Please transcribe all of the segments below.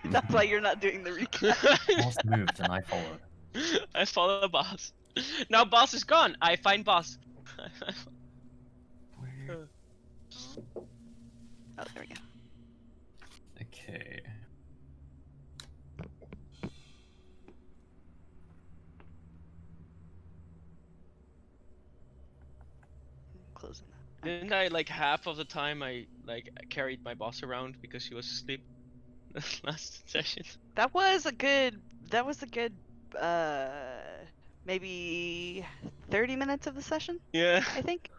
That's why you're not doing the recap. Boss moved and I followed. I follow the boss. Now boss is gone. I find boss. Weird. Oh, there we go. Okay. Closing that. Didn't I like half of the time I carried my boss around because she was asleep last session? That was a good. Maybe 30 minutes of the session, Yeah. I think.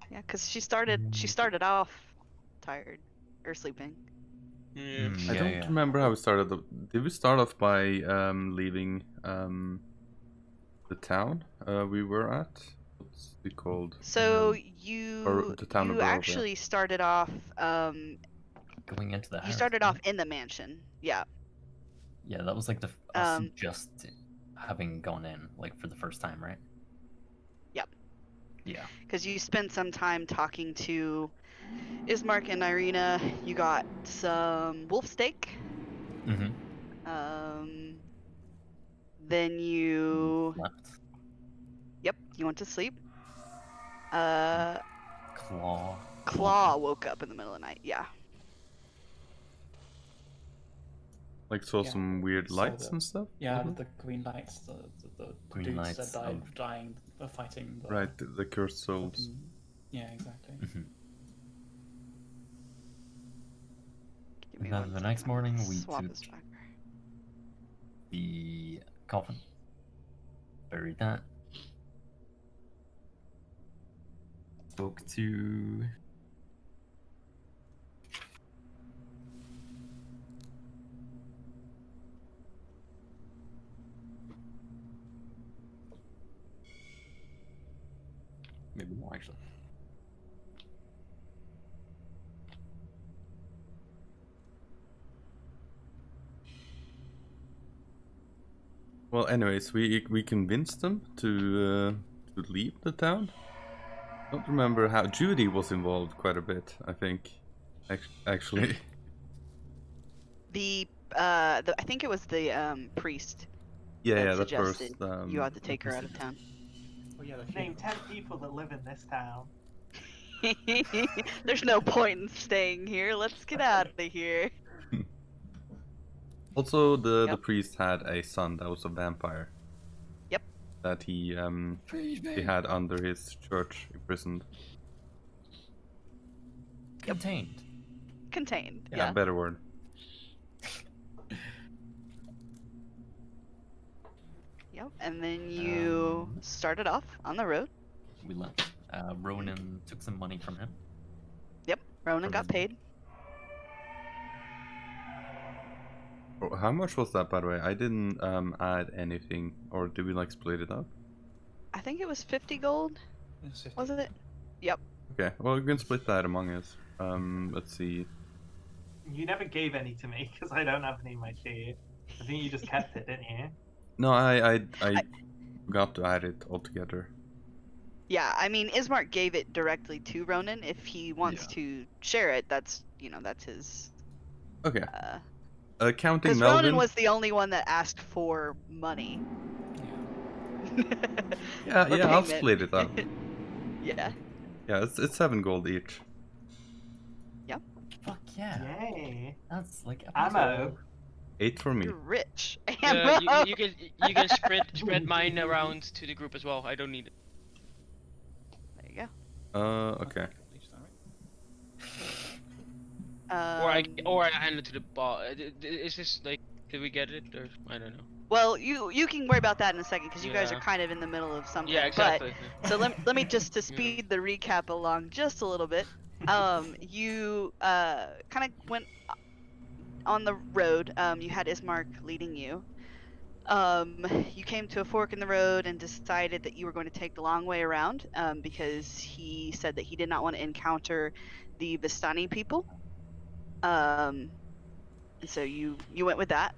Yeah, because she started off tired or sleeping. Yeah. I don't remember how we started. Did we start off by leaving the town we were at? What's it called? So Or you the town of Barovia. actually started off. Going into the house. You started off in the mansion. Yeah. Yeah, that was like us just having gone in, like for the first time, right? Yep. Yeah. Because you spent some time talking to Ismark and Irina. You got some wolf steak. Mm-hmm. Then you. Left. Yep. You went to sleep. Claw woke up in the middle of the night. Yeah. Like saw some weird lights and stuff. Yeah, the green lights, the Green dudes lights that died, of- dying, fighting. Right, the cursed souls. Yeah, exactly. Mm-hmm. Give me And then one the second, next I'm morning gonna we swap took this tracker. the coffin. Buried that. Spoke to maybe more actually. Well, anyways, we convinced them to leave the town. I don't remember how Judy was involved quite a bit. I think, actually. I think it was the priest. Yeah, that that first. suggested you ought to take her out of town. Oh yeah, Name 10 people that live in this town. There's no point in staying here. Let's get out of here. Also, the Yep. priest had a son that was a vampire. Yep. That he had under his church imprisoned. Contained. Contained. Yeah, better word. Yep. And then you started off on the road. We left. Ronan took some money from him. Yep. Ronan got paid. Oh, how much was that, by the way? I didn't add anything, or did we like split it up? I think it was 50 gold. Wasn't it? Yep. Okay, well we can split that among us. Let's see. You never gave any to me because I don't have any in my share. I think you just kept it, didn't you? No, I forgot to add it all together. Yeah, I mean, Ismark gave it directly to Ronan. If he wants to share it, that's his. Okay. Counting Because Melvin. Ronan was the only one that asked for money. Yeah, Or I'll payment. split it up. Yeah. Yeah, it's 7 gold each. Yep. Fuck yeah. Yay. That's like Ammo. 8 for me. You're rich. You can spread mine around to the group as well. I don't need it. There you go. Okay. Or I hand it to the boss. Is this like, did we get it or I don't know. Well, you can worry about that in a second because you guys are Yeah. of in the middle of something. Yeah, exactly. But, so let me just to speed the recap along just a little bit. You kind of went on the road. You had Ismark leading you. You came to a fork in the road and decided that you were going to take the long way around because he said that he did not want to encounter the Vistani people. And so you went with that.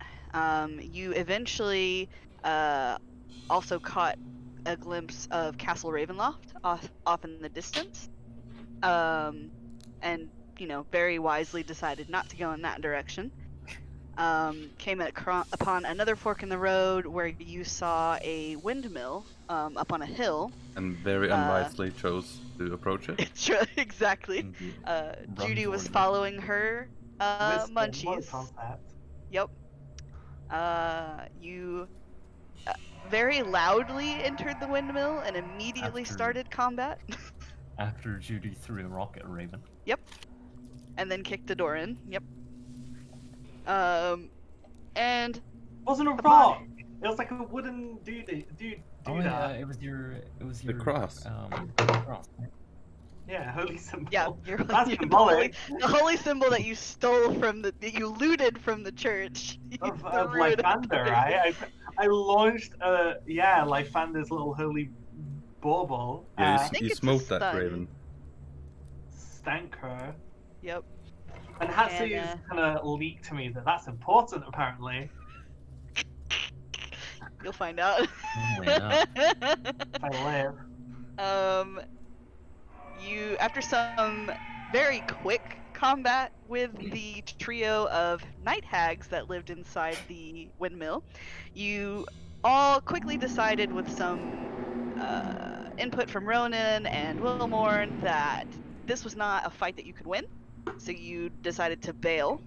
You eventually also caught a glimpse of Castle Ravenloft off in the distance. And very wisely decided not to go in that direction. Came upon another fork in the road where you saw a windmill up on a hill. And very unwisely chose to approach it. Exactly. Indeed. Judy was toward it. following her What a munchies. concept. Yep. You very loudly entered the windmill and immediately After- started combat. After Judy threw a rock at Raven. Yep. And then kicked the door in. Yep. And It wasn't a Upon- rock. It was like a wooden dude. Oh yeah, it was your cross. Cross. Yeah, holy symbol. yeah, That's symbolic. the holy symbol that you stole that you looted from the church. You Of threw it at the Lysander, right? I launched Lysander's little holy bauble. Yeah, think you it's a smoked that, stun. Raven. Stank her. Yep. And Hatsu's And, kind of leaked to me that that's important, apparently. You'll find out. Only enough. If I live. You after some very quick combat with the trio of night hags that lived inside the windmill, you all quickly decided with some input from Ronan and Wilmorn that this was not a fight that you could win, so you decided to bail.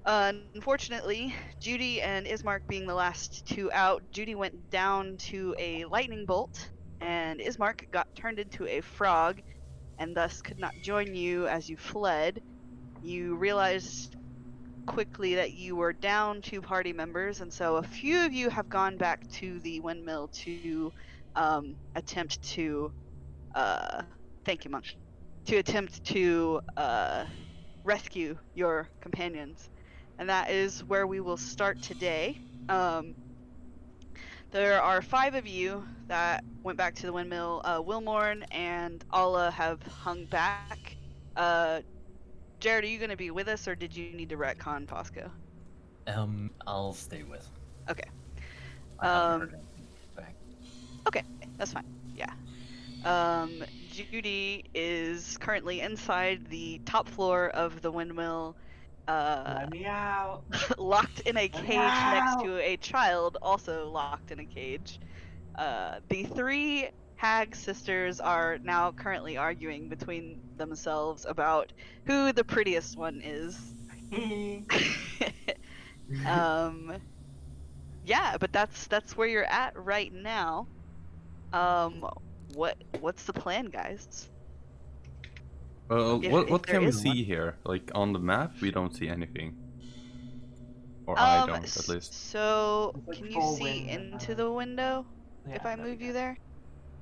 Unfortunately, Judy and Ismark being the last two out, Judy went down to a lightning bolt, and Ismark got turned into a frog, and thus could not join you as you fled. You realized quickly that you were down 2 party members, and so a few of you have gone back to the windmill to attempt to thank you, Monk, to attempt to rescue your companions. And that is where we will start today. There are 5 of you that went back to the windmill. Wilmorn and Alla have hung back. Jared, are you going to be with us, or did you need to retcon Fosco? I'll stay with. Okay. I haven't heard anything back. Okay, that's fine. Yeah. Judy is currently inside the top floor of the windmill, Let me out. locked in a cage next to a child, also locked in a cage. The 3 hag sisters are now currently arguing between themselves about who the prettiest one is. Yeah, but that's where you're at right now. What's the plan, guys? Well, If what there can we is see here? Like on the map, we don't see anything. Or I don't, at least. So It's like can you full see wind, into the window Yeah, if I there we move go. you there?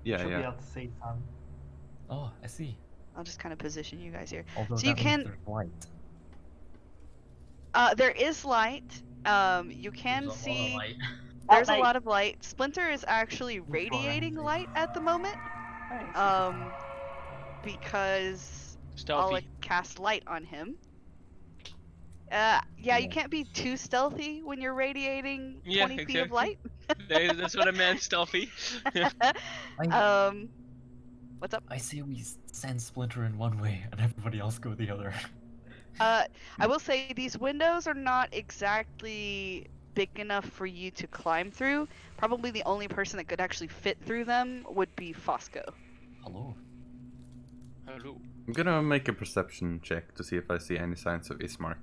Yeah, Should be yeah. able to see some. Oh, I see. I'll just kind of position you guys here. Although So you that means can- there's light. There is light. You can There's a lot of see. light. There's a Light. lot of light. Splinter is actually radiating light at the moment. Thanks. Because Stealthy. I'll cast light on him. Yeah, you Yeah. can't be too stealthy when you're radiating 20 Yeah, feet of exactly. light. That's what I meant, stealthy. What's up? I say we send Splinter in one way and everybody else go the other. I will say these windows are not exactly big enough for you to climb through. Probably the only person that could actually fit through them would be Fosco. Hello. Hello. I'm gonna make a perception check to see if I see any signs of Ismark.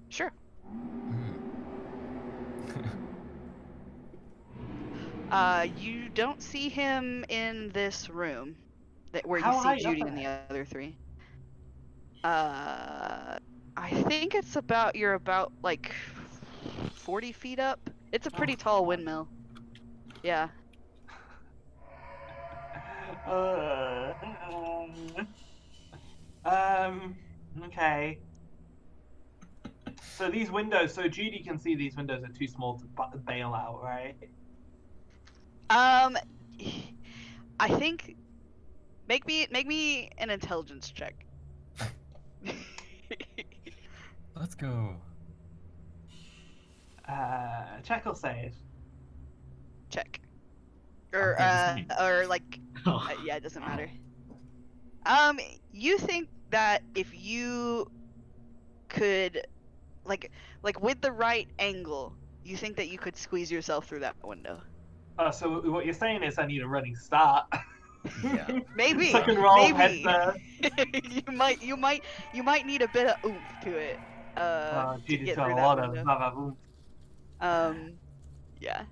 Sure. Hmm. You don't see him in this room where How you high see up Judy am and the I? other 3. I think it's about you're about like 40 feet up. It's a pretty tall windmill. Yeah. Okay. So these windows, so Judy can see these windows are too small to bail out, right? I think make me an intelligence check. Let's go. Check or save? Check. Or Okay, the same. or like yeah, it doesn't matter. You think that if you could, like with the right angle, you think that you could squeeze yourself through that window. So what you're saying is I need a running start. Yeah. Maybe. So I can roll head Maybe. first. you might need a bit of oomph to it. To Judy's get got through a that lot of window. blah. Yeah.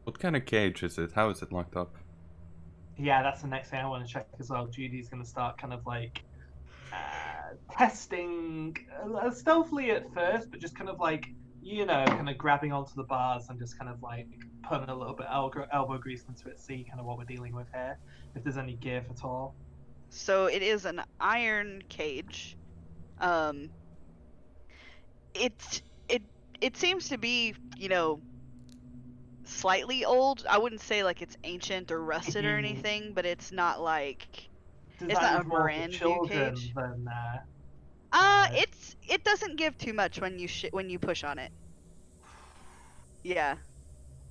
What kind of cage is it? How is it locked up? Yeah, that's the next thing I want to check as well. Judy's going to start kind of like testing stealthily at first, but just kind of like, kind of grabbing onto the bars and just kind of like putting a little bit elbow grease into it, see kind of what we're dealing with here, if there's any give at all. So it is an iron cage. It seems to be, slightly old. I wouldn't say like it's ancient or rusted or anything, but it's not like Does it's that not a need more for brand new children cage. than It doesn't give too much when you push on it. Yeah.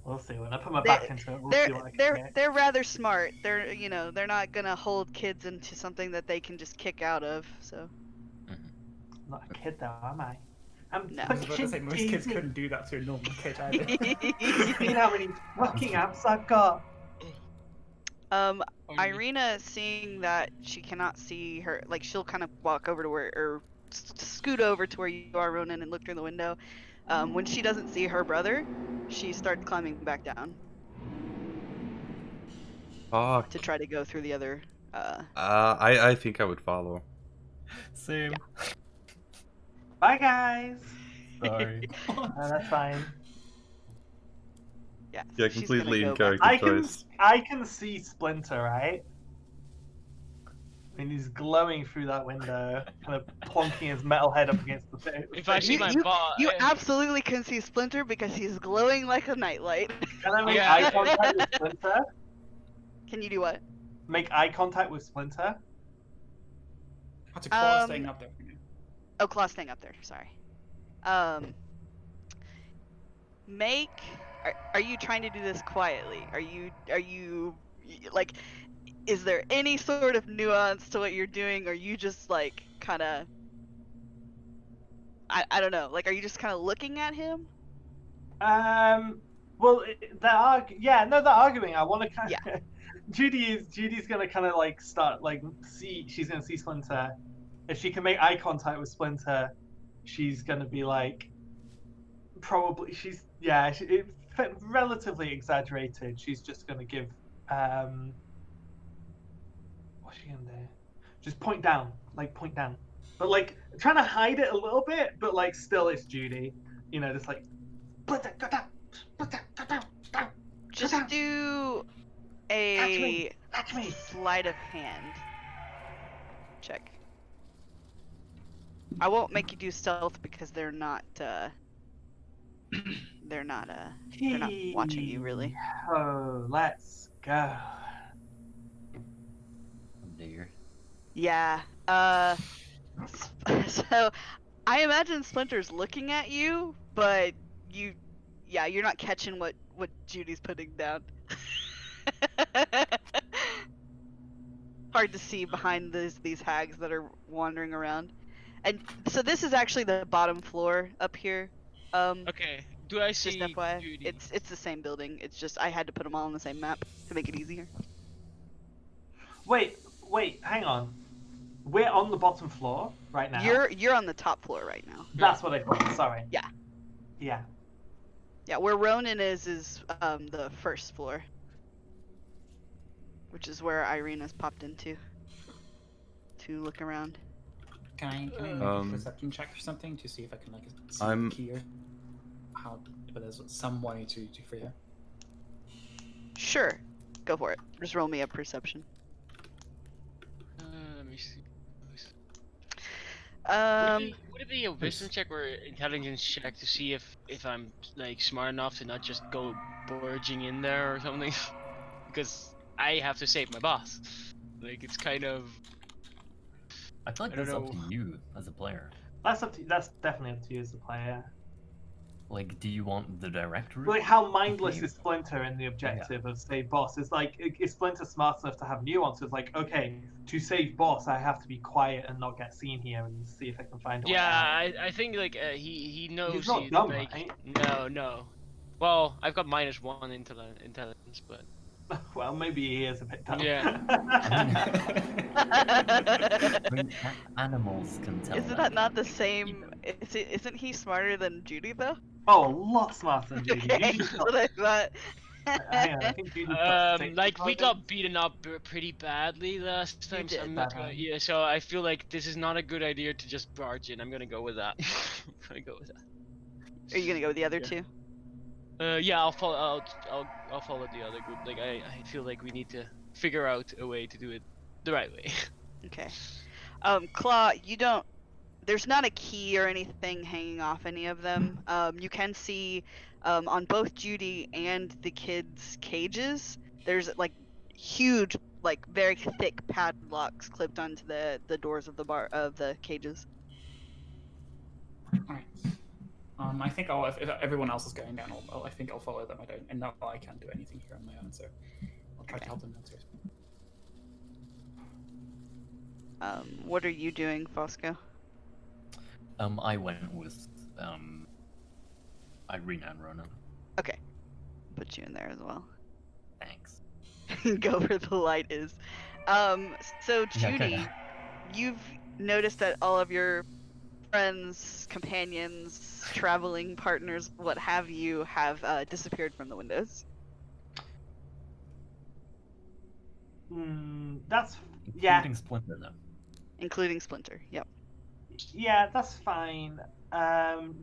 We'll see. When I put my back into it, we'll see what I can get. They're rather smart. They're not gonna hold kids into something that they can just kick out of. So. I'm not a kid though, am I? I'm No. I was about to say, most kids couldn't do that to a normal kid either. You seen how many fucking abs I've got? Irina, seeing that she cannot see her, like she'll kind of walk over to where, or scoot over to where you are, Ronan, and look through the window. When she doesn't see her brother, she starts climbing back down Fuck. to try to go through the other. I think I would follow. Same. Bye guys. Sorry. That's fine. Yeah. Yeah, she's completely gonna in go back. character choice. I can see Splinter, right? I mean, he's glowing through that window, kind of plonking his metal head up against the thing. If I see my boss, You absolutely can see Splinter because he's glowing like a nightlight. Can I make Yeah. eye contact with Splinter? Can you do what? Make eye contact with Splinter? Had to claw staying up there. Oh, Claw's staying up there. Sorry. Are you trying to do this quietly? Are you like, is there any sort of nuance to what you're doing? Or are you just like kind of, I don't know, like, are you just kind of looking at him? Well, they're arguing. I want to kind of. Yeah. Judy's gonna kind of like start like she's gonna see Splinter. If she can make eye contact with Splinter, she's gonna be like, probably it's relatively exaggerated. She's just gonna give what's she gonna do? Just point down, but like trying to hide it a little bit, but like still it's Judy, just like Splinter, go down, Splinter, go down. Just do a Catch me. sleight of hand check. I won't make you do stealth because they're not watching you really. Oh, let's go. Oh dear. Yeah. So I imagine Splinter's looking at you, but you're not catching what Judy's putting down. Hard to see behind these hags that are wandering around. And so this is actually the bottom floor up here. Okay. Do I Just see FYI, Judy? it's the same building. It's just I had to put them all on the same map to make it easier. Wait, hang on. We're on the bottom floor right now. You're on the top floor right now. That's what I thought. Sorry. Yeah. Yeah. Yeah, where Ronan is the first floor, which is where Irina's popped into to look around. Can I make a perception check or something to see if I can see here how if there's some way to free her? Sure, go for it. Just roll me a perception. Let me see. Would it be a wisdom check or intelligence check to see if I'm like smart enough to not just go barging in there or something? Because I have to save my boss. Like it's kind of. I feel like that's up to you as a player. That's definitely up to you as a player. Like, do you want the direct route? Like, how mindless Leave? is Splinter in the objective of save boss? It's like, is Splinter smart enough to have nuances? Like, okay, to save boss, I have to be quiet and not get seen here and see if I can find a way out. Yeah, I think like he knows. He's not dumb, like, right? No. Well, I've got -1 intelligence, but Well, maybe he is a bit dumb. Yeah. I mean, animals can tell. Isn't that not the same? Isn't he smarter than Judy though? Oh, a lot smarter than Judy. Okay, Judy's that's got- what I thought. hang on, I think Judy's got six like we intelligence. got beaten up pretty badly last time. So did, I'm not gonna, Batman. yeah, so I feel like this is not a good idea to just barge in. I'm gonna go with that. I'm gonna go with that. Are you gonna go with the other Yeah. two? Yeah, I'll follow. I'll follow the other group. Like I feel like we need to figure out a way to do it the right way. Okay. Claw, you don't. There's not a key or anything hanging off any of them. You can see on both Judy and the kids' cages, there's like huge, like very thick padlocks clipped onto the doors of the cages. Alright. I think if everyone else is going down, I think I'll follow them. I know I can't do anything here on my own, so I'll try to help them downstairs. What are you doing, Fosco? I went with Irina and Ronan. Okay. Put you in there as well. Thanks. Go where the light is. So Yeah, Judy, okay. you've noticed that all of your friends, companions, traveling partners, what have you, have disappeared from the windows. That's yeah, Including Splinter, though. Including Splinter, yep. yeah, that's fine.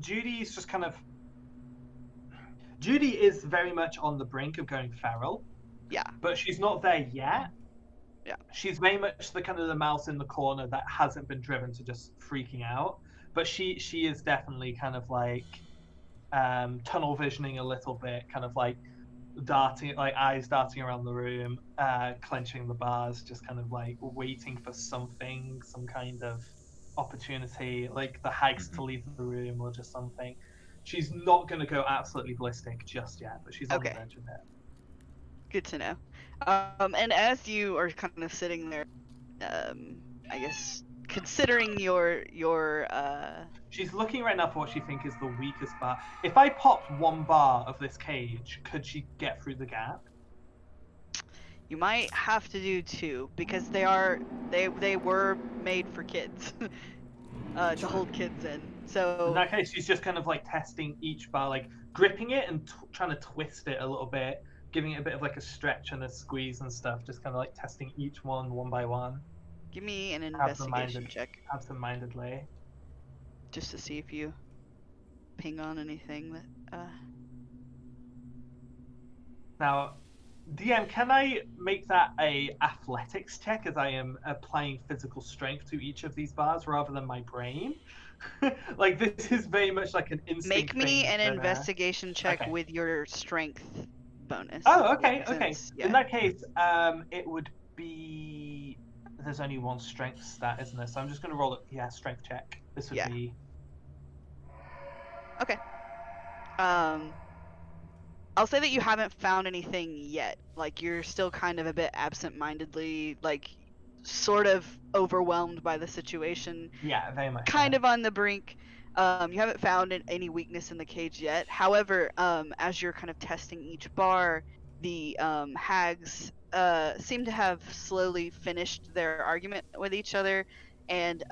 Judy's just kind of. Judy is very much on the brink of going feral. Yeah. But she's not there yet. Yeah. She's very much the kind of the mouse in the corner that hasn't been driven to just freaking out. But she is definitely kind of like tunnel visioning a little bit, kind of like darting, like eyes darting around the room, clenching the bars, just kind of like waiting for something, some kind of opportunity, like the hags to leave the room or just something. She's not going to go absolutely ballistic just yet, but she's on the edge of it. Good to know. And as you are kind of sitting there, I guess considering your She's looking right now for what she thinks is the weakest bar. If I popped one bar of this cage, could she get through the gap? you might have to do two because they were made for kids. To hold kids in. So in that case, she's just kind of like testing each bar, like gripping it and trying to twist it a little bit, giving it a bit of like a stretch and a squeeze and stuff, just kind of like testing each one by one. Give me an investigation check. Absent-mindedly. Just to see if you ping on anything that. Now, DM, can I make that a athletics check as I am applying physical strength to each of these bars rather than my brain? Like this is very much like an instinct. Make me thing an that, investigation check okay. with your strength bonus. Oh, okay, since, okay. Yeah. In that case, it would be. There's only one strength stat, isn't there? So I'm just going to roll it. Yeah, strength check. This would be. Okay. I'll say that you haven't found anything yet. Like you're still kind of a bit absent-mindedly, like sort of overwhelmed by the situation. Yeah, very much. Kind of on the brink. You haven't found any weakness in the cage yet. However, as you're kind of testing each bar, the hags seem to have slowly finished their argument with each other, and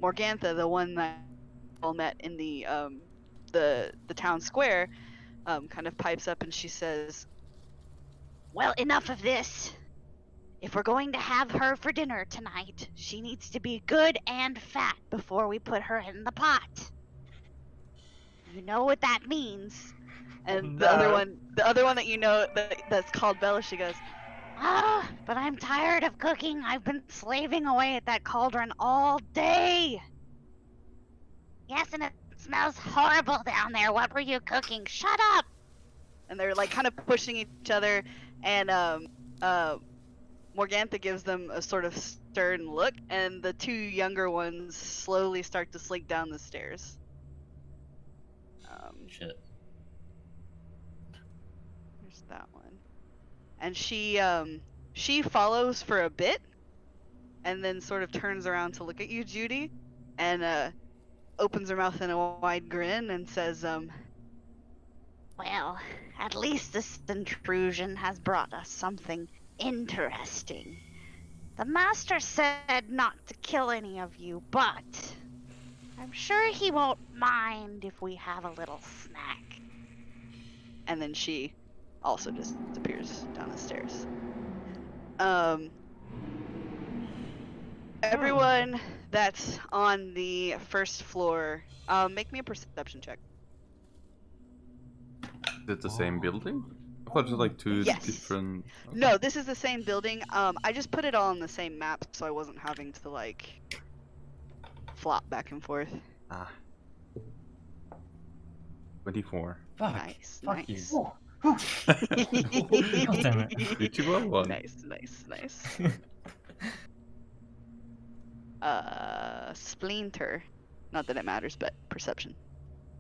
Morgantha, the one that all met in the town square, kind of pipes up and she says, "Well, enough of this. If we're going to have her for dinner tonight, she needs to be good and fat before we put her in the pot. You know what that means." And No. the other one that you know that's called Bella, she goes, "Ah, but I'm tired of cooking. I've been slaving away at that cauldron all day." "Yes, and it smells horrible down there. What were you cooking? Shut up!" and they're like kind of pushing each other, and Morgantha gives them a sort of stern look, and the two younger ones slowly start to slink down the stairs. Shit. There's that one. And she follows for a bit, and then sort of turns around to look at you, Judy, and opens her mouth in a wide grin and says, Well, at least this intrusion has brought us something interesting. The master said not to kill any of you, but I'm sure he won't mind if we have a little snack. and then she also just disappears down the stairs. Everyone that's on the first floor, make me a perception check. Is it the same building? I thought it was like two Yes. different. Okay. No, this is the same building. I just put it all on the same map, so I wasn't having to like flop back and forth. Ah. 24. Fuck. Nice, Fuck you. nice. God damn it. Did you roll one? Nice. Splinter. Not that it matters, but perception.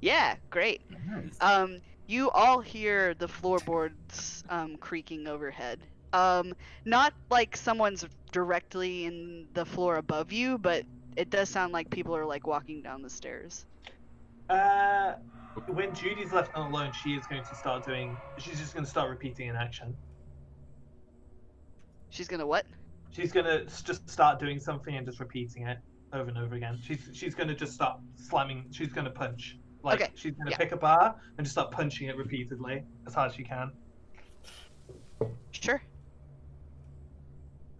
Yeah, great. Nice. You all hear the floorboards creaking overhead. Not like someone's directly in the floor above you, but it does sound like people are like walking down the stairs. When Judy's left alone, she is going to start doing. She's just going to start repeating an action. She's gonna what? She's going to just start doing something and just repeating it over and over again. She's going to just start slamming. She's going to punch. Like Okay, she's going to yeah. pick a bar and just start punching it repeatedly as hard as she can. Sure.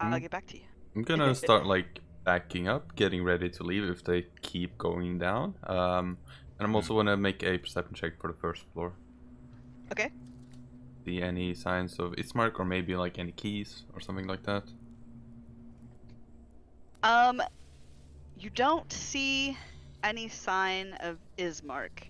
I'll get back to you. I'm gonna start like backing up, getting ready to leave if they keep going down. And I'm also gonna make a perception check for the first floor. Okay. See any signs of Ismark or maybe like any keys or something like that. You don't see any sign of Ismark,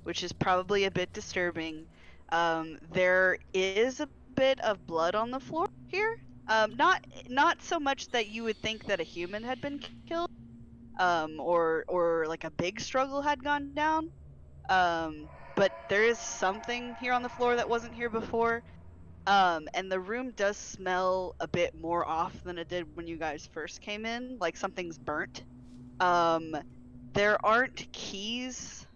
which is probably a bit disturbing. There is a bit of blood on the floor here. Not so much that you would think that a human had been killed, or like a big struggle had gone down. But there is something here on the floor that wasn't here before. And the room does smell a bit more off than it did when you guys first came in, like something's burnt. There aren't keys,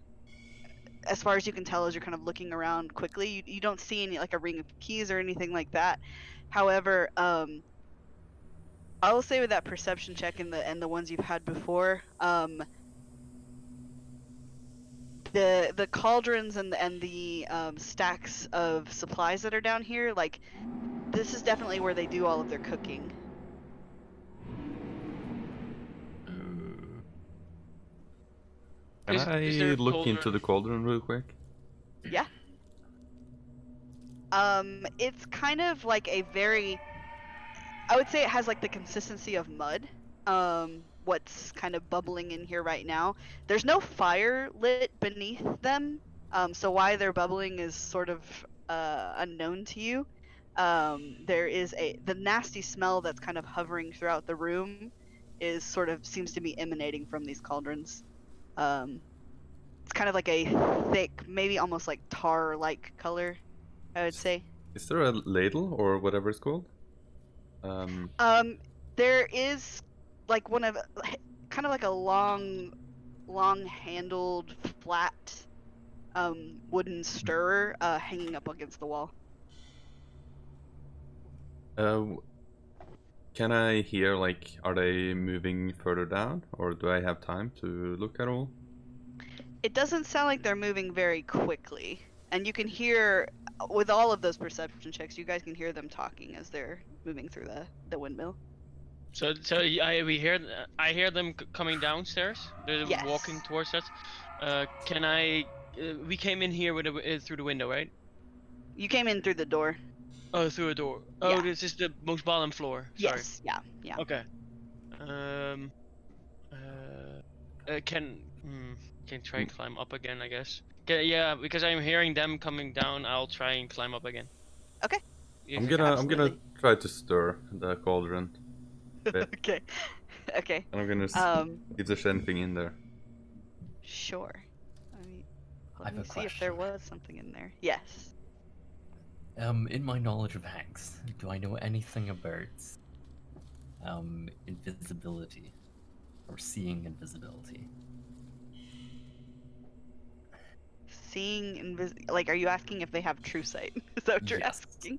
as far as you can tell as you're kind of looking around quickly. You don't see any, like a ring of keys or anything like that. However, I will say with that perception check and the ones you've had before, the cauldrons and the stacks of supplies that are down here, like this is definitely where they do all of their cooking. Can Is I there a look cauldron? into the cauldron real quick? Yeah. It's kind of like a very, I would say it has like the consistency of mud. What's kind of bubbling in here right now. There's no fire lit beneath them, so why they're bubbling is sort of unknown to you. There is the nasty smell that's kind of hovering throughout the room is sort of seems to be emanating from these cauldrons. It's kind of like a thick, maybe almost like tar-like color, I would say. Is there a ladle or whatever it's called? There is like one of, kind of like a long-handled, flat, wooden stirrer hanging up against the wall. Can I hear, like, are they moving further down, or do I have time to look at all? It doesn't sound like they're moving very quickly, and you can hear, with all of those perception checks, you guys can hear them talking as they're moving through the windmill. So I hear them coming downstairs. They're Yes. walking towards us. Can I? We came in here with through the window, right? You came in through the door. Oh, through a door. Oh, Yeah. this is the most bottom floor. Sorry. Yes. Yeah. Okay. Can try and climb up again, I guess. Yeah, because I'm hearing them coming down. I'll try and climb up again. Okay. If I'm I gonna absolutely. try to stir the cauldron, Okay. Okay. and I'm gonna see if there's anything in there. Sure. I mean, Let me see if there was something in there. Yes. In my knowledge of hags, do I know anything about invisibility or seeing invisibility? Seeing like, are you asking if they have true sight? Is that what you're Yes. asking?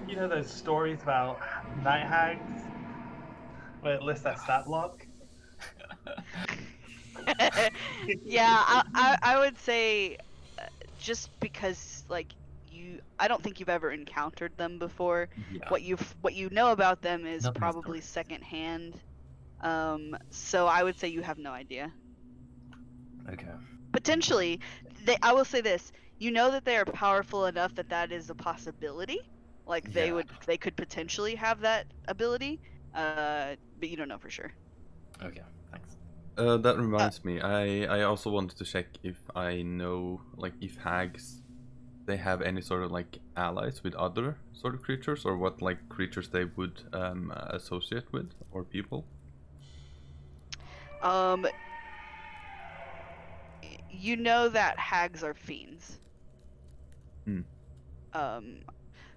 You know those stories about night hags where it lists their stat block? Yeah, I would say just because like I don't think you've ever encountered them before. Yeah. What you know about them is Nothing probably stories. secondhand. So I would say you have no idea. Okay. Potentially, I will say this: you know that they are powerful enough that that is a possibility. Like Yeah. they could potentially have that ability, but you don't know for sure. Okay. Thanks. That reminds me. I also wanted to check if I know, like, if hags, they have any sort of like allies with other sort of creatures, or what like creatures they would associate with, or people. You know that hags are fiends. Hmm.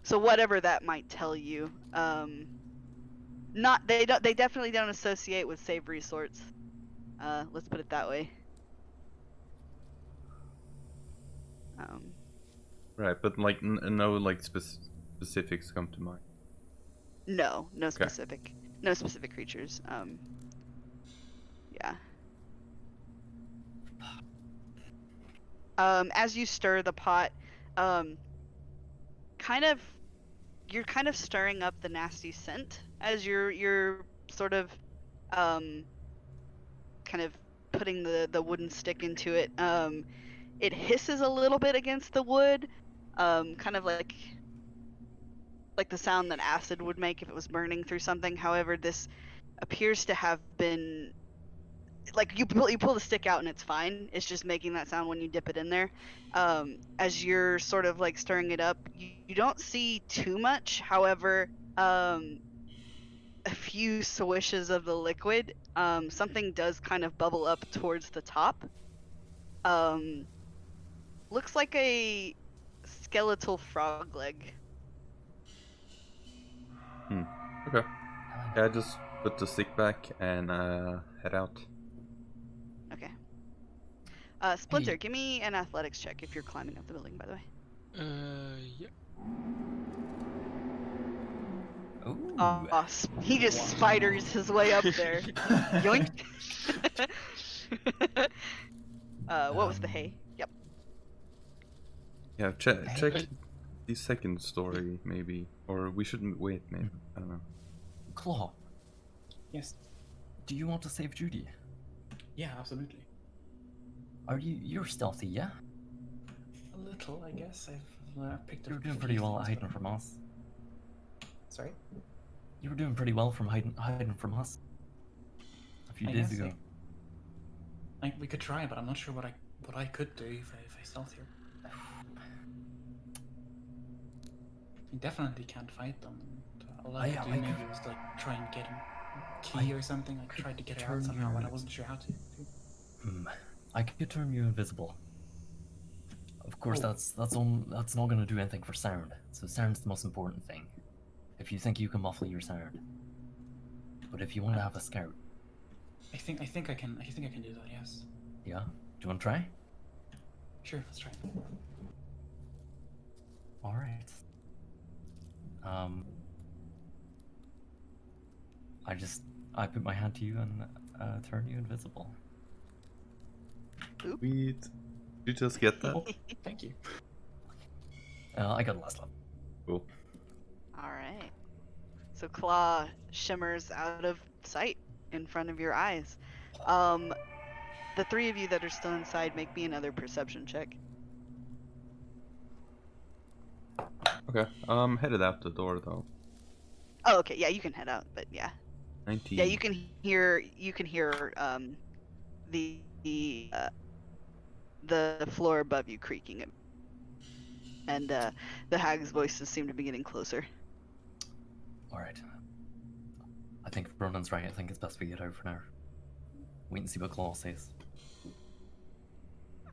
So whatever that might tell you, they definitely don't associate with savory sorts. Let's put it that way. Right, but like no like specifics come to mind. No Okay. specific creatures. Yeah. As you stir the pot, you're kind of stirring up the nasty scent as you're sort of kind of putting the wooden stick into it. It hisses a little bit against the wood, kind of like the sound that acid would make if it was burning through something. However, this appears to have been like you pull the stick out and it's fine. It's just making that sound when you dip it in there. As you're sort of like stirring it up, you don't see too much. However, a few swishes of the liquid, something does kind of bubble up towards the top. Looks like a skeletal frog leg. Okay. Yeah, I just put the stick back and head out. Okay. Splinter, Hey. give me an athletics check if you're climbing up the building, by the way. Yeah. Ooh. He just spiders his way up there. Yoink. What was the hay? Yep. Yeah, check the second story maybe, or we shouldn't wait. Maybe I don't know. Claw, Yes. do you want to save Judy? Yeah, absolutely. You're stealthy, yeah? A little, I guess. I've picked up. You were doing a pretty few well at things, hiding from us. Sorry. You were doing pretty well from hiding from us a few I days guess, ago. We could try, but I'm not sure what I could do if I stealth here. I definitely can't fight them. All I could do maybe was like try and get a key or something. I tried to get it out somehow, but I wasn't sure how to. I could turn you invisible. Of course, that's not going to do anything for sound. So sound's the most important thing. If you think you can muffle your sound, but if you want to have a scout, I think I can do that. Yes. yeah. Do you want to try? Sure, let's try. All right. I put my hand to you and turn you invisible. Sweet. Did you just get that? Thank you. I got last level. Cool. All right. So Claw shimmers out of sight in front of your eyes. The three of you that are still inside, make me another perception check. Okay. Headed out the door though. Oh, okay. Yeah, you can head out, but yeah. 19. Yeah, you can hear the floor above you creaking, and the hag's voices seem to be getting closer. All right. I think Ronan's right. I think it's best we get out for now. Wait and see what Claw says.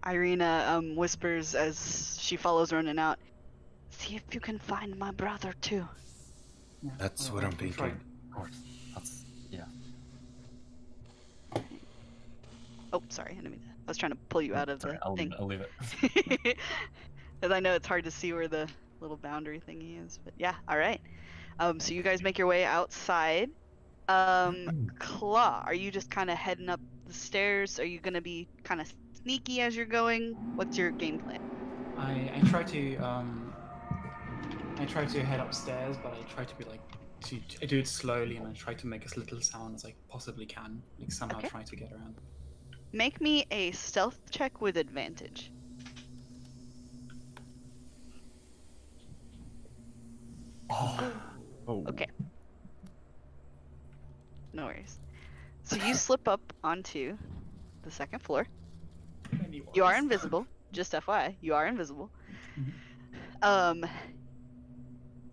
Irina whispers as she follows Ronan out. See if you can find my brother too. Yeah, That's well, what I'm we'll try. thinking. Of course. That's yeah. Oh, sorry, I didn't mean to. I was trying to pull you out of Sorry, the thing. I'll leave it. Because I know it's hard to see where the little boundary thingy is. But yeah, all right. So you guys make your way outside. Claw, are you just kind of heading up the stairs? Are you gonna be kind of sneaky as you're going? What's your game plan? I try to head upstairs, but I try to be like I do it slowly, and I try to make as little sound as I possibly can, like somehow Okay. try to get around. Make me a stealth check with advantage. Oh, Oh. Okay. No worries. So you slip up onto the second floor. You are invisible. Just FYI, you are invisible.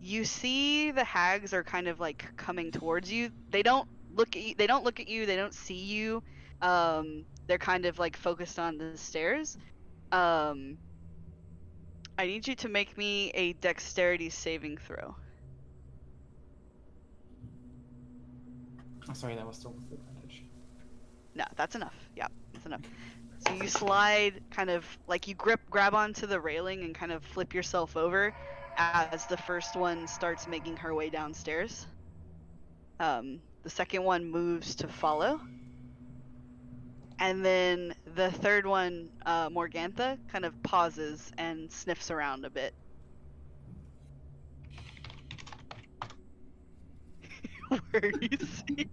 You see the hags are kind of like coming towards you. They don't look at you. They don't look at you. They don't see you. They're kind of like focused on the stairs. I need you to make me a dexterity saving throw. Oh, sorry, that was still with advantage. No, that's enough. Yeah, that's enough. So you slide, kind of like you grab onto the railing and kind of flip yourself over as the first one starts making her way downstairs. The second one moves to follow. And then the third one, Morgantha, kind of pauses and sniffs around a bit. Where are you seeing?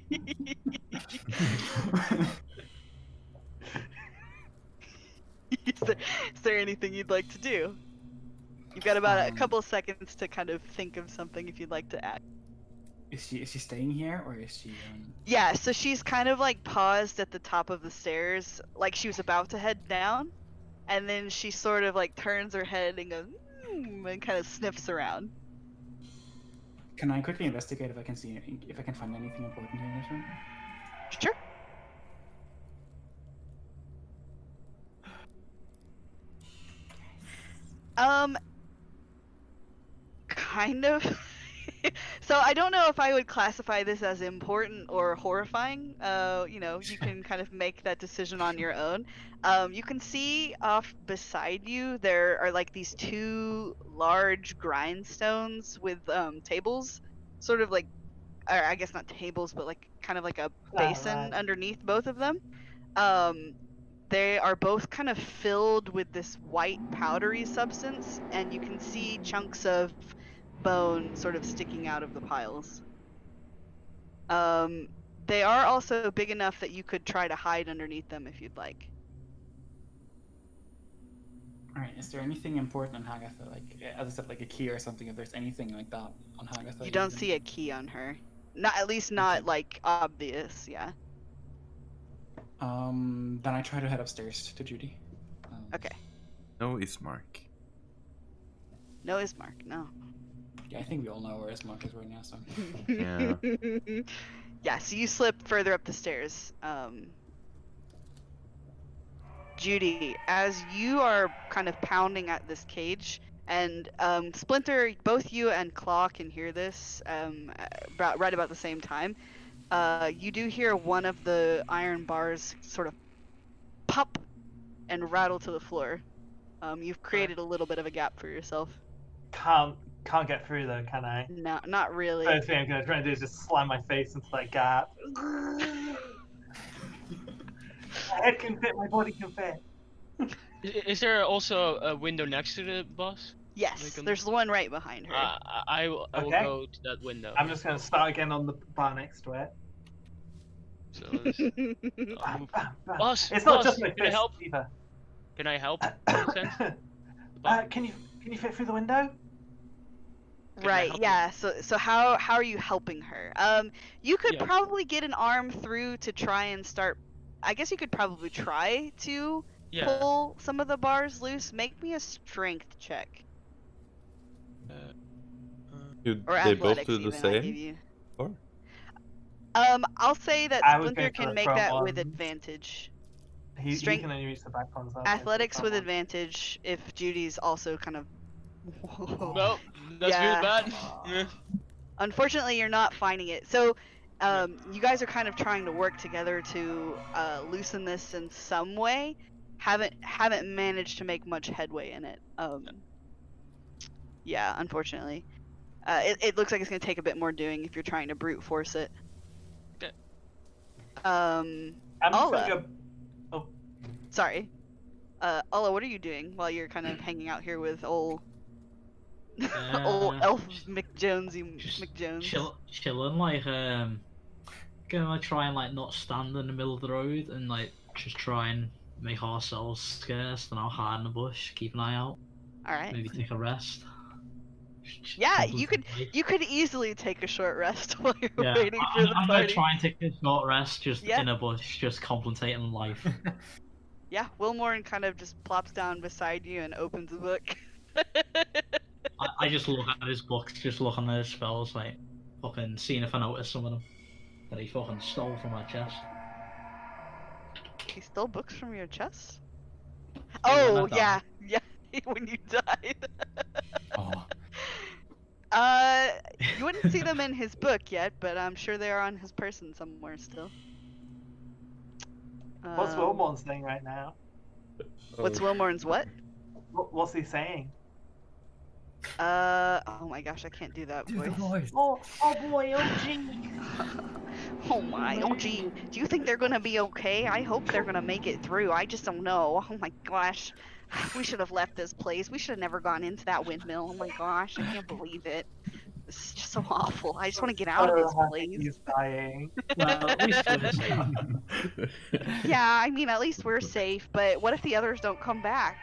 Is there anything you'd like to do? You've got about a couple seconds to kind of think of something if you'd like to add. Is she staying here, or is she? Yeah, so she's kind of like paused at the top of the stairs, like she was about to head down, and then she sort of like turns her head and goes, and kind of sniffs around. Can I quickly investigate if I can find anything important here in this room? Sure. Kind of. So I don't know if I would classify this as important or horrifying. You can kind of make that decision on your own. You can see off beside you there are like these two large grindstones with tables, sort of like, or I guess not tables, but like kind of like a basin right. underneath both of them. They are both kind of filled with this white powdery substance, and you can see chunks of bone sort of sticking out of the piles. They are also big enough that you could try to hide underneath them if you'd like. Alright, is there anything important on Hagatha? Like, as I said, like a key or something, if there's anything like that on Hagatha? You don't see a key on her. At least not like obvious, yeah. Then I try to head upstairs to Judy. Okay. No Ismark. No Ismark, no. Yeah, I think we all know where Ismark is right now, so. Yeah. Yeah, so you slip further up the stairs. Judy, as you are kind of pounding at this cage, and Splinter, both you and Claw can hear this right about the same time. You do hear one of the iron bars sort of pop and rattle to the floor. You've created a little bit of a gap for yourself. Can't get through though, can I? No, not really. First thing I'm gonna try and do is just slam my face into that gap. My head can fit, my body can fit. Is there also a window next to the boss? Yes, Like there's the one right behind her. I will Okay. go to that window. I'm just gonna start again on the bar next to it. So let's- I'll move. Bam. Boss, It's not boss, just my can I fist help? either. Can I help? In a sense? The boss? Can you fit through the window? Can I Right, help yeah. So how are you helping her? You could Yeah. probably get an arm through to try and start. I guess you could probably try to Yeah. pull some of the bars loose. Make me a strength check Do or they both athletics do the even. I give same? you. Or? I'll say that I was Splinter going for can the make front that with ones. advantage. He Strength- can only reach the back ones. I was going for the Athletics front with ones. advantage if Judy's also kind of. Well, that's Yeah. good, bad. Yeah. Unfortunately, you're not finding it. So, you guys are kind of trying to work together to loosen this in some way. Haven't managed to make much headway in it. Yeah, unfortunately. It looks like it's gonna take a bit more doing if you're trying to brute force it. Okay. I'm just Alla. gonna go. Sorry. Alla, what are you doing while you're kind of hanging out here with old elf McJonesy Just McJones? chilling, like, gonna try and, like, not stand in the middle of the road and, like, just try and make ourselves scarce and I'll hide in the bush, keep an eye out, All right. maybe take a rest. Yeah, Contemplate you could the day. you could easily take a short rest while you're Yeah, waiting for the I'm gonna party. try and take a short rest just Yeah. in a bush, just contemplating life. Yeah, Wilmorn kind of just plops down beside you and opens a book. I just look at his books, just looking at his spells, like, fucking seeing if I notice some of them that he fucking stole from my chest. He stole books from your chest? when Oh, I yeah, yeah, when you died. Oh, You wouldn't see them in his book yet, but I'm sure they are on his person somewhere still. What's Um, Wilmorn saying right now? What's Wilmorn's what? What's he saying? Oh my gosh, I can't do that do the voice. voice. Oh boy, OG. Oh my, oh gee, do you think they're gonna be okay? I hope they're gonna make it through. I just don't know. Oh my gosh. We should have left this place. We should have never gone into that windmill. Oh my gosh, I can't believe it. This is just so awful. I just want to get out of this place. He's dying. Well, at least we're safe. Yeah, I mean, at least we're safe, but what if the others don't come back?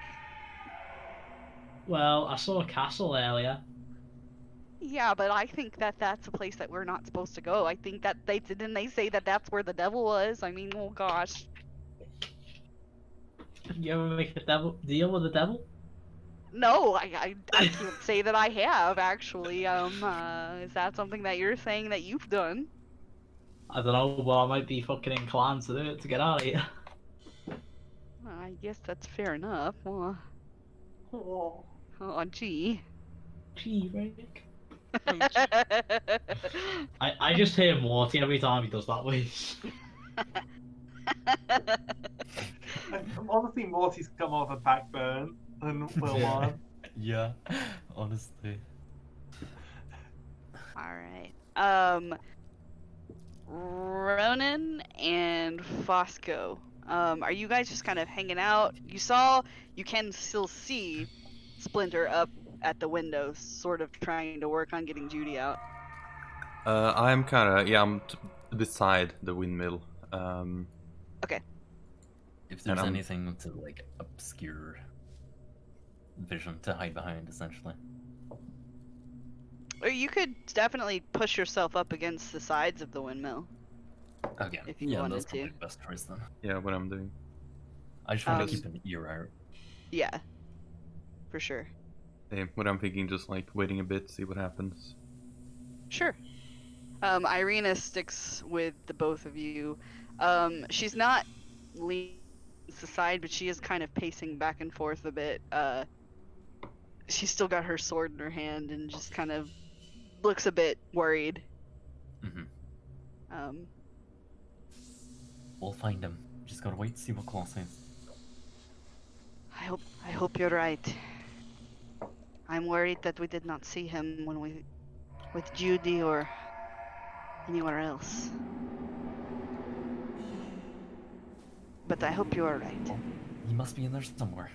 Well, I saw a castle earlier. Yeah, but I think that that's a place that we're not supposed to go. I think that didn't they say that that's where the devil was? I mean, oh gosh. You ever make a deal with the devil? No, I can't say that I have actually. Is that something that you're saying that you've done? I don't know, but I might be fucking inclined to do it to get out of here. I guess that's fair enough. Well, Oh. oh, gee. Gee, Rick. I just hear Morty every time he does that voice. Honestly, Morty's got more of a backbone than Wilmorn. Yeah, honestly. All right. Ronan and Fosco. Are you guys just kind of hanging out? You can still see Splinter up at the window, sort of trying to work on getting Judy out. I'm I'm beside the windmill. If there's I'm- anything to like obscure vision to hide behind, essentially. Or you could definitely push yourself up against the sides of the windmill. Okay. If you yeah, wanted that's probably to. the best choice then. Yeah, what I'm doing. I just want Um, to keep an ear out. Yeah, for sure. Yeah, what I'm thinking, just like waiting a bit, see what happens. Sure. Irina sticks with the both of you. She's not leaning to the side, but she is kind of pacing back and forth a bit. She's still got her sword in her hand and just kind of looks a bit worried. Mm-hmm. We'll find him. Just gotta wait to see what Claw says. I hope you're right. I'm worried that we did not see him with Judy or anywhere else. But I hope you are right. He must be in there somewhere.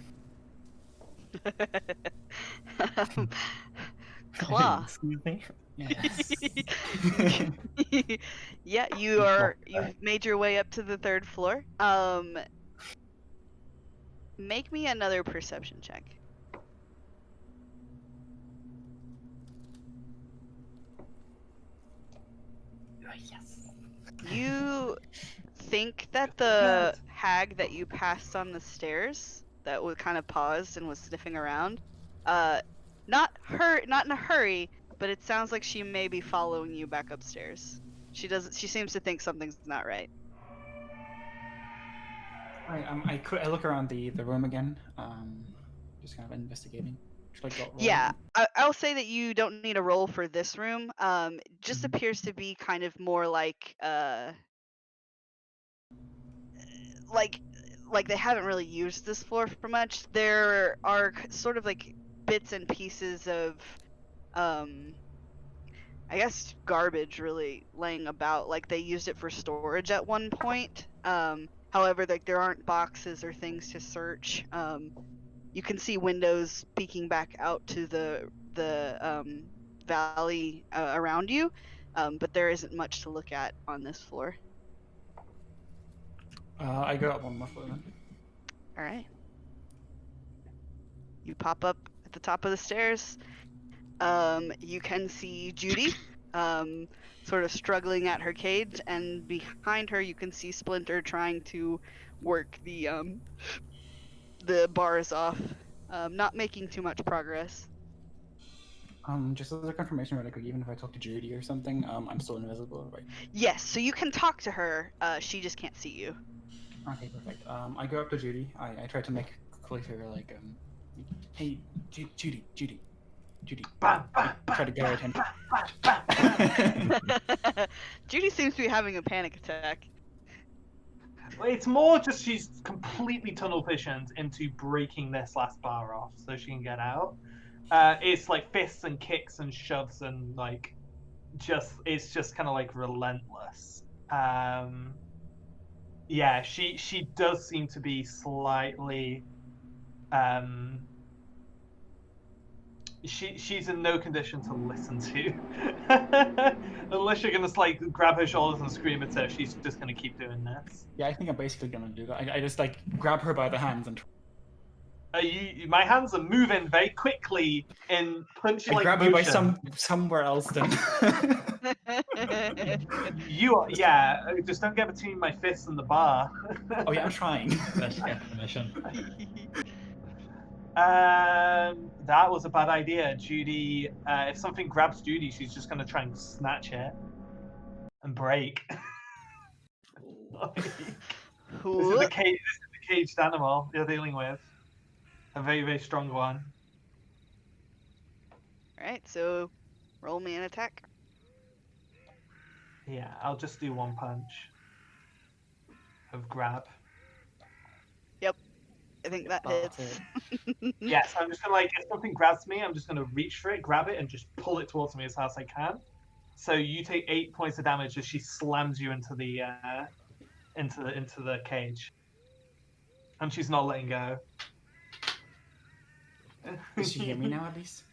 Claw. Excuse me? Yes. Yeah, you've made your way up to the 3rd floor. Make me another perception check. Yes. You think that the hag that you passed on the stairs, that was kind of paused and was sniffing around, not in a hurry, but it sounds like she may be following you back upstairs. She doesn't. She seems to think something's not right. Alright, I look around the room again. Just kind of investigating. Should I go roll? Yeah, I'll say that you don't need a roll for this room. It just Mhm. appears to be kind of more like they haven't really used this floor for much. There are sort of like bits and pieces of I guess garbage really laying about. Like they used it for storage at one point. However, like there aren't boxes or things to search. You can see windows peeking back out to the valley around you, but there isn't much to look at on this floor. I go up one more floor then. All right. You pop up at the top of the stairs. You can see Judy, sort of struggling at her cage, and behind her you can see Splinter trying to work the bars off, not making too much progress. Just as a confirmation really quick, even if I talk to Judy or something, I'm still invisible, right? Yes, so you can talk to her. She just can't see you. Okay, perfect. I go up to Judy. I try to make clear to her, like, hey, Judy. Bam, bam, Try to get her attention. Judy seems to be having a panic attack. It's more just she's completely tunnel visioned into breaking this last bar off so she can get out. It's like fists and kicks and shoves and like it's just kind of like relentless. Yeah, she does seem to be slightly she's in no condition to listen to. Unless you're gonna like grab her shoulders and scream at her, she's just gonna keep doing this. Yeah, I think I'm basically gonna do that. I just like grab her by the hands and My hands are moving very quickly in punchy like grab you by motion. somewhere else then. You are, yeah. Just don't get between my fists and the bar. Oh yeah, I'm trying. Best definition. That was a bad idea, Judy. If something grabs Judy, she's just gonna try and snatch it and break. This is the caged animal you're dealing with. A very, very strong one. Alright, so roll me an attack. Yeah, I'll just do one punch of grab. I think that Oh, hits. Yeah, so I'm just gonna like, if something grabs me, I'm just gonna reach for it, grab it, and just pull it towards me as fast as I can. So you take 8 points of damage as she slams you into the cage, and she's not letting go. Does she hear me now at least?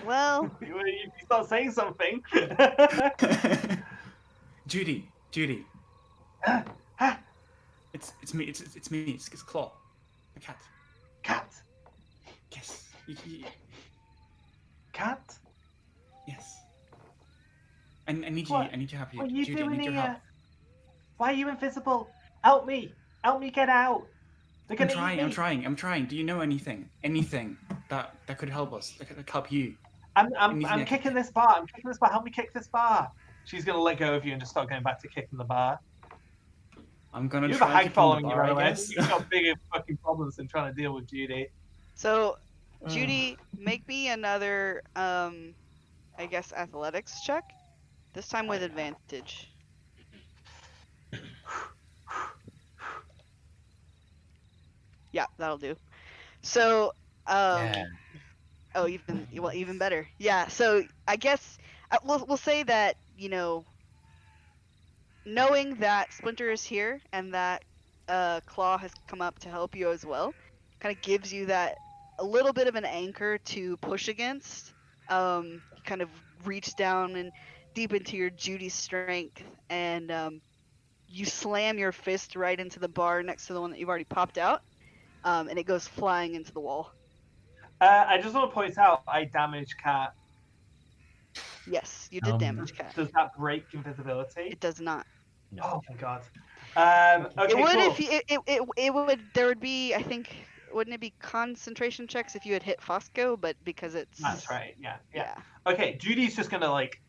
Well, You start saying something. Judy. It's me. It's me. It's Claw, the cat. Cat. Yes. Cat. Yes. I need you. What? I need your help. What are you Judy, I doing need your here? help. Why are you invisible? Help me! Help me get out! They're I'm gonna trying. eat me. I'm trying. Do you know anything? Anything that could help us? That could help you? I'm kicking this bar. I'm kicking this bar. Help me kick this bar. She's gonna let go of you and just start going back to kicking the bar. I'm gonna You have a try hag kicking following the you, bar, right I away. guess. You've got bigger fucking problems than trying to deal with Judy. so Judy, make me another, I guess, athletics check. This time with advantage. Yeah, that'll do. So, Yeah. oh, even better. Yeah. So I guess we'll say that knowing that Splinter is here and that Claw has come up to help you as well, kind of gives you that a little bit of an anchor to push against. You kind of reach down and deep into your Judy strength, and you slam your fist right into the bar next to the one that you've already popped out, and it goes flying into the wall. I just want to point out I damaged Cat. Yes, you did damage Cat. Does that break invisibility? It does not. No. Oh my god. Okay, It would cool. if it would. There would be, I think, wouldn't it be concentration checks if you had hit Fosco? But because it's That's right. Yeah. yeah. Okay, Judy's just gonna like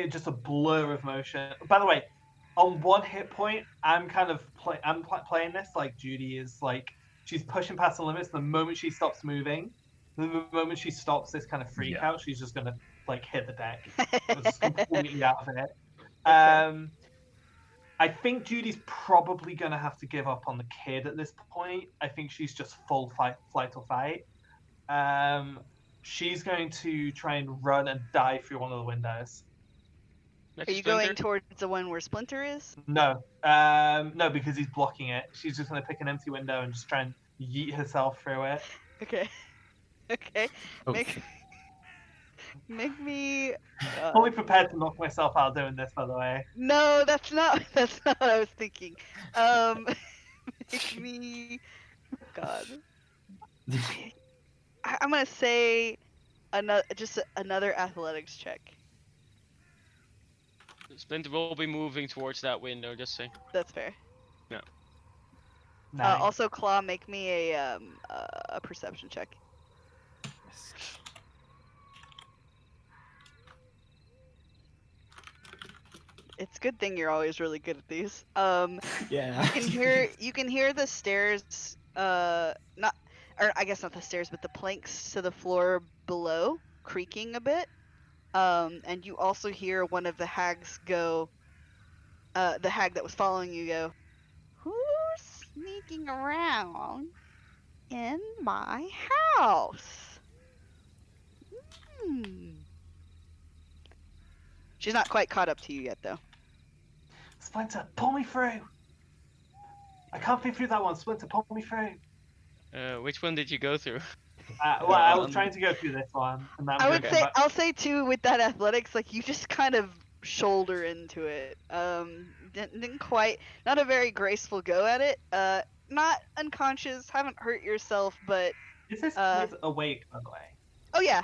just a blur of motion. By the way, on 1 hit point, I'm kind of playing this like Judy is like she's pushing past the limits. The moment she stops moving, the moment she stops this kind of freak Yeah. out, she's just gonna like hit the deck. It's just completely out of it. Okay. I think Judy's probably gonna have to give up on the kid at this point. I think she's just full flight or fight. She's going to try and run and dive through one of the windows. Next Are you Splinter? going towards the one where Splinter is? No, no, because he's blocking it. She's just gonna pick an empty window and just try and yeet herself through it. Okay. Okay. Okay. Make me. Fully prepared to knock myself out doing this, by the way. No, that's not. That's not what I was thinking. Make me. God. I'm gonna say another athletics check. Splinter will be moving towards that window, just saying. That's fair. Nice. Also, Claw, make me a perception check. It's a good thing you're always really good at these. Yeah. You can hear the stairs. Not, or I guess not the stairs, but the planks to the floor below creaking a bit. And you also hear one of the hags go. The hag that was following you go. Who's sneaking around in my house? She's not quite caught up to you yet, though. Splinter, pull me through. I can't fit through that one. Splinter, pull me through. Which one did you go through? Well, I was trying to go through this one, and now I I'm would going say back. I'll say too with that athletics, like you just kind of shoulder into it. Didn't quite, not a very graceful go at it. Not unconscious, haven't hurt yourself, but Is this kid awake, by the way? oh yeah,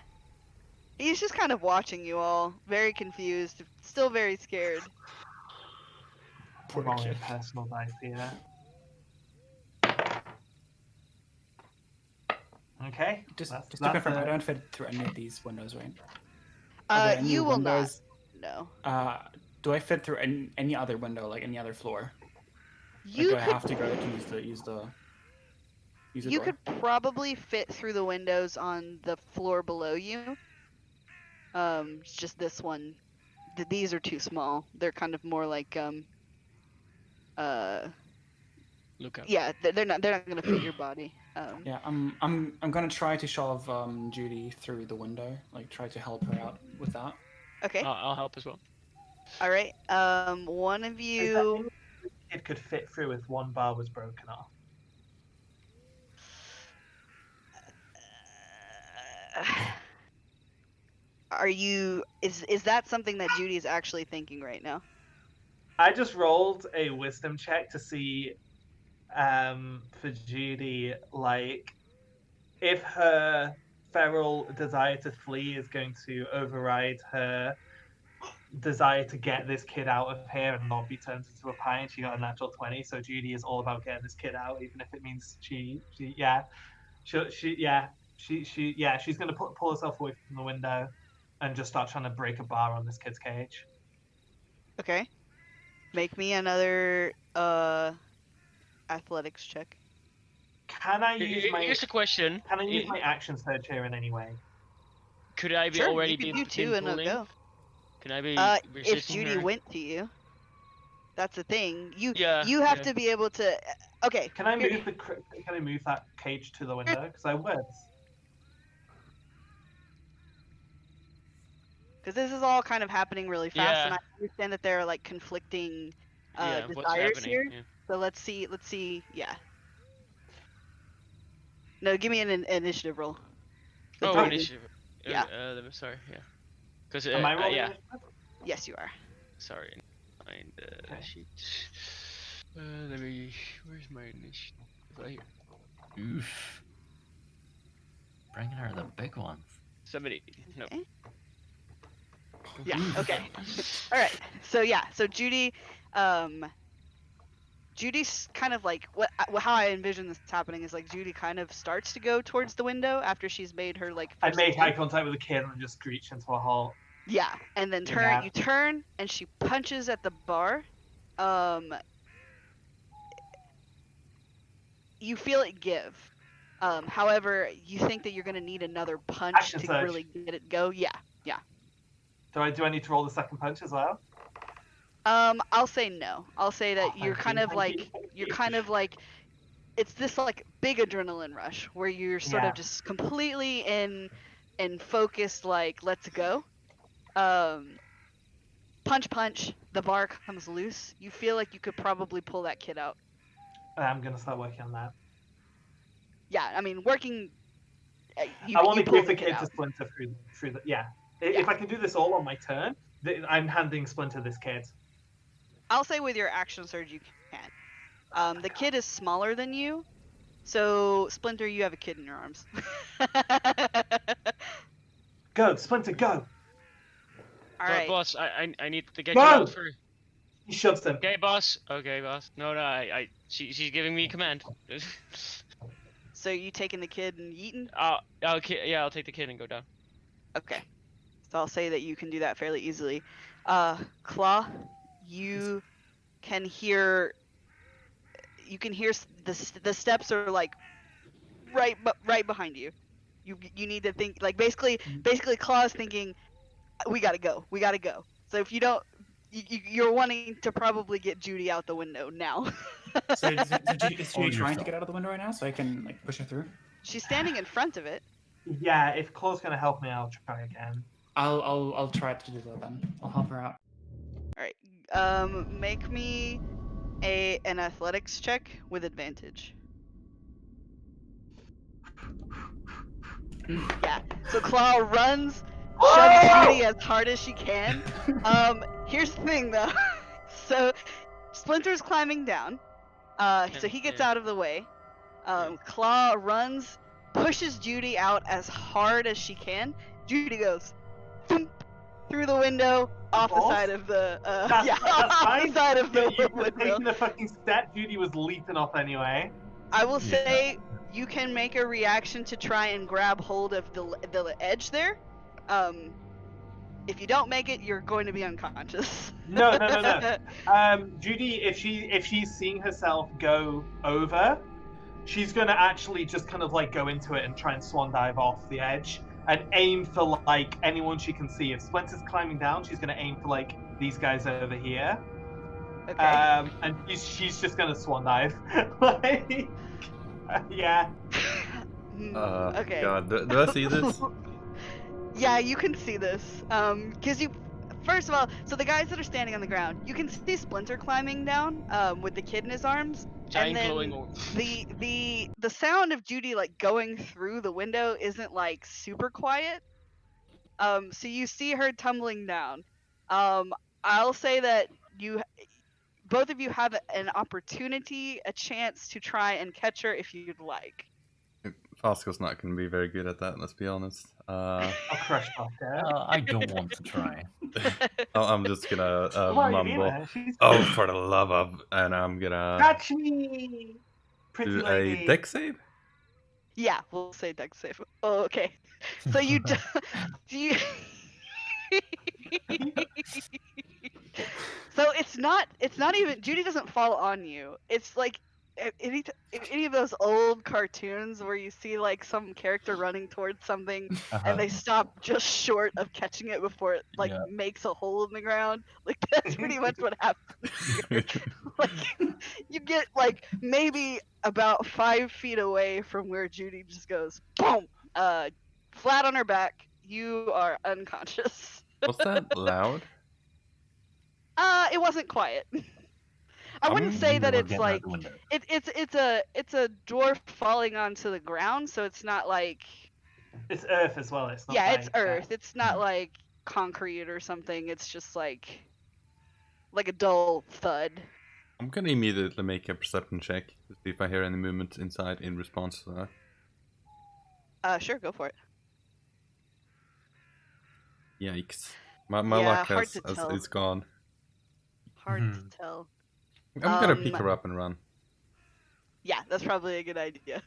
he's just kind of watching you all, very confused, still very scared. Poor only a personal dice here. Okay. Just that's to confirm, I a- don't fit through any of these windows, right? Are there any You will not. windows- No. Do I fit through any other window, like any other floor? You do I could have to go to use the you door? could probably fit through the windows on the floor below you. It's just this one. These are too small. They're kind of more like Look out. yeah, they're not gonna fit your body. Yeah, I'm gonna try to shove Judy through the window, like try to help her out with that. Okay. I'll help as well. All right. One of Does that you. mean the kid could fit through if one bar was broken off? Are you? Is that something that Judy's actually thinking right now? I just rolled a wisdom check to see for Judy, like, if her feral desire to flee is going to override her desire to get this kid out of here and not be turned into a pie. And she got a natural 20, so Judy is all about getting this kid out, even if it means she's gonna pull herself away from the window and just start trying to break a bar on this kid's cage. Okay. Make me another athletics check. Can I use my Here's the question. Can I use my action surge here in any way? Could I be Sure, already you could been do two in a pulling? go. Can I be If resisting Judy her? went to you, that's the thing. You Yeah, have yeah. to be able to. Okay. Can I move that cage to the window? Because I would. Because this is all kind of happening really fast, Yeah. and I understand that there are like conflicting Yeah, what's desires happening? here. Yeah. So let's see. Yeah. No, give me an initiative roll. Oh, Probably- initiative. Yeah. Sorry. Yeah. Because Am I rolling? yeah. initiative? Yes, you are. Sorry. Find the Okay. sheet. Let me. Where's my initiative? Right here. Oof. Bringing her the big ones. 70. No. Okay. Yeah. Okay. All right. So Judy, Judy's kind of like how I envision this happening is like Judy kind of starts to go towards the window after she's made her like. I first make eye attempt. contact with the kid and just screech into a halt. Yeah, and then Yeah. you turn, and she punches at the bar. You feel it give. However, you think that you're gonna need another punch Action to surge. really get it go. Yeah. Do I need to roll the second punch as well? I'll say no. I'll say that Oh, you're thank kind you, of thank like you, thank you're you. kind of like it's this like big adrenaline rush where you're sort Yeah. of just completely in focused like let's go. Um punch, the bar comes loose. You feel like you could probably pull that kid out. I'm gonna start working on that. Yeah, I mean working you I want you to pull give the kid kid to out. Splinter through the. Yeah. Yeah. If I can do this all on my turn, I'm handing Splinter this kid. I'll say with your action surge you can. The kid is smaller than you, so Splinter, you have a kid in your arms. Go, Splinter, go! All But right. boss, I need to get Go! you out first. He shoves him. Okay, boss. Okay, boss. No, she's giving me command. So you taking the kid and yeeting? Yeah, I'll take the kid and go down. Okay. So I'll say that you can do that fairly easily. Claw, you can hear. You can hear the steps are like right behind you. You need to think like basically Claw's thinking we gotta go. So if you don't, you're wanting to probably get Judy out the window now. So is Judy Or trying to yourself. get out of the window right now so I can like push her through? She's standing in front of it. Yeah, if Claw's gonna help me, I'll try again. I'll try to do that then. I'll help her out. All right. Make me an athletics check with advantage. Yeah. So Claw runs, shoves Judy as hard as she can. Here's the thing though. So Splinter's climbing down. So he gets out of the way. Claw runs, pushes Judy out as hard as she can. Judy goes thump, through the window, off the Balls? side of the That's off fine. the side of the You could have window. taken a fucking step. Judy was leaping off anyway. I will say you can make a reaction to try and grab hold of the edge there. If you don't make it, you're going to be unconscious. No. Judy, if she's seeing herself go over, she's gonna actually just kind of like go into it and try and swan dive off the edge and aim for like anyone she can see. If Splinter's climbing down, she's gonna aim for like these guys over here. Okay. And she's just gonna swan dive. Like, yeah. Okay. God, do I see this? Yeah, you can see this. Because you, first of all, so the guys that are standing on the ground, you can see Splinter climbing down, with the kid in his arms, Giant and glowing then orb. the sound of Judy like going through the window isn't like super quiet. So you see her tumbling down. I'll say that both of you have an opportunity, a chance to try and catch her if you'd like. Fosco's not going to be very good at that, let's be honest. I'll crush Oscar. I don't want to try. I'm just gonna Why are you mumble. being there? She's- Oh, for the love of... And I'm gonna Catch me, pretty do a lady. deck save? Yeah, we'll say dex save. Oh, okay. So you do you... So it's not even Judy doesn't fall on you. It's like any of those old cartoons where you see like some character running towards something and they stop just short of catching it before it like makes a hole in the ground. Like that's pretty much what happens here. Like you get like maybe about 5 feet away from where Judy just goes boom, flat on her back. You are unconscious. Was that loud? It wasn't quiet. I wouldn't say that it's like it's a dwarf falling onto the ground, so it's not like It's earth as well. It's not. yeah, like, it's earth. It's not like concrete or something. It's just like a dull thud. I'm gonna immediately make a perception check to see if I hear any movement inside in response to that. Sure, go for it. Yikes. My Yeah, luck hard to tell. is gone. Hard to tell. I'm gonna pick her up and run. Yeah, that's probably a good idea.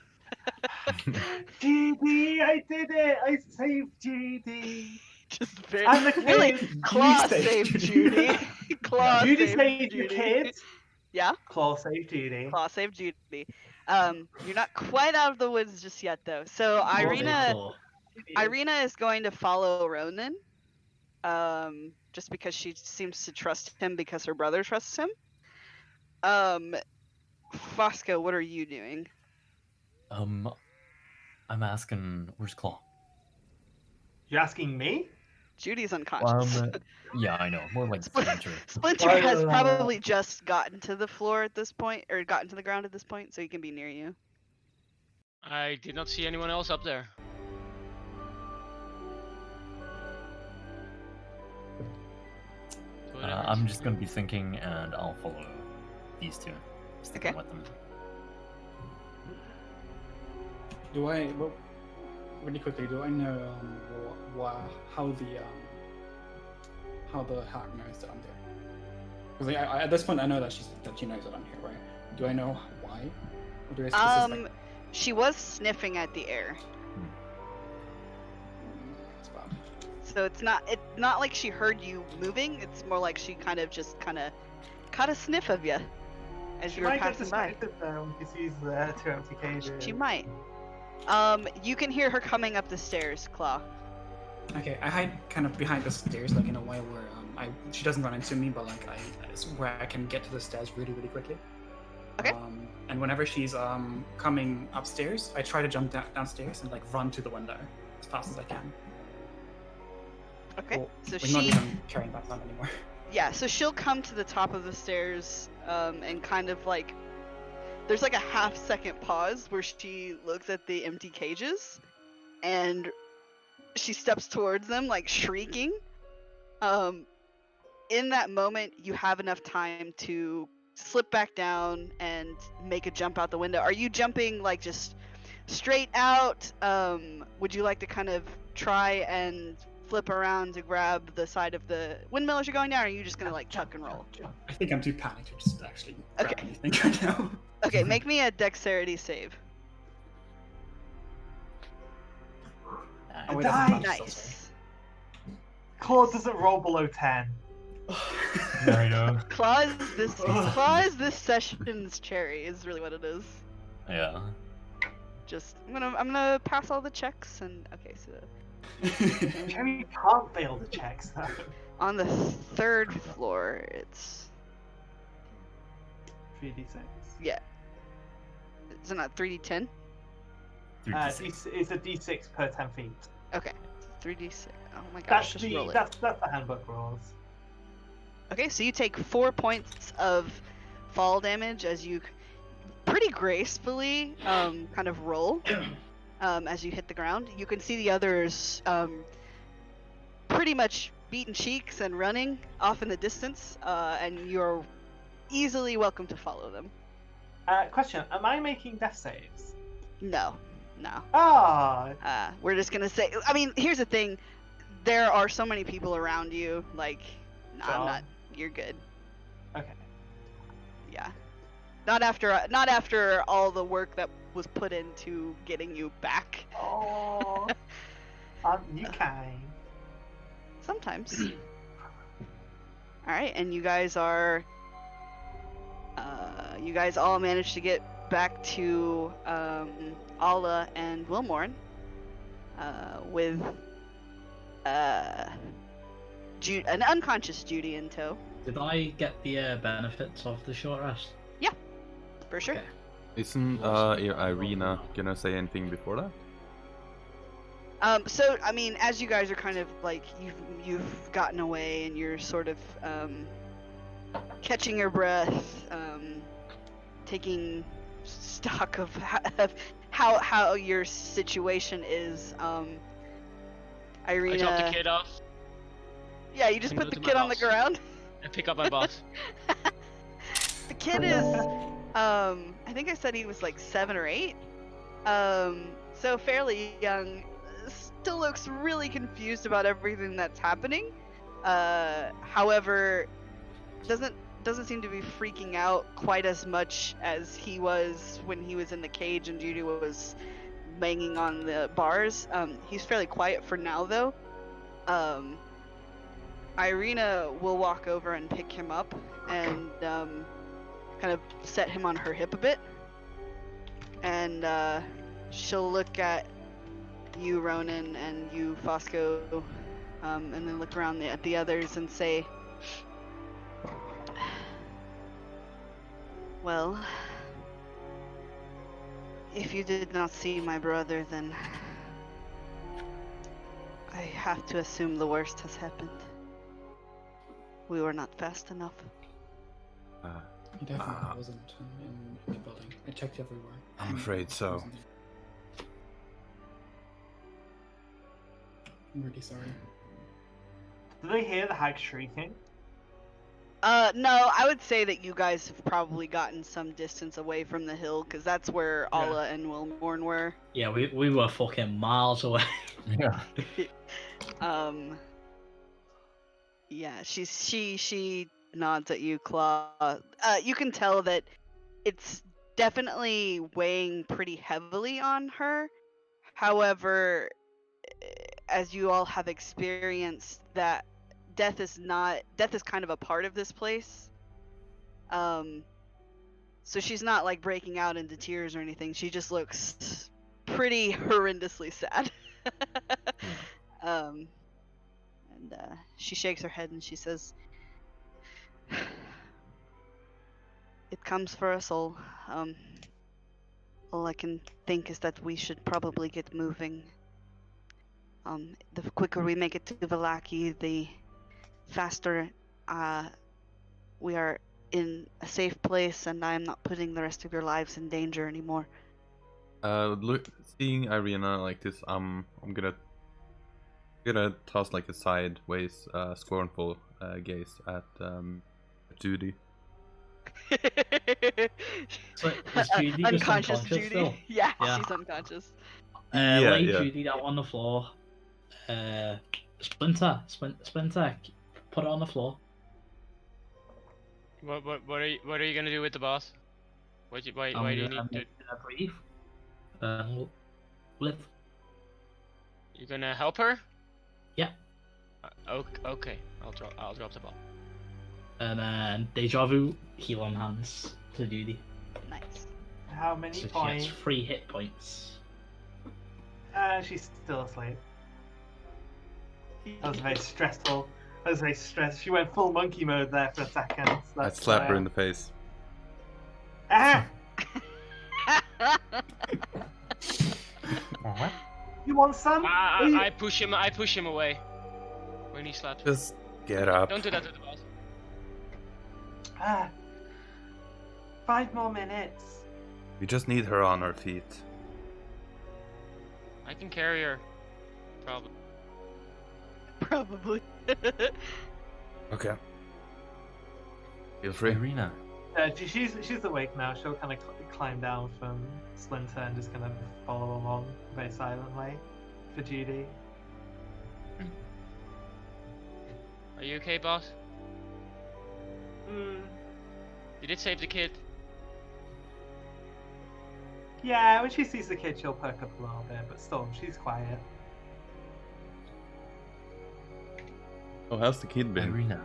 GD, I did it! I saved GD. Just very And the really kid. claw saved saved Judy. Judy. Claw Judy saved saved the Judy. kid. Yeah, Claw saved Judy. claw saved Judy. You're not quite out of the woods just yet though. So What they Irina call. Irina is going to follow Ronan. Just because she seems to trust him because her brother trusts him. Fosco, what are you doing? I'm asking, where's Claw? You're asking me? Judy's Well, unconscious. yeah, I know. More like Splinter. Splinter has probably just gotten to the floor at this point, or gotten to the ground at this point, so he can be near you. I did not see anyone else up there. So whatever. I'm just gonna be thinking, and I'll follow these two. Sticking Okay. with them. Do I, well, really quickly, do I know how the hack knows that I'm there? Because at this point I know that she knows that I'm here, right? Do I know why? Or do I suspect? She was sniffing at the air, That's bad. so it's not like she heard you moving. It's more like she kind of caught a sniff of you as She you were might get passing by. distracted though when she sees the two empty cages. She might. You can hear her coming up the stairs, Claw. Okay, I hide kind of behind the stairs, like in a way where she doesn't run into me, but like it's where I can get to the stairs really, really quickly. Okay. And whenever she's coming upstairs, I try to jump downstairs and like run to the window as fast as I can. Okay. Well, So we're not she, even carrying that on anymore. yeah. So she'll come to the top of the stairs, and kind of like, there's like a half-second pause where she looks at the empty cages, and she steps towards them, like shrieking. In that moment, you have enough time to slip back down and make a jump out the window. Are you jumping like just straight out? Would you like to kind of try and flip around to grab the side of the windmill as you're going down, or are you just gonna like tuck and roll? I think I'm too panicked to just actually grab Okay. anything right now. Okay, make me a dexterity save. Oh, wait, Die. that's not- Nice. Claw doesn't roll below 10. I know. Claw is this session's cherry is really what it is. Yeah. Just I'm gonna pass all the checks and okay, so Cherry can't fail the checks though. on the third floor it's 3d6. yeah. Is it not 3d10? 3d6. It's a d6 per 10 feet. Okay. 3d6. Oh my gosh, That's just the roll it. that's the handbook rules. Okay, so you take 4 points of fall damage as you pretty gracefully kind of roll as you hit the ground. You can see the others pretty much beating cheeks and running off in the distance, and you're easily welcome to follow them. Question: am I making death saves? No. Ah, We're just gonna say. I mean, here's the thing: there are so many people around you. Like, I'm Sure. not. You're good. okay. Yeah. Not after all the work that was put into getting you back. Oh, you kind. Sometimes. All right, and you guys are. You guys all managed to get back to Alla and Wilmorn with an unconscious Judy in tow. Did I get the benefits of the short rest? For sure. Okay. Isn't Irina gonna say anything before that? So I mean, as you guys are kind of like you've gotten away and you're sort of catching your breath, taking stock of how your situation is. Irina. I drop the kid off Yeah, you just and put go the to my kid on the boss. ground. and pick up my boss. The kid is, I think I said he was like 7 or 8. So fairly young. Still looks really confused about everything that's happening. However, doesn't seem to be freaking out quite as much as he was when he was in the cage and Judy was banging on the bars. He's fairly quiet for now though. Irina will walk over and pick him up and kind of set him on her hip a bit. And she'll look at you, Ronan, and you, Fosco, and then look around at the others and say, well, if you did not see my brother, then I have to assume the worst has happened. We were not fast enough. He definitely wasn't in the building. I checked everywhere. I'm afraid so. I'm really sorry. Do they hear the hag shrieking? No, I would say that you guys have probably gotten some distance away from the hill, because that's where Alla and Wilmorn were. Yeah, we were fucking miles away. Yeah. Yeah, she nods at you, Claw. You can tell that it's definitely weighing pretty heavily on her. However, as you all have experienced, that death is kind of a part of this place. So she's not like breaking out into tears or anything. She just looks pretty horrendously sad. And she shakes her head and she says, it comes for us all. All I can think is that we should probably get moving. The quicker we make it to Vallaki, the faster we are in a safe place, and I am not putting the rest of your lives in danger anymore. Seeing Irina like this, I'm gonna toss like a sideways, scornful gaze at Judy. So, is Judy just unconscious Judy. Still? Yeah, Yeah. she's unconscious. Lay Judy down on the floor. Splinter, put it on the floor. What are you gonna do with the boss? Why do you need to? Breathe. Live. You're gonna help her? Yeah. Okay. I'll drop the ball. And then deja vu, heal on hands to Judy. Nice. How many So she points? gets 3 hit points. She's still asleep. That was very stressful. That was very stressed. She went full monkey mode there for a second. So I'd slap her in the face. Ah! You want some? I push him away when he slaps. Just get up. Don't do that to the boss. 5 more minutes. We just need her on her feet. I can carry her. Probably. Okay. Feel free. Irina. She's awake now. She'll kind of climb down from Splinter and just kind of follow along very silently for Judy. Are you okay, boss? Hmm. You did save the kid. Yeah, when she sees the kid, she'll perk up a little bit, but still, she's quiet. Oh, how's the kid been? Irina.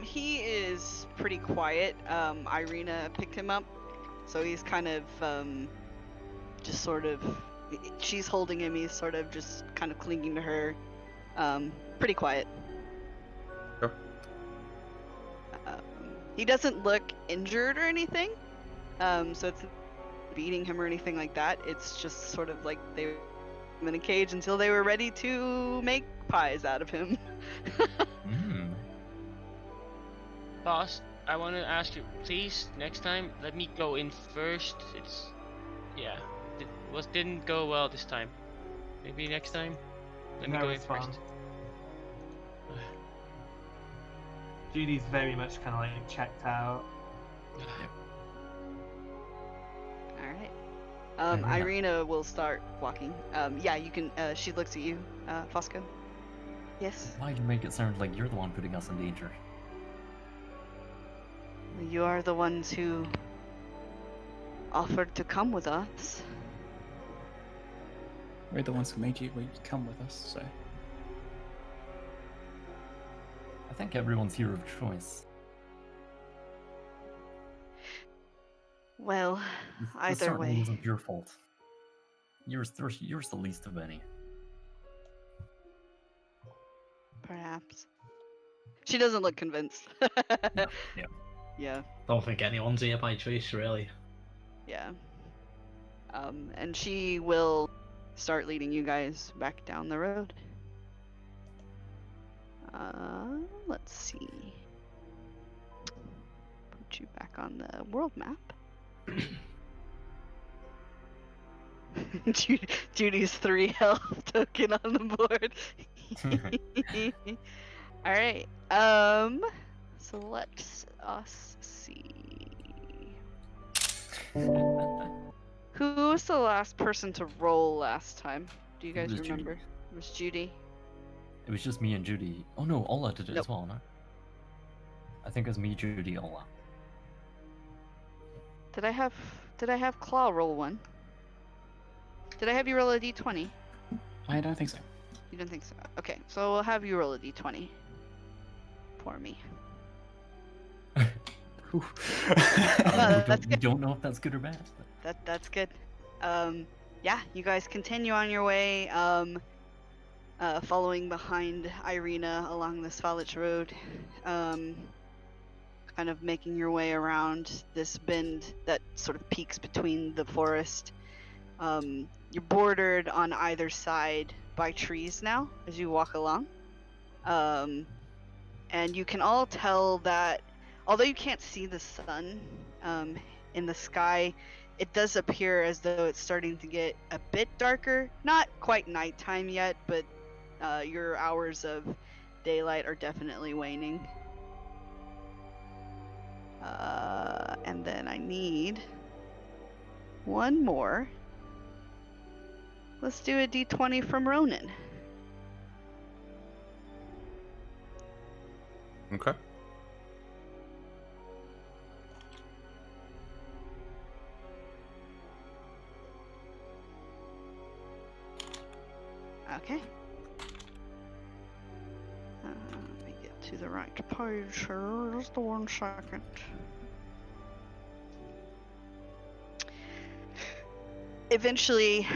He is pretty quiet. Irina picked him up, so he's kind of just sort of. She's holding him. He's sort of just kind of clinging to her. Pretty quiet. Sure. He doesn't look injured or anything. So it's not beating him or anything like that. It's just sort of like they were in a cage until they were ready to make pies out of him. Boss, I want to ask you, please, next time, let me go in first. Didn't go well this time. Maybe next time, let me No, go in it's fine. first. Judy's very much kind of like checked out. Alright. Irina. Irina will start walking. Yeah, you can, she looks at you, Fosco. Yes? Why'd you make it sound like you're the one putting us in danger? You are the ones who offered to come with us. We're the ones who made you come with us, so I think everyone's hero of choice. Well, This either certainly way. isn't your fault. Yours the least of any. Perhaps. She doesn't look convinced. Yeah. Yeah, Don't think anyone's here by choice, really. yeah. And she will start leading you guys back down the road. Let's see. Put you back on the world map. Judy's 3 health token on the board. All right. So let's us see. Who was the last person to roll last time? Do you It guys was Judy. remember? It was Judy. It was just me and Judy. Oh no, Ola did it Nope. as well, no? I think it was me, Judy, Ola. Did I have Claw roll one? Did I have you roll a d20? I don't think so. You didn't think so? Okay, so we'll have you roll a d20 for me. we, that's we don't know if that's good or bad. That's good. Yeah, you guys continue on your way, following behind Irina along the Svalich Road, kind of making your way around this bend that sort of peaks between the forest. You're bordered on either side by trees now as you walk along. And you can all tell that although you can't see the sun in the sky, it does appear as though it's starting to get a bit darker. Not quite nighttime yet, but your hours of daylight are definitely waning. And then I need one more. Let's do a d20 from Ronan. Okay. Okay. Let me get to the right page here. Just 1 second. Eventually,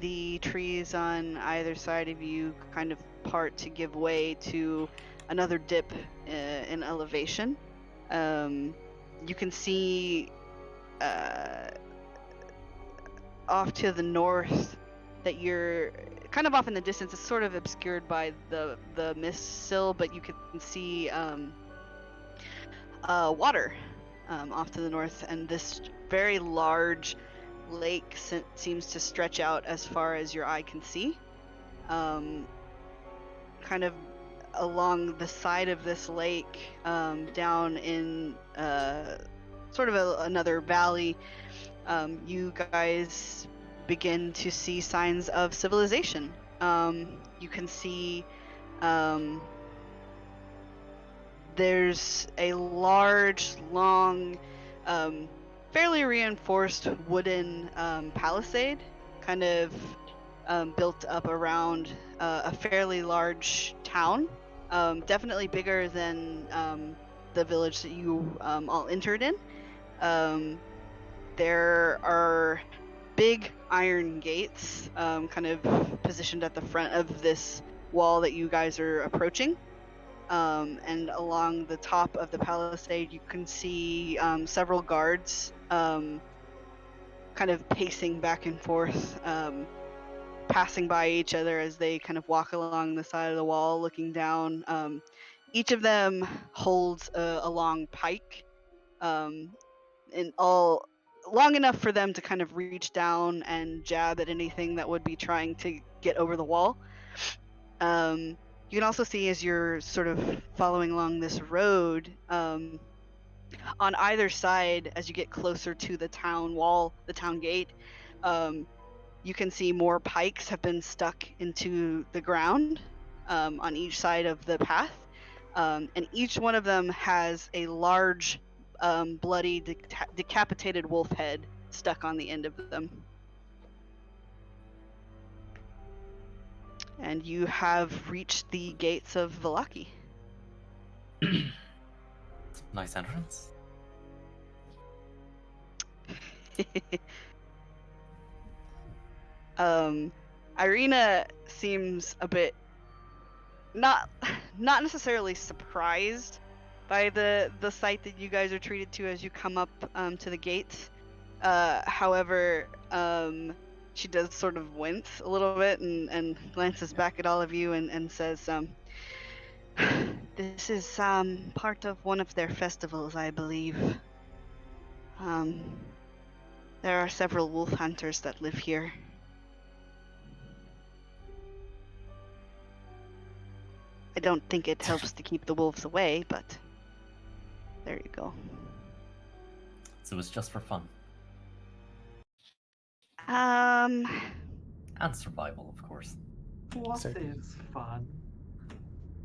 the trees on either side of you kind of part to give way to another dip in elevation. You can see off to the north that you're kind of off in the distance. It's sort of obscured by the mist sill, but you can see water off to the north, and this very large lake seems to stretch out as far as your eye can see. Kind of along the side of this lake, down in sort of another valley, you guys begin to see signs of civilization. You can see there's a large, long, fairly reinforced wooden palisade, kind of built up around a fairly large town, definitely bigger than the village that you all entered in. There are big iron gates kind of positioned at the front of this wall that you guys are approaching. And along the top of the palisade, you can see several guards kind of pacing back and forth, passing by each other as they kind of walk along the side of the wall, looking down. Each of them holds a long pike, and all long enough for them to kind of reach down and jab at anything that would be trying to get over the wall. You can also see as you're sort of following along this road, on either side, as you get closer to the town wall, the town gate, you can see more pikes have been stuck into the ground on each side of the path. And each one of them has a large, bloody, decapitated wolf head stuck on the end of them. And you have reached the gates of Vallaki. Nice entrance. Irina seems a bit not necessarily surprised by the sight that you guys are treated to as you come up to the gates. However, she does sort of wince a little bit and glances back at all of you and says, "This is part of one of their festivals, I believe. There are several wolf hunters that live here." I don't think it helps to keep the wolves away, but there you go. So it's just for fun. Um, And survival, of course. What Certainly. is fun?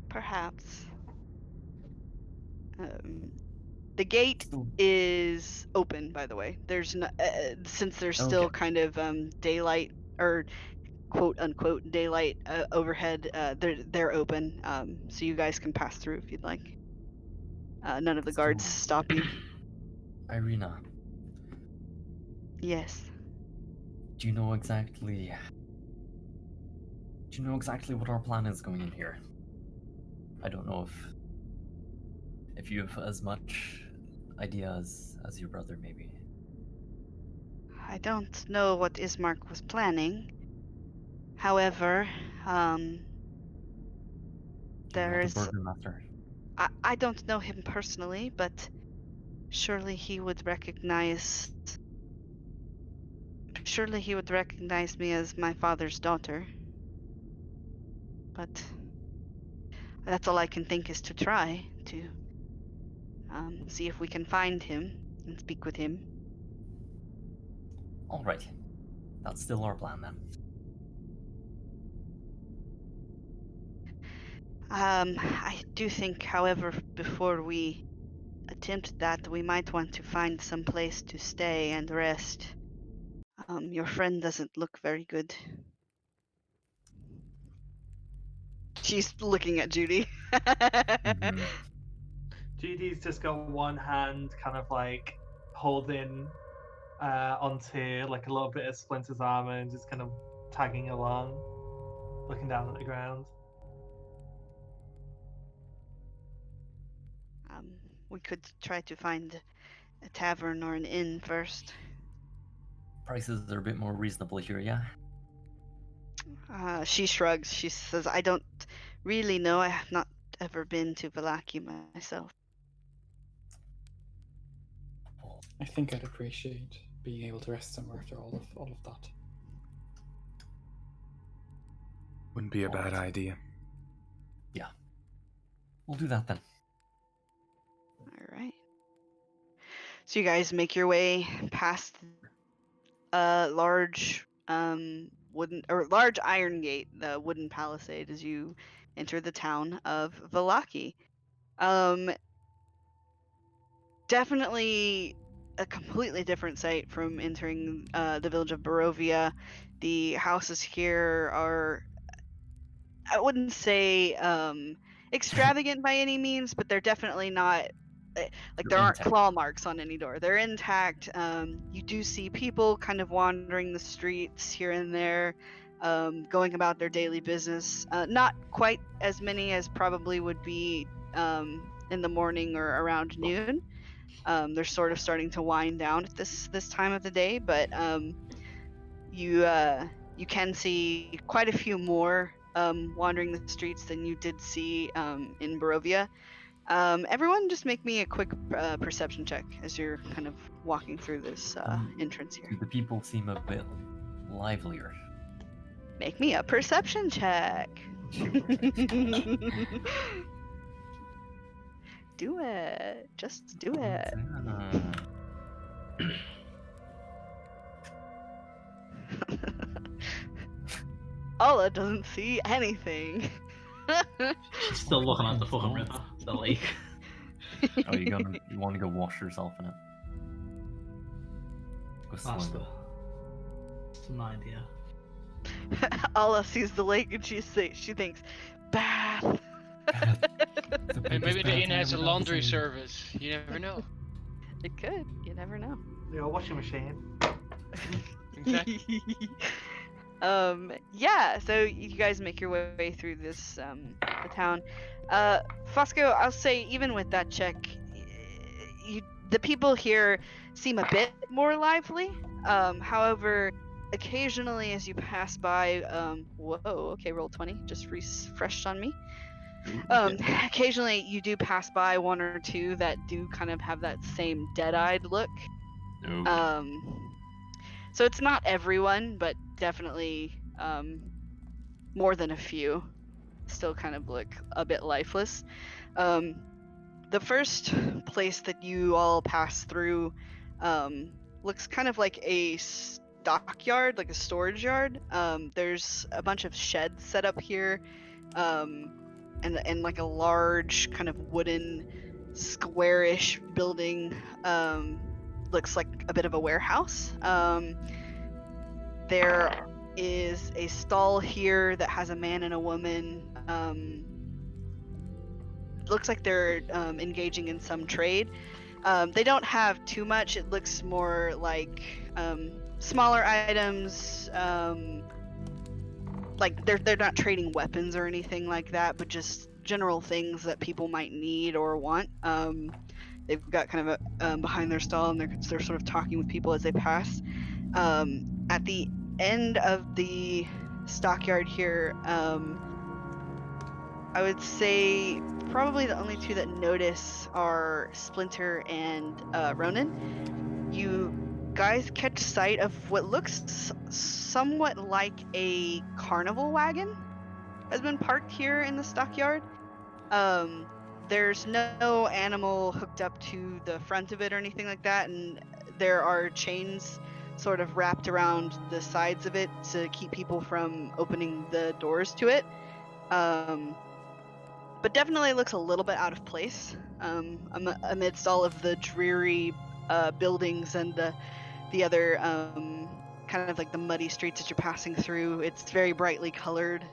perhaps. The gate So, is open, by the way. There's no, since there's still Okay. kind of daylight or quote unquote daylight overhead. They're open, so you guys can pass through if you'd like. None of the guards So- stop you. Irina, Yes. do you know exactly what our plan is going in here? I don't know if you have as much idea as your brother, maybe. I don't know what Ismark was planning. However, Do you know the there's Burgermaster? I don't know him personally, but surely he would recognize me as my father's daughter. But that's all I can think is to try to see if we can find him and speak with him. All right. That's still our plan then. I do think, however, before we attempt that, we might want to find some place to stay and rest. Your friend doesn't look very good. She's looking at Judy. Mhm. Judy's just got one hand kind of like holding onto like a little bit of Splinter's armor and just kind of tagging along, looking down at the ground. We could try to find a tavern or an inn first. Prices are a bit more reasonable here, yeah? She shrugs. She says, "I don't really know. I have not ever been to Valaki myself." I think I'd appreciate being able to rest somewhere after all of that. Wouldn't be a bad idea. Yeah. We'll do that then. All right. So you guys make your way past a large large iron gate, the wooden palisade, as you enter the town of Valaki. Definitely a completely different sight from entering the village of Barovia. The houses here are, I wouldn't say extravagant by any means, but they're definitely not like there aren't Intact. claw marks on any door. They're intact. You do see people kind of wandering the streets here and there, going about their daily business. Not quite as many as probably would be in the morning or around noon. They're sort of starting to wind down at this time of the day, but you can see quite a few more wandering the streets than you did see in Barovia. Everyone, just make me a quick perception check as you're kind of walking through this entrance here. Do the people seem a bit livelier? Make me a perception check. Do it. Just do it. Ola doesn't see anything. She's still looking at the fucking river, the lake. Oh, you want to go wash yourself in it? Go That's swim. It's an idea. Ola sees the lake and she thinks, bath. Maybe the inn has a laundry service. You never know. It could. You never know. Yeah, washing machine. Exactly. Yeah, so you guys make your way through this the town. Fosco, I'll say even with that check, the people here seem a bit more lively. However, occasionally as you pass by, whoa, okay, roll 20, just refreshed on me. Occasionally you do pass by one or two that do kind of have that same dead-eyed look. Okay. So it's not everyone, but definitely more than a few still kind of look a bit lifeless. The first place that you all pass through looks kind of like a stockyard, like a storage yard. There's a bunch of sheds set up here, and like a large kind of wooden squarish building. Looks like a bit of a warehouse. There is a stall here that has a man and a woman. Looks like they're engaging in some trade. They don't have too much. It looks more like smaller items. Like they're not trading weapons or anything like that, but just general things that people might need or want. They've got kind of a behind their stall, and they're sort of talking with people as they pass. At the end of the stockyard here, I would say probably the only two that notice are Splinter and Ronan. You guys catch sight of what looks somewhat like a carnival wagon has been parked here in the stockyard. There's no animal hooked up to the front of it or anything like that, and there are chains sort of wrapped around the sides of it to keep people from opening the doors to it. But definitely looks a little bit out of place amidst all of the dreary buildings and the other kind of like the muddy streets that you're passing through. It's very brightly colored.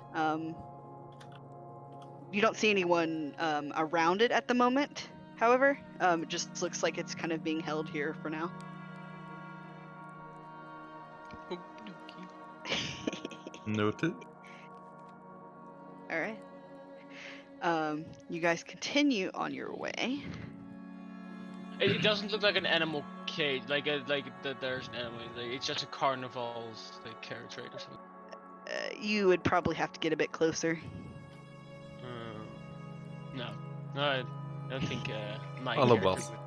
You don't see anyone around it at the moment, however. It just looks like it's kind of being held here for now. Noted. All right. You guys continue on your way. It doesn't look like an animal cage, like there's an animal. Like, it's just a carnival's like carriage ride or something. You would probably have to get a bit closer. No, I don't think my Follow character boss. would-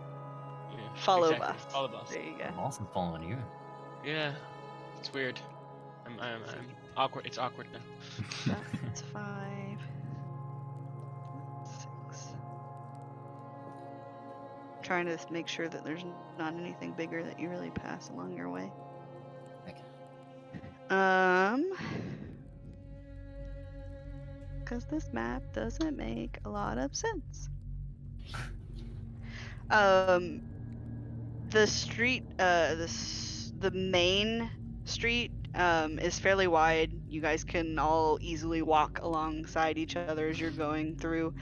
Yeah, Follow exactly. us. Follow boss. There you go. I'm also following you. Yeah, it's weird. I'm awkward. It's awkward now. That's 5, 6. Trying to make sure that there's not anything bigger that you really pass along your way. Okay. Because this map doesn't make a lot of sense. The street, the main street is fairly wide. You guys can all easily walk alongside each other as you're going through.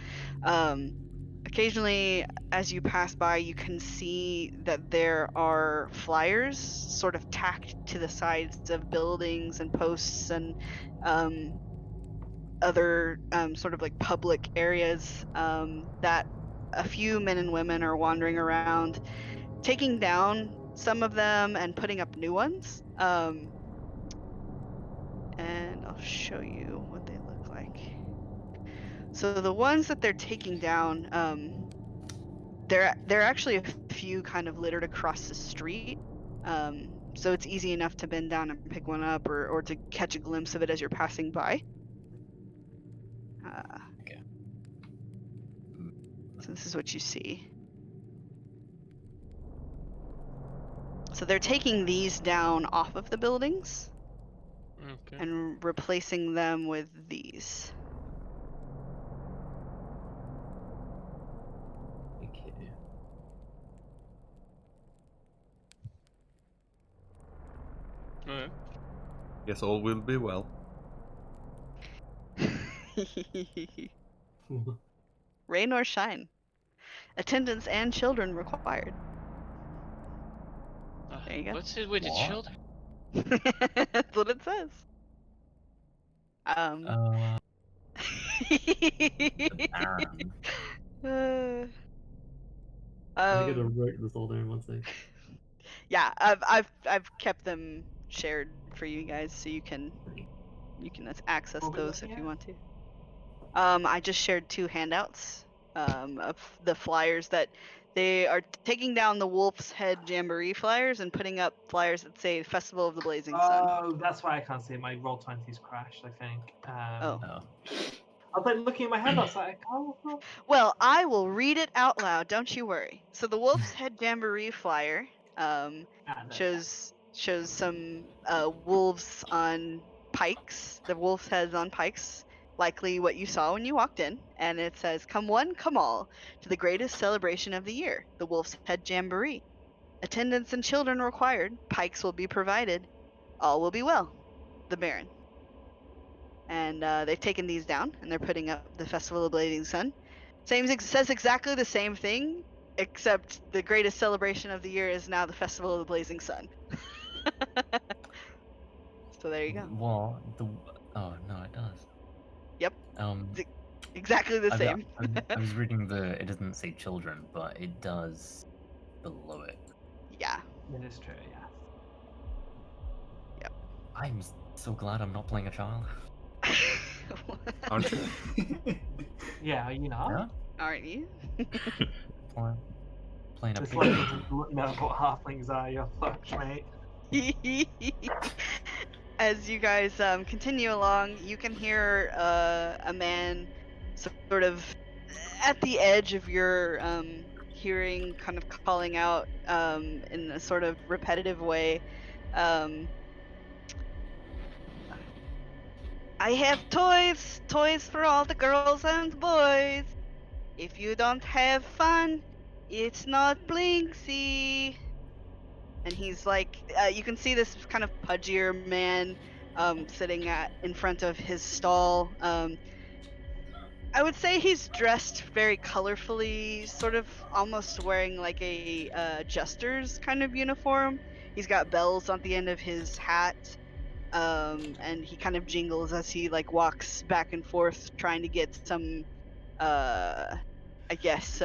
Occasionally, as you pass by, you can see that there are flyers sort of tacked to the sides of buildings and posts and other sort of like public areas that a few men and women are wandering around, taking down some of them and putting up new ones. And I'll show you what they look like. So the ones that they're taking down, there are actually a few kind of littered across the street. So it's easy enough to bend down and pick one up or to catch a glimpse of it as you're passing by. Okay. So this is what you see. So they're taking these down off of the buildings Okay. and replacing them with these. Okay. Alright. Guess all will be well. Rain or shine. Attendance and children required. There you go. What's it with the What? children? That's what it says. The Baron. I gotta um, write this all down one sec. yeah, I've kept them shared for you guys, so you can access What are we those looking if you at? want to. I just shared 2 handouts of the flyers that they are taking down the Wolf's Head Jamboree flyers and putting up flyers that say Festival of the Blazing Sun. Oh, that's why I can't see it. My roll 20's crashed, I think. Oh. Oh. I was like looking at my hand, I was like, oh. Well, I will read it out loud, don't you worry. So the Wolf's Head Jamboree flyer shows some wolves on pikes, the wolf's heads on pikes, likely what you saw when you walked in, and it says, "Come one, come all, to the greatest celebration of the year, the Wolf's Head Jamboree. Attendance and children required, pikes will be provided, all will be well, the Baron." And they've taken these down, and they're putting up the Festival of Blazing Sun. Says exactly the same thing, except the greatest celebration of the year is now the Festival of the Blazing Sun. So there you go. Well, oh no, it does. Yep. Um, Exactly the same. I was reading it doesn't say children, but it does below it. Yeah. It is true, yeah. I'm so glad I'm not playing a child. Aren't you? Yeah, you know. Yeah? Aren't you? Playing a This big level doesn't know what halflings are, you're fucked, mate. As you guys continue along, you can hear a man sort of at the edge of your hearing, kind of calling out in a sort of repetitive way. I have toys for all the girls and boys. If you don't have fun, it's not Blinksy. And he's like, you can see this kind of pudgier man sitting in front of his stall. I would say he's dressed very colorfully, sort of almost wearing like a jester's kind of uniform. He's got bells on the end of his hat, and he kind of jingles as he like walks back and forth, trying to get some, I guess,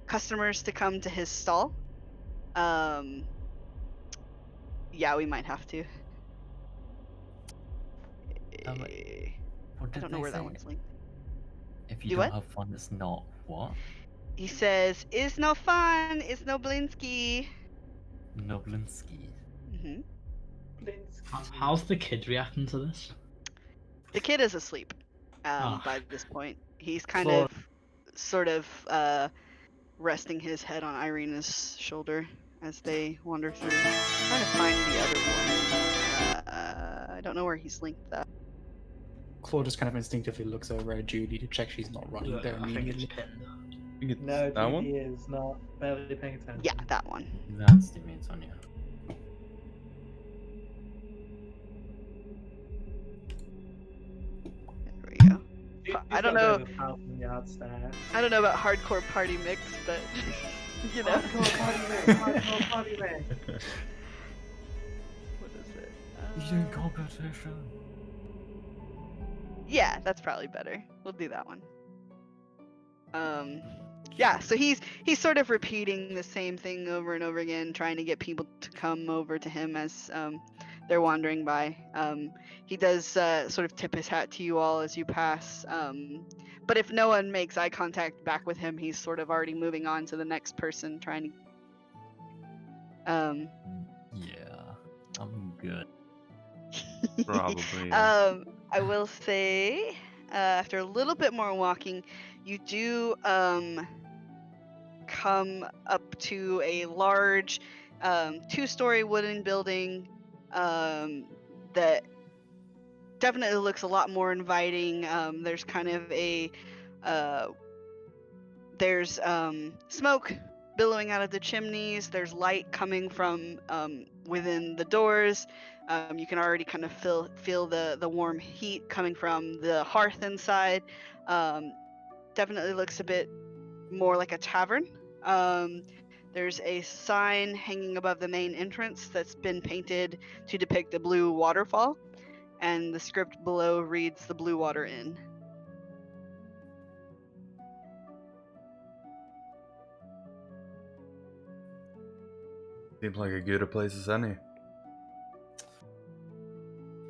customers to come to his stall. Yeah, we might have to. What I did don't know they where that say? one's linked. If you Do don't what? have fun, it's not what? He says, "It's no fun. It's no Blinsky." Noblinsky. Hmm. How's the kid reacting to this? The kid is asleep Ah. by this point. He's kind So- of, sort of, resting his head on Irina's shoulder as they wander through. I'm trying to find the other one. I don't know where he's linked that. Claude just kind of instinctively looks over at Judy to check she's not running there I think immediately. it's pinned. I think it's No, that one? GD is not barely paying attention. Yeah, that one. That's the main one, yeah. There we go. She's I don't got a know. bit of a 1,000-yard stare. I don't know about hardcore party mix, but you know. Hardcore party mix, hardcore party mix. What is it? Eating competition. Yeah, that's probably better. We'll do that one. Yeah, so he's sort of repeating the same thing over and over again, trying to get people to come over to him as they're wandering by. He does sort of tip his hat to you all as you pass. But if no one makes eye contact back with him, he's sort of already moving on to the next person, trying to. Yeah, I'm good. Probably. Yeah. I will say, after a little bit more walking, you do come up to a large 2-story wooden building that definitely looks a lot more inviting. There's kind of there's smoke billowing out of the chimneys. There's light coming from within the doors. You can already kind of feel the warm heat coming from the hearth inside. definitely looks a bit more like a tavern. There's a sign hanging above the main entrance that's been painted to depict a blue waterfall, and the script below reads the Blue Water Inn. Seems like a good a place as any.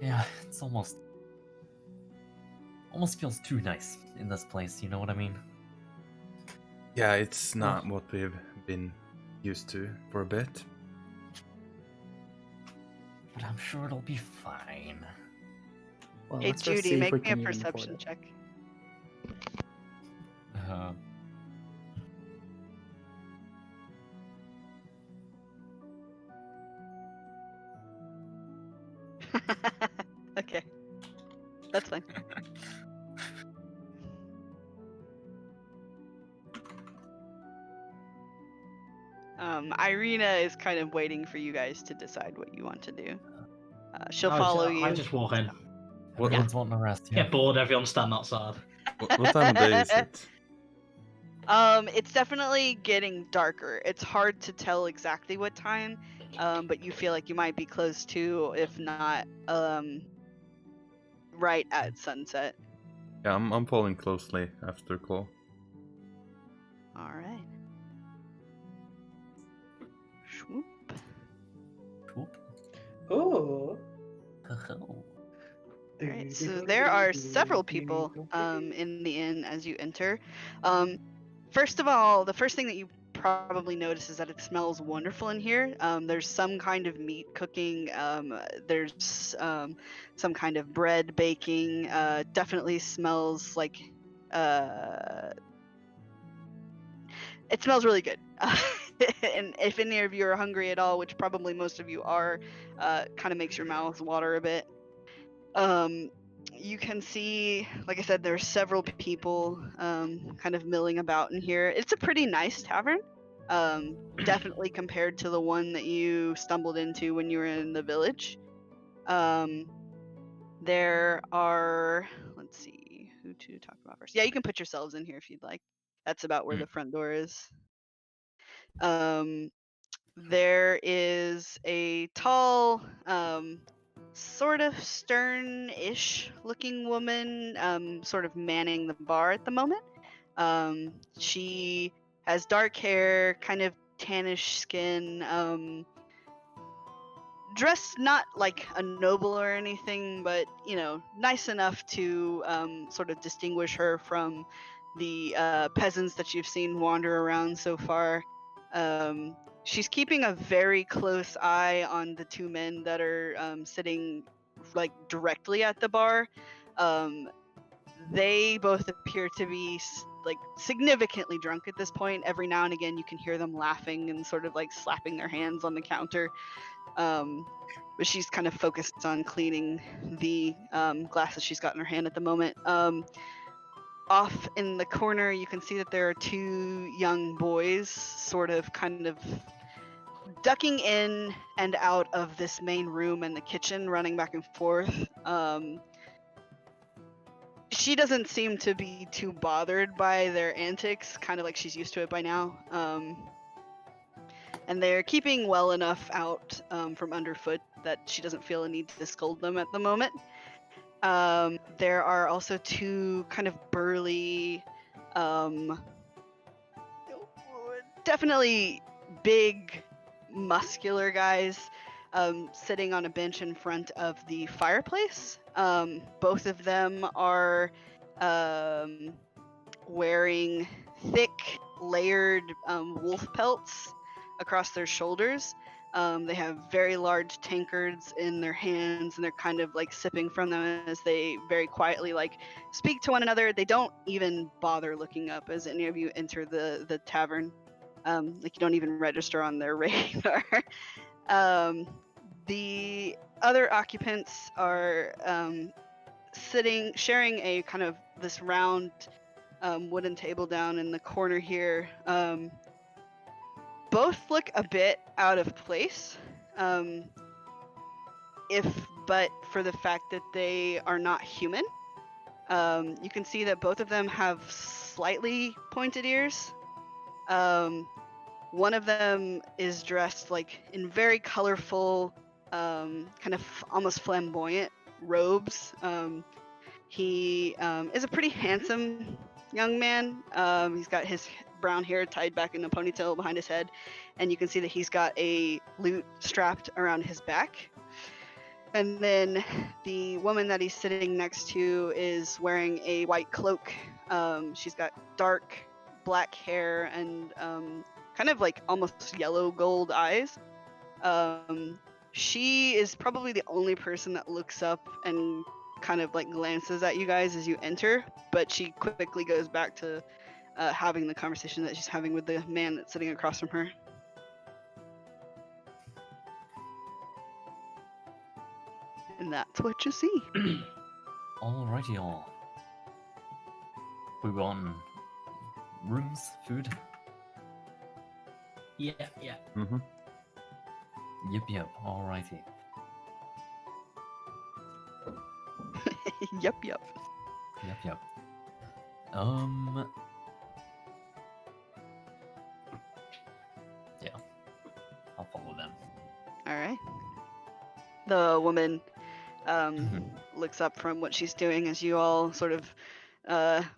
Yeah, it's almost feels too nice in this place, you know what I mean? Yeah, it's not what we've been used to for a bit. But I'm sure it'll be fine. Well, Hey let's just Judy, see if we make me a can even afford perception it. check. Okay, that's fine. Irina is kind of waiting for you guys to decide what you want to do. She'll follow you. I just walk in. What, Everyone's wanting to rest, yeah. Get bored, everyone stand outside. what time of day is it? It's definitely getting darker. It's hard to tell exactly what time, but you feel like you might be close to, if not, right at sunset. Yeah, I'm following closely after Claw. All right. Swoop. Whoop. Oh. Alright, so there are several people in the inn as you enter. First of all, the first thing that you probably notice is that it smells wonderful in here. There's some kind of meat cooking. There's some kind of bread baking. Definitely smells like it smells really good. And if any of you are hungry at all, which probably most of you are, kind of makes your mouth water a bit. You can see, like I said, there's several people kind of milling about in here. It's a pretty nice tavern, definitely compared to the one that you stumbled into when you were in the village. There are, let's see, who to talk about first. Yeah, you can put yourselves in here if you'd like. That's about where the front door is. There is a tall, sort of stern-ish looking woman, sort of manning the bar at the moment. She has dark hair, kind of tannish skin, dressed not like a noble or anything, but nice enough to sort of distinguish her from the peasants that you've seen wander around so far. She's keeping a very close eye on the two men that are sitting like directly at the bar. They both appear to be like significantly drunk at this point. Every now and again you can hear them laughing and sort of like slapping their hands on the counter. But she's kind of focused on cleaning the glasses she's got in her hand at the moment. Off in the corner, you can see that there are two young boys sort of kind of ducking in and out of this main room and the kitchen, running back and forth. She doesn't seem to be too bothered by their antics, kind of like she's used to it by now. And they're keeping well enough out from underfoot that she doesn't feel a need to scold them at the moment. There are also two kind of burly, definitely big, muscular guys sitting on a bench in front of the fireplace. Both of them are wearing thick, layered wolf pelts across their shoulders. They have very large tankards in their hands, and they're kind of like sipping from them as they very quietly like speak to one another. They don't even bother looking up as any of you enter the tavern. Like you don't even register on their radar. The other occupants are sharing a kind of this round wooden table down in the corner here. Both look a bit out of place, but for the fact that they are not human. You can see that both of them have slightly pointed ears. One of them is dressed like in very colorful, kind of almost flamboyant robes. He is a pretty handsome young man. He's got his brown hair tied back in a ponytail behind his head, and you can see that he's got a lute strapped around his back. And then the woman that he's sitting next to is wearing a white cloak. She's got dark black hair and kind of like almost yellow gold eyes. She is probably the only person that looks up and kind of like glances at you guys as you enter, but she quickly goes back to having the conversation that she's having with the man that's sitting across from her. And that's what you see. Alrighty, all. We want rooms, food. Yeah. Mm-hmm. Yep. Alrighty. Yep. Yep. Yeah. I'll follow them. All right. The woman looks up from what she's doing as you all sort of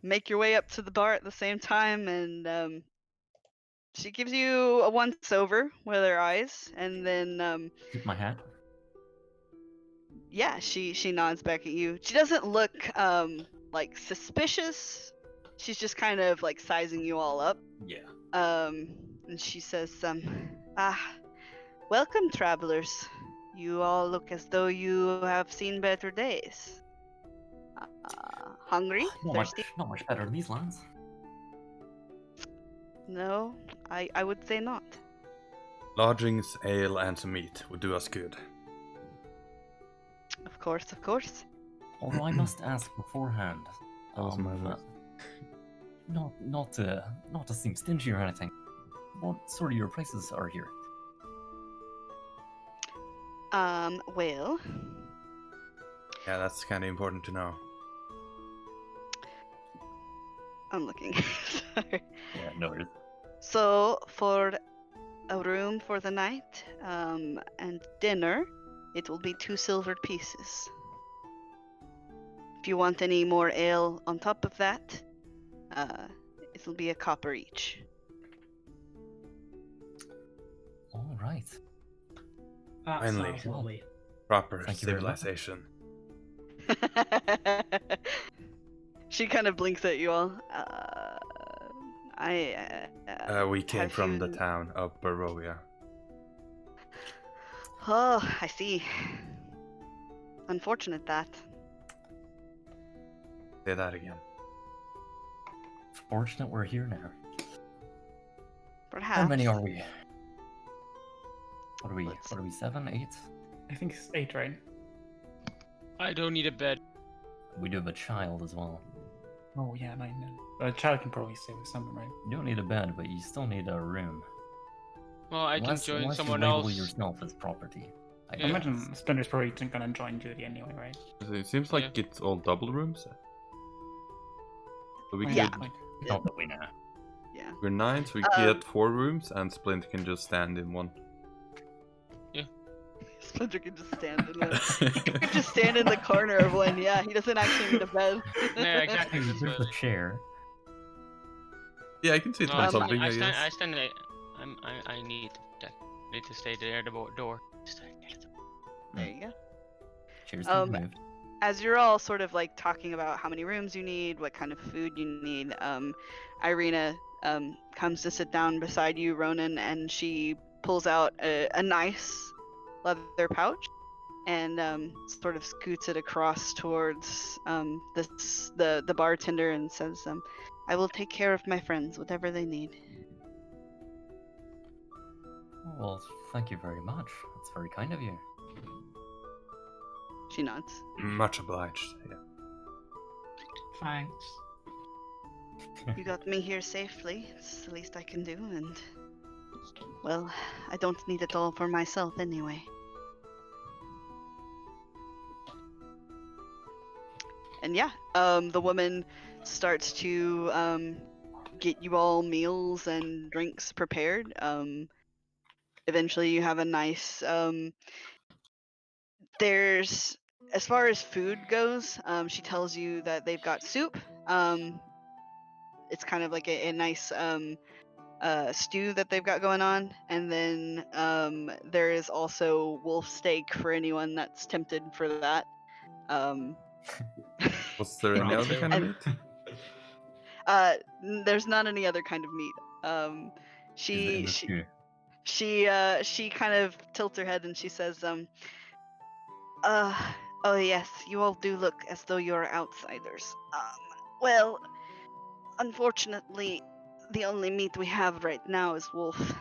make your way up to the bar at the same time, and she gives you a once over with her eyes, and then Keep my hat. yeah, she nods back at you. She doesn't look like suspicious. She's just kind of like sizing you all up. Yeah. And she says, welcome, travelers. You all look as though you have seen better days. Hungry? Thirsty? Not much better than these lands. No, I would say not. Lodgings, ale, and some meat would do us good. Of course. Although I must ask beforehand. That was my voice. Not to seem stingy or anything. What sort of your prices are here? Well, Yeah, that's kind of important to know. I'm looking. Sorry. Yeah, no worries. So, for a room for the night, and dinner, it will be 2 silver pieces. If you want any more ale on top of that, it'll be a copper each. All right. That Finally. sounds lovely. Proper Thank you very much. civilization. She kind of blinks at you all. We came have from the you- town of Barovia. Oh, I see. Unfortunate that. Say that again. Fortunate we're here now. Perhaps. How many are we? What are we? Let's- What are we? 7, 8? I think it's 8, right? I don't need a bed. We do have a child as well. Oh yeah, 9 then. A child can probably stay with someone, right? You don't need a bed, but you still need a room. Well, I Unless- can join unless someone you label else. yourself as property. I I Yeah. imagine Splinter's probably gonna join Judy anyway, right? It seems like it's all double rooms. So we Yeah. could, Like, Not that we know. Yeah. we're 9, so we get 4 rooms, and Splint can just stand in one. Splinter can just stand in one. He could just stand in the corner of one. Yeah, he doesn't actually need a bed. Yeah, exactly. Hey, That's there's what a chair. Yeah, I can sit No, on I stand- something, I I guess. stand. I need to stay there. The door. There you go. Chairs Um, can be moved. As you're all sort of like talking about how many rooms you need, what kind of food you need, Irina comes to sit down beside you, Ronan, and she pulls out a nice leather pouch and sort of scoots it across towards the bartender and says, I will take care of my friends, whatever they need. Well, thank you very much. That's very kind of you. She nods. Much obliged. Yeah. Thanks. You got me here safely. It's the least I can do, and well, I don't need it all for myself anyway. yeah, the woman starts to get you all meals and drinks prepared. Eventually, you have a nice. There's as far as food goes, she tells you that they've got soup. It's kind of like a nice stew that they've got going on, and then there is also wolf steak for anyone that's tempted for that. Was there any other kind of And- meat? There's not any other kind of meat. In the stew. She kind of tilts her head and she says, oh yes, you all do look as though you're outsiders. Well, unfortunately, the only meat we have right now is wolf.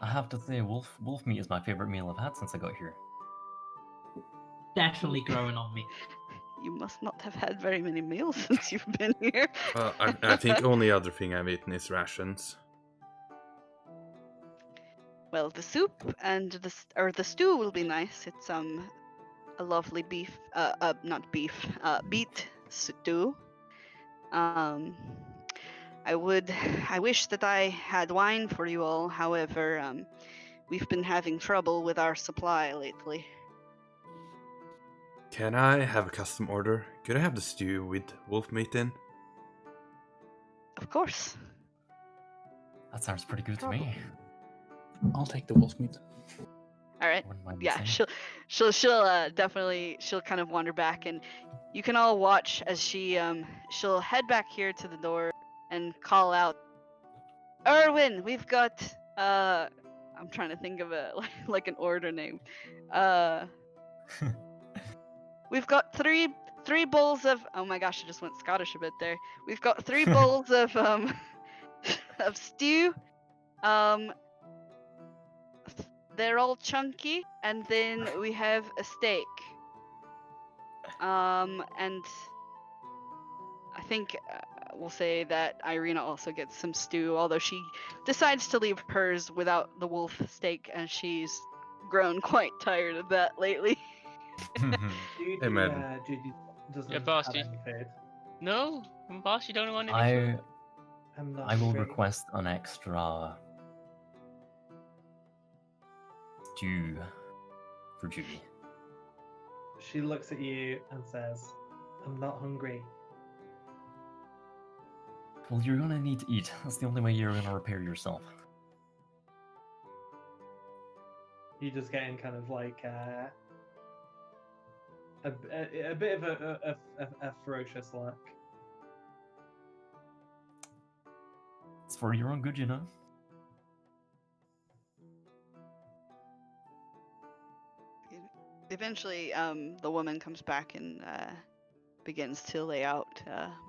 I have to say, wolf meat is my favorite meal I've had since I got here. Definitely growing on me. You must not have had very many meals since you've been here. I think only other thing I've eaten is rations. Well, the soup and the stew will be nice. It's a lovely beef, not beef, beet stew. I wish that I had wine for you all. However, we've been having trouble with our supply lately. Can I have a custom order? Could I have the stew with wolf meat in? Of course. That sounds pretty good to me. I'll take the wolf meat. All right. Wouldn't mind Yeah, saying. she'll definitely she'll kind of wander back, and you can all watch as she'll head back here to the door and call out, Erwin, we've got I'm trying to think of a like an order name. We've got three bowls of, oh my gosh, I just went Scottish a bit there. We've got 3 bowls of of stew. They're all chunky, and then we have a steak. And I think we'll say that Irina also gets some stew, although she decides to leave hers without the wolf steak, and she's grown quite tired of that lately. Judy, Hey, madam. Judy doesn't Yeah, boss, have Judy. any food. No, boss, you don't want any food? I'm not I will hungry. request an extra stew for Judy. She looks at you and says, I'm not hungry. Well, you're gonna need to eat. That's the only way you're gonna repair yourself. You just getting kind of like a bit of a ferocious look. It's for your own good, you know? Eventually, the woman comes back and begins to lay out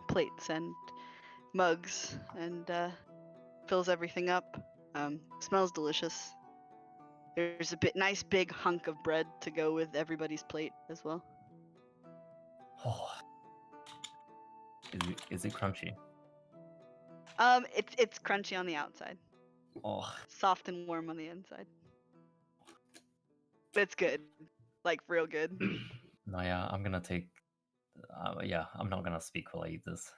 plates and mugs and fills everything up. Smells delicious. There's a nice big hunk of bread to go with everybody's plate as well. Oh. Is it crunchy? It's crunchy on the outside, Oh. soft and warm on the inside. But it's good, like real good. No, yeah, I'm gonna take. Yeah, I'm not gonna speak while I eat this.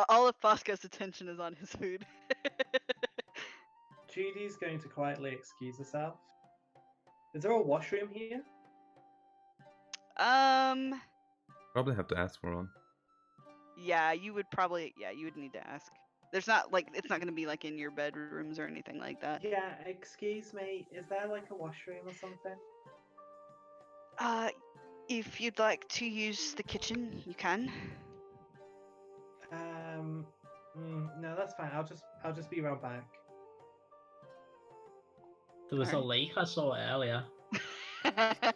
All of Fosco's attention is on his food. Judy's going to quietly excuse herself. Is there a washroom here? Probably have to ask for one. Yeah, you would need to ask. There's not like it's not gonna be like in your bedrooms or anything like that. Yeah, excuse me. Is there like a washroom or something? If you'd like to use the kitchen, you can. No, that's fine. I'll just be right back. There was a Alright. lake I saw earlier.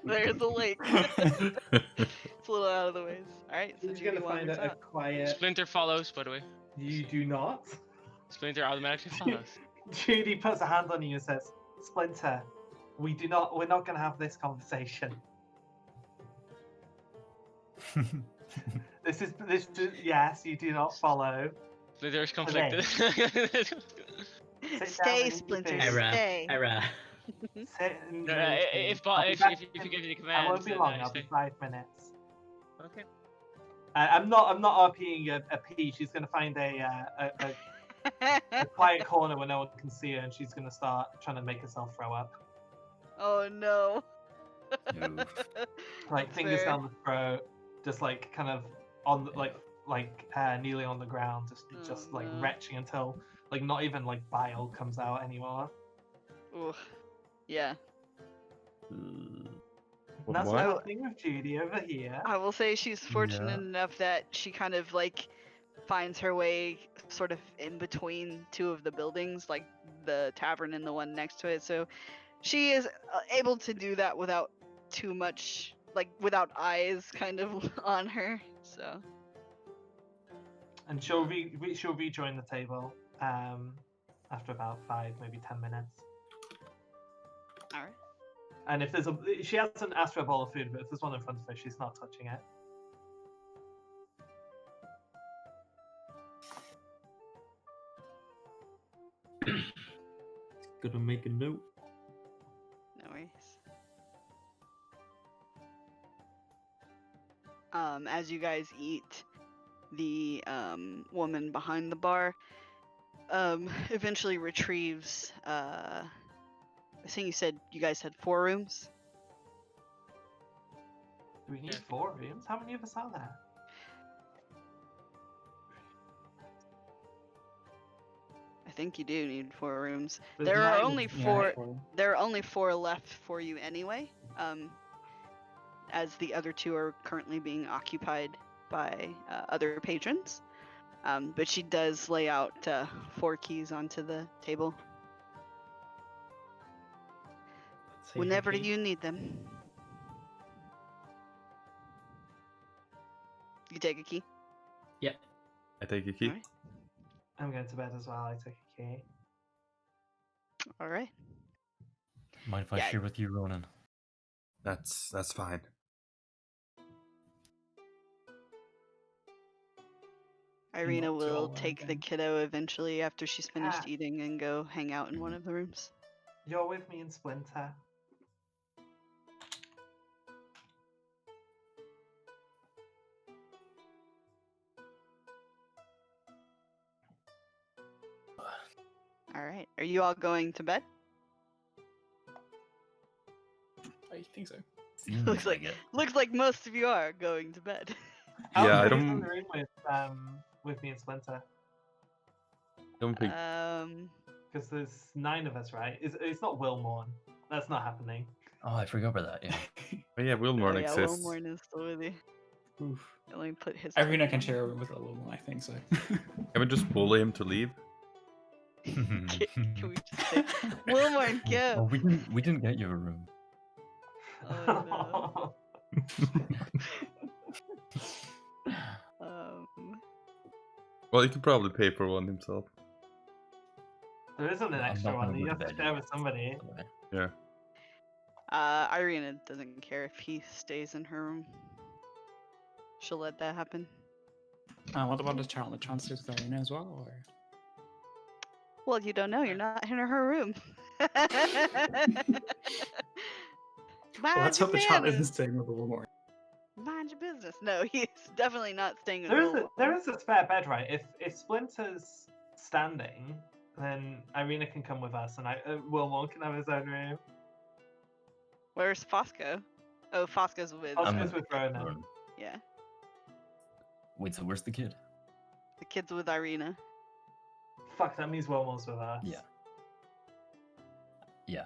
There's a lake. It's a little out of the ways. Alright, so Who's Judy gonna find wanders a out. quiet? Splinter follows, by the way. You do not. Splinter automatically follows. Judy puts a hand on you and says, "Splinter, we're not gonna have this conversation. Yes, you do not follow. Splinter's Okay. conflicted. Sit down and Stay, eat your Splinter, food. Error. stay. Error. Sit and No, wait. if I'll be if back if you in- give me the I command, won't be then long. I I'll be say. 5 minutes. Okay. I'm not RPing a P. She's gonna find a quiet corner where no one can see her, and she's gonna start trying to make herself throw up. Oh no. No. Like That's fingers fair. down the throat, just like kind of on the, kneeling on the ground, just Oh, like no. retching until like not even like bile comes out anymore. Ooh. Yeah. That's What? what's happening with Judy over here. I will say she's fortunate Yeah. enough that she kind of like finds her way sort of in between two of the buildings, like the tavern and the one next to it. So she is able to do that without too much, like without eyes kind of on her. So And she'll rejoin the table after about 5, maybe 10 minutes. all right. And if she hasn't asked for a bowl of food, but if there's one in front of her, she's not touching it. Gonna make a note. No worries. As you guys eat, the woman behind the bar eventually retrieves. I think you guys had 4 rooms. Do we need 4 rooms? How many of us are there? I think you do need 4 rooms. There's There are 9 only of us. 4. There are only 4 left for you anyway. As the other 2 are currently being occupied by other patrons. But she does lay out 4 keys onto the table. Whenever you need them. You take a key. Yep. I take a key. Alright. I'm going to bed as well. I take a key. All right. Mind if I Yeah. share with you, Ronan? That's fine. Irina Not too will old, take the anything. kiddo eventually after she's finished Cat. eating and go hang out in one of the rooms. You're with me in Splinter. All right. Are you all going to bed? I think so. Seems Looks like it. looks like most of you are going to bed. Yeah, I Who's don't- in the room with me in Splinter? Don't think. Because there's 9 of us, right? It's not Wilmorn. That's not happening. Oh, I forgot about that. Yeah. Oh, yeah, Wilmorn Oh, yeah, exists. Wilmorn is still with you. Oof. Let me put his. Irina can share with a little, I think so. Can we just bully him to leave? Can we just say, Wilmorn, Oh, go? we didn't get you a room. Oh no. Well, he could probably pay for one himself. There isn't an I'm extra not one. gonna You go have to to bed share yet. with somebody. by the way. Yeah. Irina doesn't care if he stays in her room. She'll let that happen. What about the chances with Irina as well? Or? Well, you don't know. You're not in her room. Well, let's hope the child isn't staying with a little more. Mind your business. No, he's definitely not staying in There the is there is a spare bed, right? If Splinter's standing, then Irina can come with us, and Wilmorn can have his own room. Where's Fosco? Oh, Fosco's with. Fosco's with Ronan. Ronan. Yeah, Wait, so where's the kid? the kid's with Irina. Fuck, that means Wilmorn's with us. Yeah. Yeah.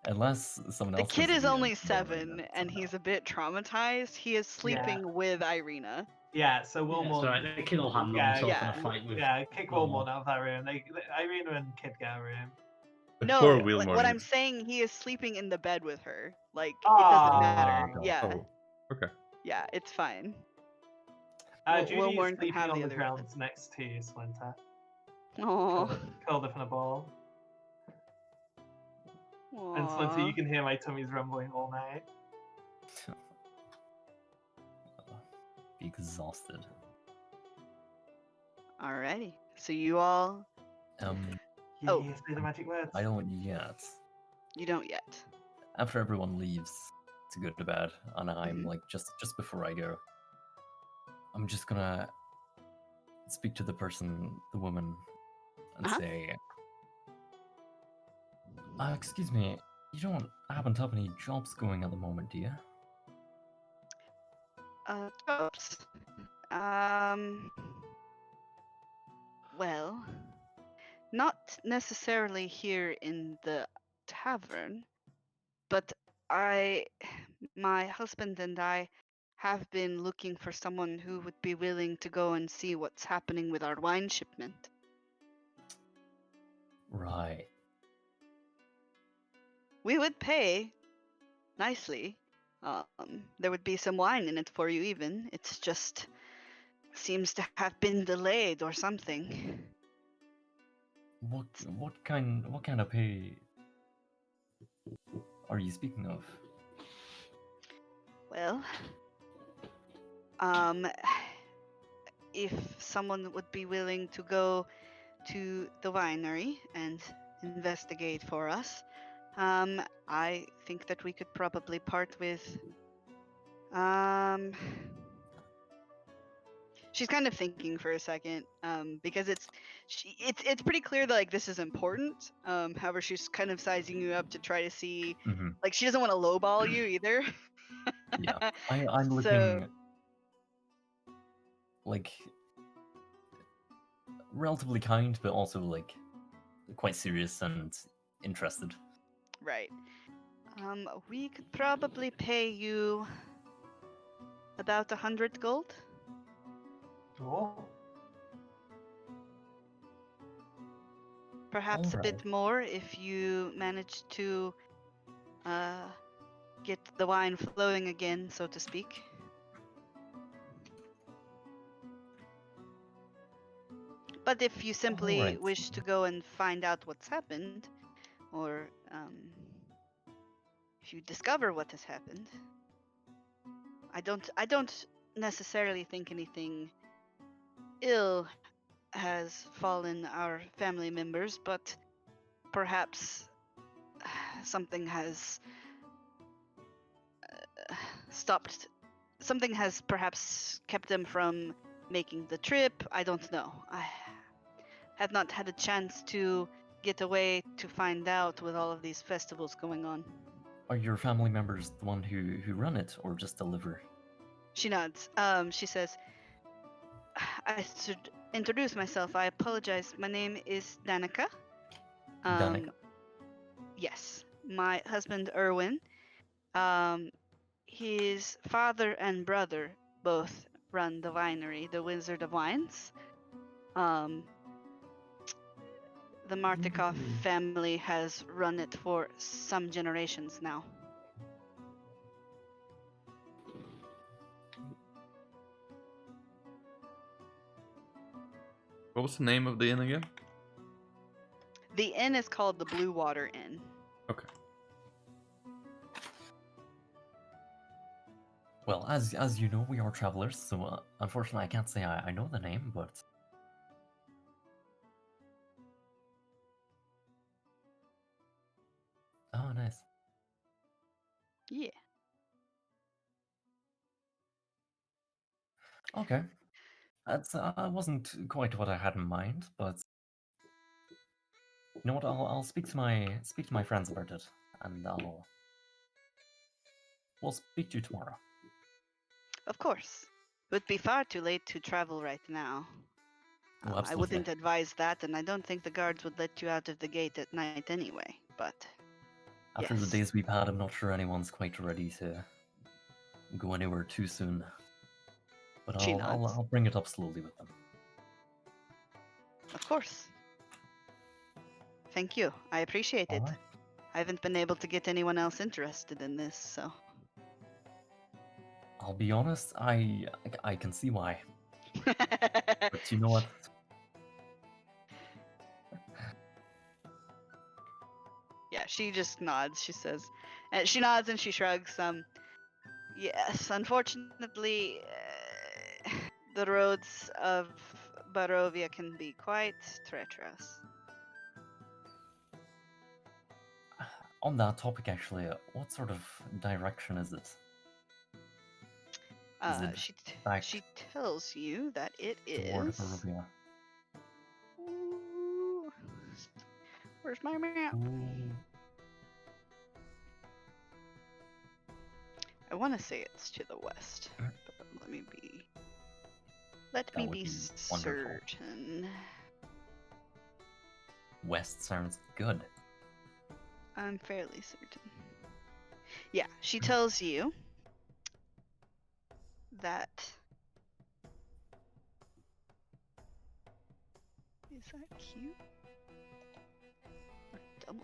Unless someone The else. kid has is the, only Ronan 7, and somehow. he's a bit traumatized. He is sleeping with Irina. Yeah, so Yeah, Wilmorn. it's alright, the kid will handle himself in a fight with. Yeah, kick Wilmorn. Wilmorn out of that room. Irina and Kid get a room. No, Poor like, Wilmorn. what I'm saying, he is sleeping in the bed with her. Like, it Ah. doesn't matter. Oh, Yeah, Oh, okay. yeah, it's fine. Judy Wilmorn is can sleeping have on the the other ground bed. next to Splinter. Aww. Curled up in a ball. And Splinter, you can hear my tummy's rumbling all night. Be exhausted. Alrighty. So you all. Um, Yeah, Oh. say the magic words. I don't yet. You don't yet. After everyone leaves to go to bed, and I'm Mhm. like just before I go, I'm just gonna speak to the woman, and Uh-huh. say, excuse me, you don't happen to have any jobs going at the moment, do you? Jobs. Well, not necessarily here in the tavern, but my husband and I have been looking for someone who would be willing to go and see what's happening with our wine shipment. Right. We would pay nicely. There would be some wine in it for you even. It's just seems to have been delayed or something. What kind of pay are you speaking of? Well, if someone would be willing to go to the winery and investigate for us, I think that we could probably part with. She's kind of thinking for a second, because it's pretty clear that like this is important. However, she's kind of sizing you up to try to see, Mm-hmm. like she doesn't want to lowball you either. Yeah, I'm So- looking like relatively kind, but also like quite serious and interested. Right. We could probably pay you about 100 gold. Oh. Perhaps a Alright. bit more if you manage to get the wine flowing again, so to speak. But if you simply Alright. wish to go and find out what's happened, or if you discover what has happened, I don't necessarily think anything ill has fallen our family members, but perhaps something has stopped. Something has perhaps kept them from making the trip. I don't know. I have not had a chance to get away to find out with all of these festivals going on. Are your family members the one who run it, or just deliver? She nods. She says, I should introduce myself. I apologize. My name is Danica. Danica? Yes. My husband, Erwin. His father and brother both run the winery, the Wizard of Wines. The Martikov family has run it for some generations now. What was the name of the inn again? The inn is called the Blue Water Inn. Okay. Well, as you know, we are travelers, so unfortunately I can't say I know the name, but... Oh, nice. Yeah. Okay. That's wasn't quite what I had in mind, but you know what? I'll speak to my friends about it, and we'll speak to you tomorrow. Of course. It would be far too late to travel right now. Oh, I absolutely. wouldn't advise that, and I don't think the guards would let you out of the gate at night anyway, but After yes. the days we've had, I'm not sure anyone's quite ready to go anywhere too soon. But She I'll nods. bring it up slowly with them. Of course. Thank you. I appreciate it. Alright. I haven't been able to get anyone else interested in this, so. I'll be honest, I can see why. But you know what? Yeah, she just nods. She says, she nods and she shrugs. Yes, unfortunately, the roads of Barovia can be quite treacherous. On that topic, actually, what sort of direction is it? Is it back She tells you that it toward is. Arabia? Ooh, where's my map? Ooh. I want to say it's to the west, but let me be. Let That me would be be wonderful. certain. West sounds good. I'm fairly certain. Yeah, she tells you that. Is that cute? Or W?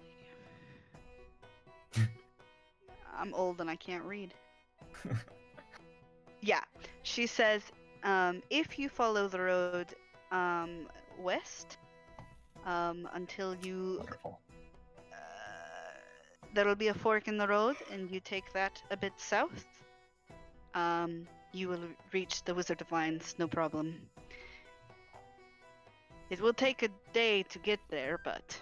I'm old and I can't read. Yeah, she says, if you follow the road west until you Wonderful. there'll be a fork in the road, and you take that a bit south. You will reach the Wizard of Vines, no problem. It will take a day to get there, but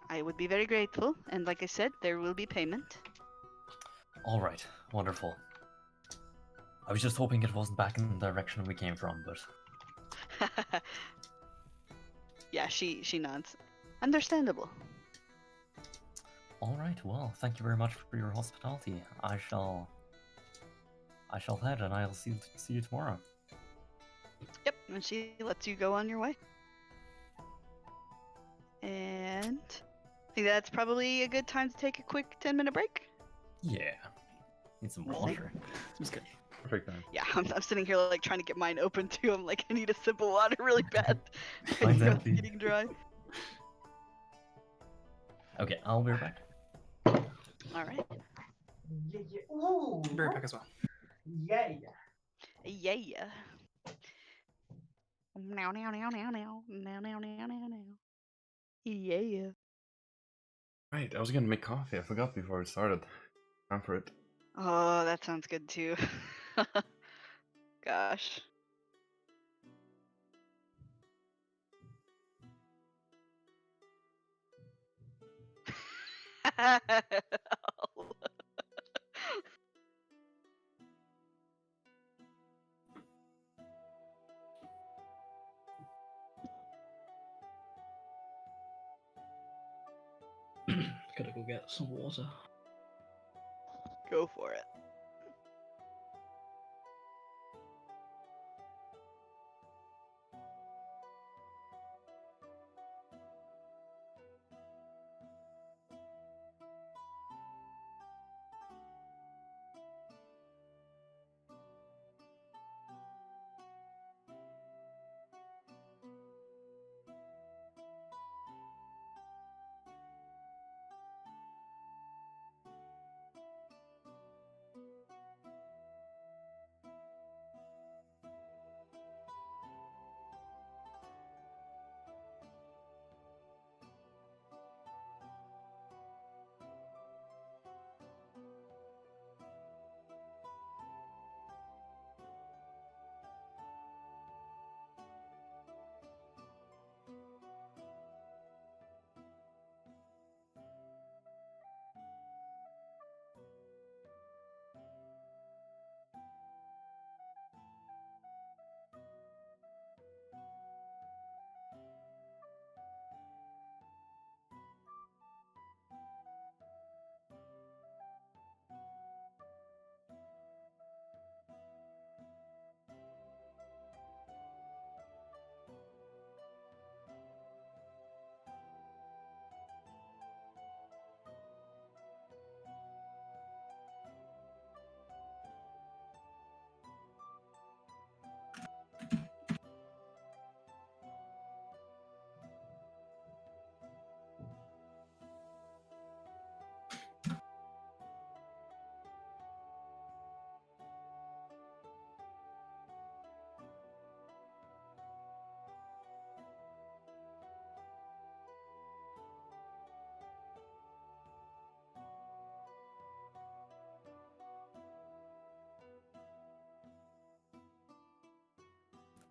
I would be very grateful. And like I said, there will be payment. All right, wonderful. I was just hoping it wasn't back in the direction we came from, but Yeah, she nods. Understandable. all right. Well, thank you very much for your hospitality. I shall head, and I'll see you tomorrow. Yep, and she lets you go on your way. And I think that's probably a good time to take a quick 10-minute break. Yeah. Need some Well, water. Seems good. Perfect time. Yeah, I'm sitting here like trying to get mine open too. I'm like, I need a sip of water really bad. Mine's It's empty. getting dry. Okay, I'll be right back. All right. Yeah, yeah. Ooh. Be right back as well. Yeah. Yeah. Now. Now. Yeah. Right, I was gonna make coffee. I forgot before we started. Time for it. Oh, that sounds good too. Gosh. Gotta go get some water. Go for it.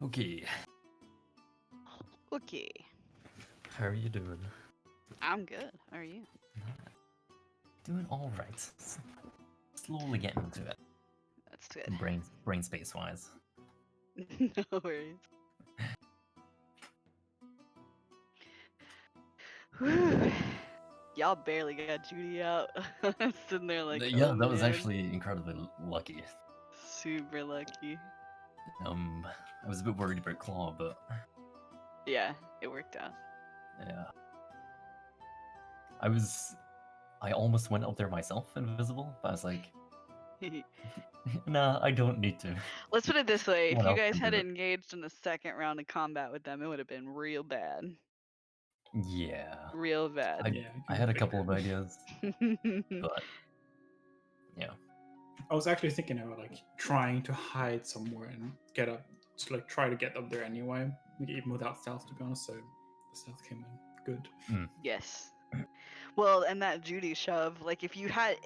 Okay, Okay. how are you doing? I'm good. How are you? Doing all right. Slowly getting into it. That's good. Brain space wise. No worries. Whew. Y'all barely got Judy out. I'm sitting there like, Yeah, oh, that was man. actually incredibly lucky. Super lucky. I was a bit worried about Claw, but Yeah, it worked out. yeah. I almost went up there myself, invisible, but I was like, nah, I don't need to. Let's put it this way: if Someone you else guys can had do it. engaged in the second round of combat with them, it would have been real bad. Yeah. Real bad. I had a couple of ideas, but yeah. I was actually thinking about like trying to hide somewhere and get up, just like try to get up there anyway, like, even without stealth, to be honest. So the stealth came in good. Yes. Well, and that Judy shove, like if you had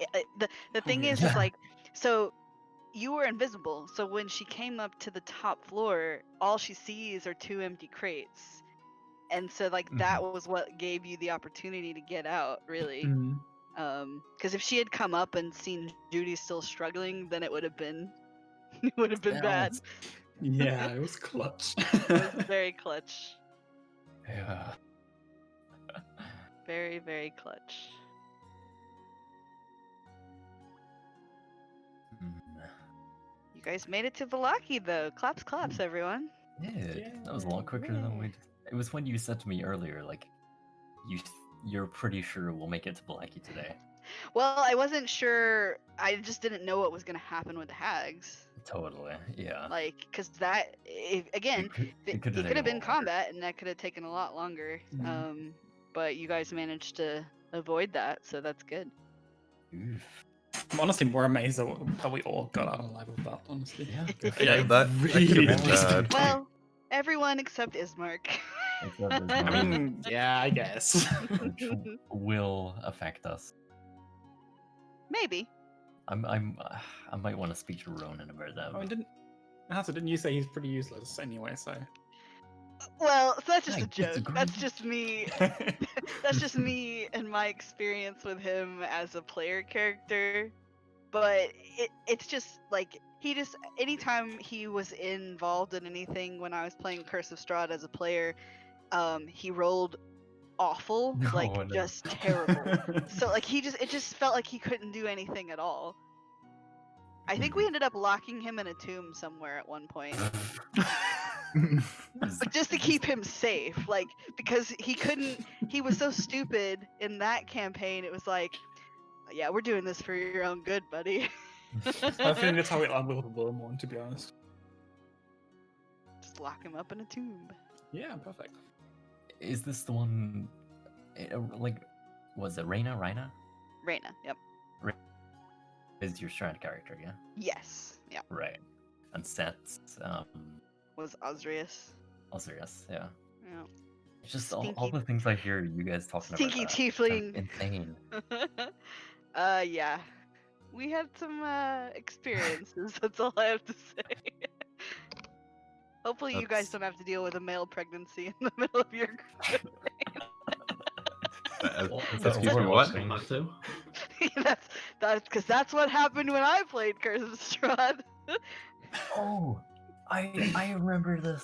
the thing yeah. is like, so you were invisible. So when she came up to the top floor, all she sees are 2 empty crates. And so like that was what gave you the opportunity to get out, really. Mhm. Because if she had come up and seen Judy still struggling, then it would have been bad. Yeah, it was clutch. It was very clutch. Yeah. Very, very clutch. You guys made it to Valaki though. Claps, claps, everyone. Yeah, that was a lot quicker than we'd. It was when you said to me earlier, like, you're pretty sure we'll make it to Blackie today. Well, I wasn't sure. I just didn't know what was gonna happen with the hags. Totally, yeah. Like, cause that again, it could have been combat, and that could have taken a lot longer. Mhm. But you guys managed to avoid that, so that's good. Oof. I'm honestly more amazed at how we all got out alive with that, honestly. Yeah, Yeah, that could have been bad. Well, everyone except Ismark. I mean, yeah, I guess. which will affect us. Maybe. I might want to speak to Ronan about that. I mean, didn't you say he's pretty useless anyway? So. Well, so that's just I a joke. disagree. That's just me. That's just me and my experience with him as a player character. But it's just like anytime he was involved in anything when I was playing Curse of Strahd as a player, he rolled awful, like Oh, no. just terrible. So like it just felt like he couldn't do anything at all. I think we ended up locking him in a tomb somewhere at one point. But just to keep him safe, like, because he was so stupid in that campaign, it was like, yeah, we're doing this for your own good, buddy. I think that's how it landed with Wormhorn, to be honest. Just lock him up in a tomb. Yeah, perfect. Is this the one, like, was it Reyna? Reyna, yep. Is your Strahd character, yeah? Yes, yeah. Right. And Set's, Was Osrius. Osirius, yeah. Yeah. It's just all the things I hear you guys talking Stinky about. tiefling. Insane. Yeah. We had some experiences, that's all I have to say. Hopefully you guys don't have to deal with a male pregnancy in the middle of your Excuse me, what? that's because that's what happened when I played Curse of Strahd. Oh, I remember this.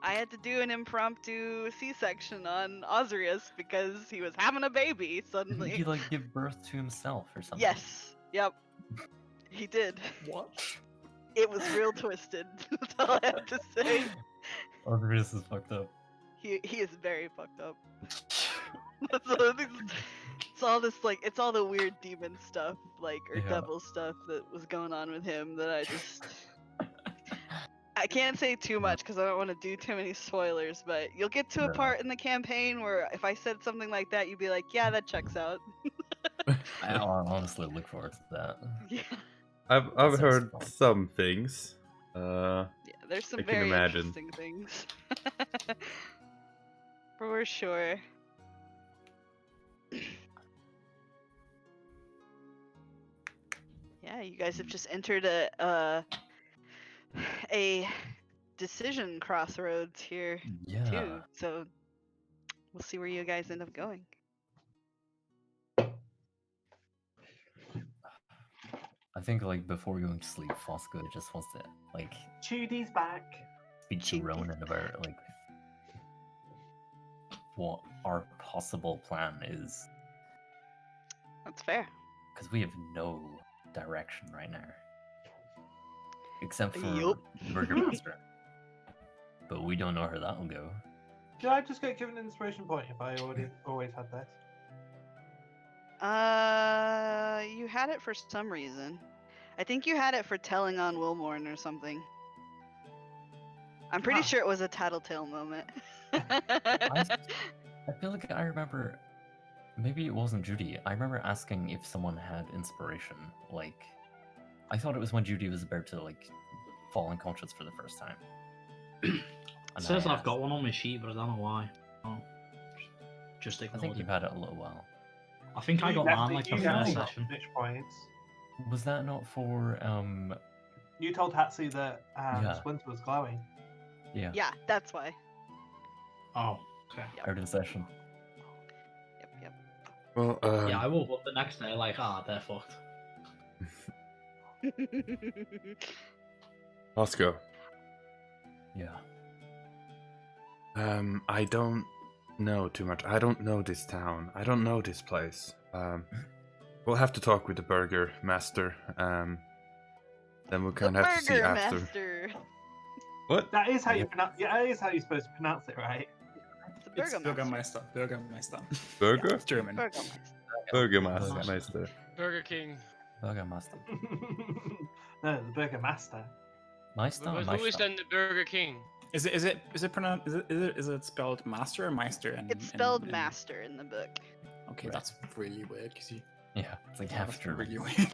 I had to do an impromptu C-section on Osrius because he was having a baby suddenly. Did he like give birth to himself or something? Yes. Yep. He did. What? It was real twisted. That's all I have to say. Osirius is fucked up. He is very fucked up. It's all this like it's all the weird demon stuff, like or devil stuff that was going on with him that I can't say too much because I don't want to do too many spoilers, but you'll get to a part in the campaign where if I said something like that, you'd be like, yeah, that checks out. I'll honestly look forward to that. Yeah. I've heard some things. Yeah, there's some very interesting things. For sure. Yeah, you guys have just entered a decision crossroads here too. So we'll see where you guys end up going. I think like before going to sleep, Fosco just wants to like Judy's back. speak to Judy. Ronan about like what our possible plan is, That's fair. because we have no direction right now, except for Yup. Burgermaster. But we don't know where that'll go. Did I just get given an inspiration point if I always had that? You had it for some reason. I think you had it for telling on Wilmorn or something. I'm pretty Huh. sure it was a tattletale moment. I feel like I remember, maybe it wasn't Judy. I remember asking if someone had inspiration. Like, I thought it was when Judy was about to like fall unconscious for the first time. It And says I I've got asked- one on my sheet, but I don't know why. Oh, just I ignored think it. you've had it a little while. I think I You got mine like the you first definitely got session. snitch points. Was that not for You told Hatsu that Yeah. Splinter was glowing. yeah, Yeah, that's why. Oh, okay. out of session? Yep. Well, Yeah, I woke up the next day like, they're fucked. Oscar. Yeah. I don't know too much. I don't know this town. I don't know this place. We'll have to talk with the Burgermaster. Then we'll The kind of have to see after. Burgermaster. What? That is how you Yeah. pronounce. Yeah, that is how you're supposed to pronounce it, right? The It's Burgermaster. Burgermeister. Burger? It's German. Burgermaster. Burgermaster. Burger King. Burgermaster. No, the Burgermaster. Meister, Who is Meister. then the Burger King? Is it pronounced? Is it spelled master or meister? It's spelled master in the book. Okay, Right. that's really weird because you. Yeah, it's like half That's German. really weird.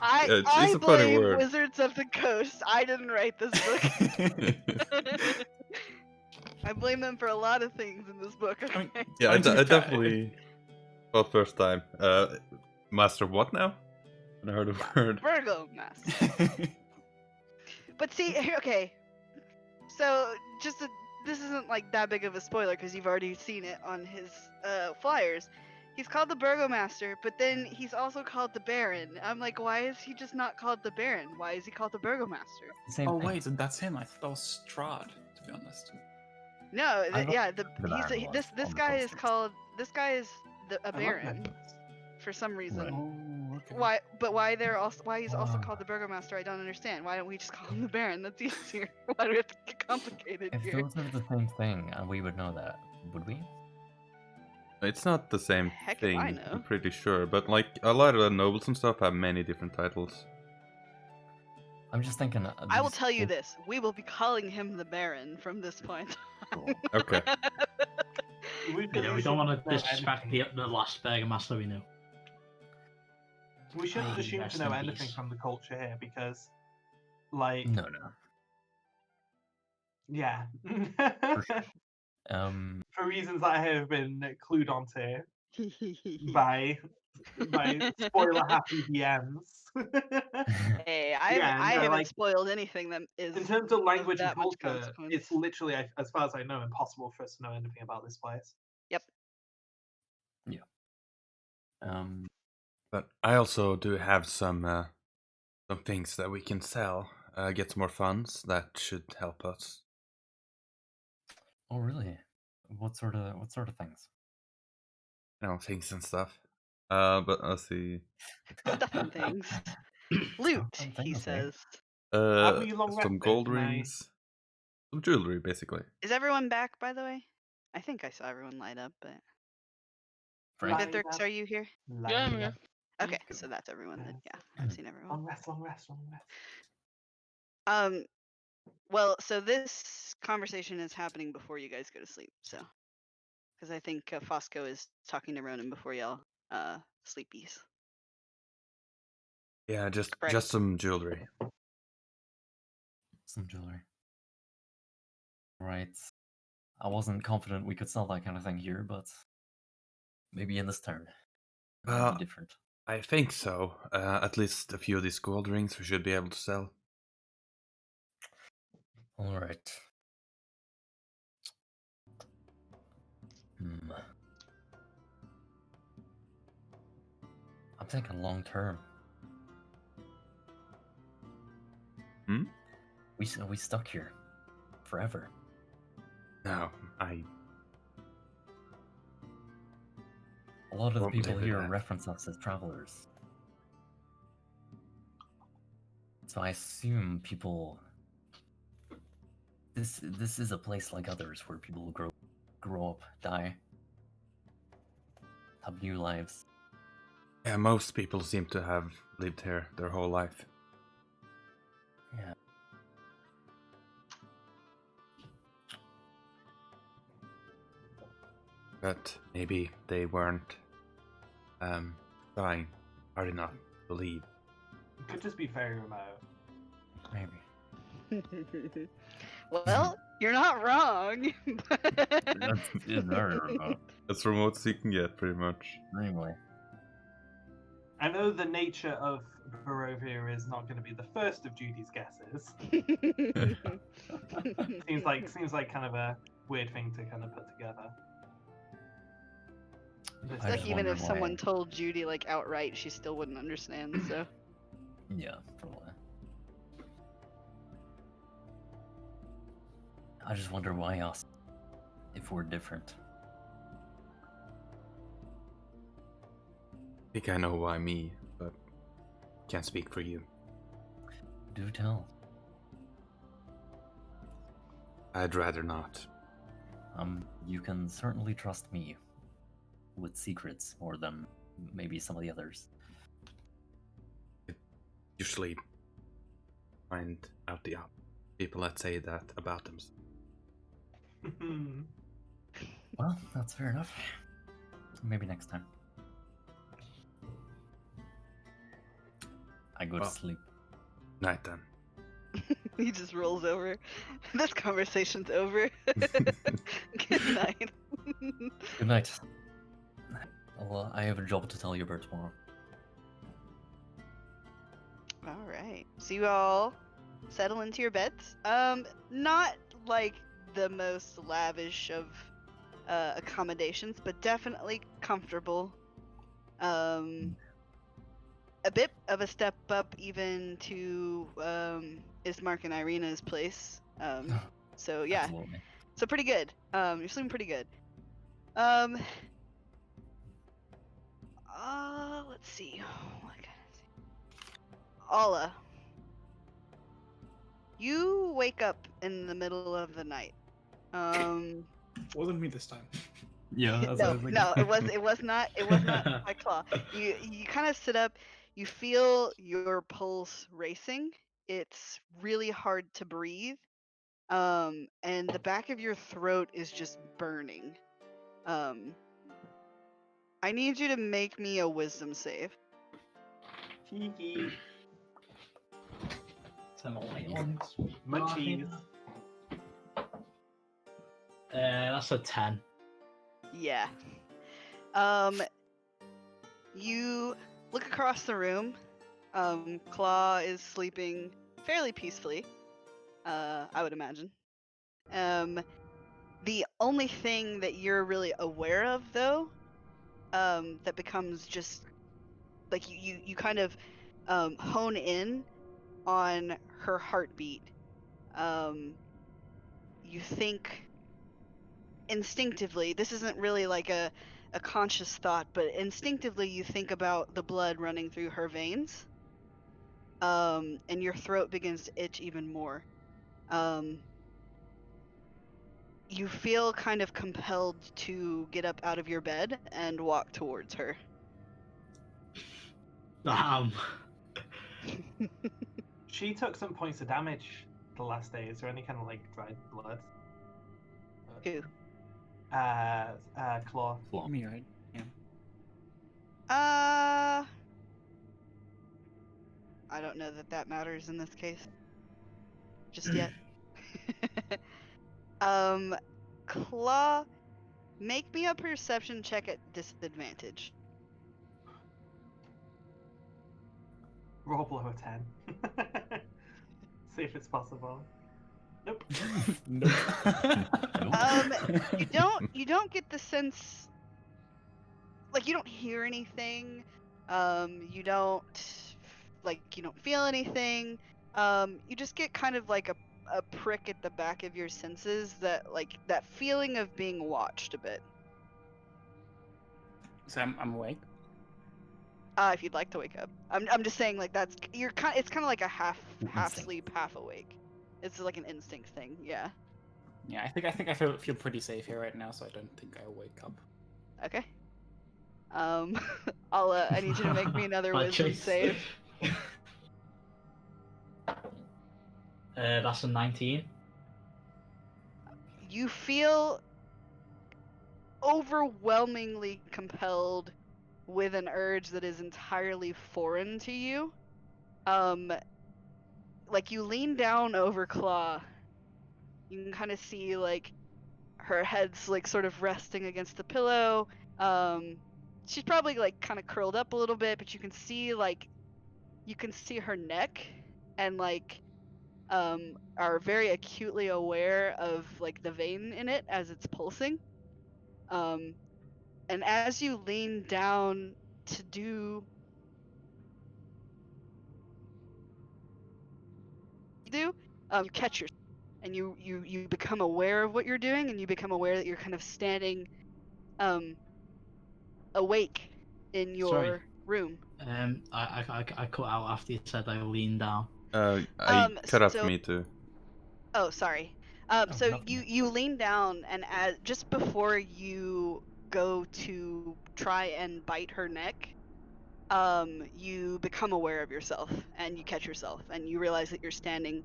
Yeah, it's I a funny blame word. Wizards of the Coast. I didn't write this book. I blame them for a lot of things in this book. I mean, Okay? Yeah, I mean, to I be fair, definitely. Well, first time. Master what now? I heard the word. Burgomaster. But see, okay. So this isn't like that big of a spoiler because you've already seen it on his flyers. He's called the Burgomaster, but then he's also called the Baron. I'm like, why is he just not called the Baron? Why is he called the Burgomaster? Same Oh thing. wait, that's him. I thought that was Strahd. To be honest. No, I don't yeah, the he's Baron was this on the guy is posters. called a I love Baron that. for some reason. Right. Oh, okay. Why? But why he's also Ah. called the Burgomaster? I don't understand. Why don't we just call him the Baron? That's easier. Why do we have to get complicated If here? those are the same thing, and we would know that, would we? It's not the same Heck if thing, I know. I'm pretty sure. But like a lot of the nobles and stuff have many different titles. I'm just thinking. I will these tell you old- this: we will be calling him the Baron from this point. Cool. Okay. Yeah, we don't want to disrespect the last Burgermaster we knew. We shouldn't May he assume rest to know in anything peace. from the culture here because, like, No. yeah. For sure. For reasons that I have been clued onto by spoiler happy DMs. Hey, Yeah, I no, haven't like, spoiled anything that is. In terms of language and that much culture, consequence. it's literally, as far as I know, impossible for us to know anything about this place. But I also do have some things that we can sell. Get some more funds. That should help us. Oh really? What sort of things? You know, things and stuff. But let's see. Stuff and things. Loot, and he things, eh? says. Have you long Some rested? gold Can I- rings. Some jewelry, basically. Is everyone back, by the way? I think I saw everyone light up, but Frank? Light Vithrix, up, are you here? light Yeah, I'm up. here. Okay, so that's everyone then. Yeah, I've seen everyone. Long rest, long rest, long rest. Well, so this conversation is happening before you guys go to sleep, so because I think Fosco is talking to Ronan before y'all sleepies. Yeah, just Correct. just some jewelry. Some jewelry. Right. I wasn't confident we could sell that kind of thing here, but maybe in this turn. It might be different. I think so. At least a few of these gold rings we should be able to sell. Alright. I'm thinking long term. we stuck here forever. No, A lot of the Won't people live with here that. reference us as travelers. So I assume people. This is a place like others where people grow up, die, have new lives. Yeah, most people seem to have lived here their whole life. Yeah. But maybe they weren't dying hard enough to leave. It could just be very remote. Maybe. Well, you're not wrong. That's very remote. As remote as you can get, pretty much. Anyway. I know the nature of Barovia is not going to be the first of Judy's guesses. seems like kind of a weird thing to kind of put together. It's I like just even wonder if why- someone told Judy like outright, she still wouldn't understand. So Yeah, probably. I just wonder why us, if we're different. I think I know why me, but can't speak for you. Do tell. I'd rather not. You can certainly trust me with secrets more than maybe some of the others. Usually find out the people that say that about themselves. Well, that's fair enough. Maybe next time. I go Well. to sleep. Night then. he just rolls over. This conversation's over. Good night. Good night. Well, I have a job to tell you about tomorrow. All right. So you all settle into your beds. Not like the most lavish of accommodations, but definitely comfortable. A bit of a step up even to Ismark and Irina's place. So yeah, Absolutely. so pretty good. You're sleeping pretty good. Let's see. What can I say? Alla, you wake up in the middle of the night. Wasn't me this time. Yeah, that's No, no, it was not my claw. You kind of sit up. You feel your pulse racing. It's really hard to breathe. And the back of your throat is just burning. I need you to make me a wisdom save. Cheeky. Turn my light on. Munchies. That's a 10. Yeah. You look across the room. Claw is sleeping fairly peacefully. I would imagine. The only thing that you're really aware of, though, that becomes just like you kind of hone in on her heartbeat. You think instinctively, this isn't really like a conscious thought, but instinctively you think about the blood running through her veins. And your throat begins to itch even more. You feel kind of compelled to get up out of your bed and walk towards her. Damn. She took some points of damage the last day. Is there any kind of like dried blood? Who? Claw. Me, right? Yeah. I don't know that matters in this case. Just yet. Claw, make me a perception check at disadvantage. Roll below a 10. See if it's possible. Nope. Nope. You don't get the sense, like you don't hear anything. You don't feel anything. You just get kind of like a prick at the back of your senses that like that feeling of being watched a bit. So I'm awake. If you'd like to wake up, I'm just saying like that's you're kind. It's kind of like a half Instinct. sleep, half awake. It's like an instinct thing. Yeah. Yeah, I think I feel pretty safe here right now, so I don't think I'll wake up. Okay. I need you to make me another Bad wisdom choice. save. That's a 19. You feel overwhelmingly compelled with an urge that is entirely foreign to you. Like you lean down over Claw. You can kind of see like her head's like sort of resting against the pillow. She's probably like kind of curled up a little bit, but you can see her neck and like are very acutely aware of like the vein in it as it's pulsing. And as you lean down to do you catch yourself and you become aware of what you're doing, and you become aware that you're kind of standing awake in your Sorry. room. I cut out after you said I leaned down. I cut up so- me too. Oh, sorry. So nothing. you lean down, and just before you go to try and bite her neck, you become aware of yourself, and you catch yourself, and you realize that you're standing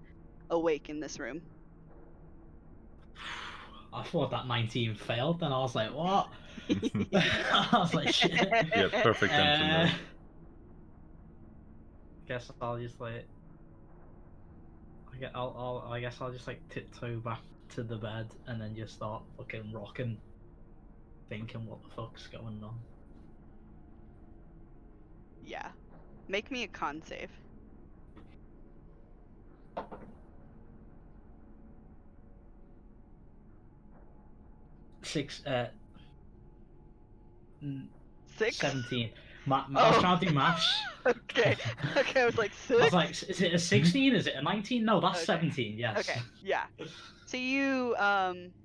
awake in this room. I thought that 19 failed, then I was like, what? I was like, shit. Yeah, perfect time to know. Guess I'll just like. I guess I'll just like tiptoe back to the bed and then just start fucking rocking, thinking what the fuck's going on. Yeah. Make me a con save. Six. 6? 17. I was trying to do maths. Okay. Okay, I was like 6. I was like, is it a 16? Is it a 19? No, that's Okay. 17. Yes. Okay, yeah. So you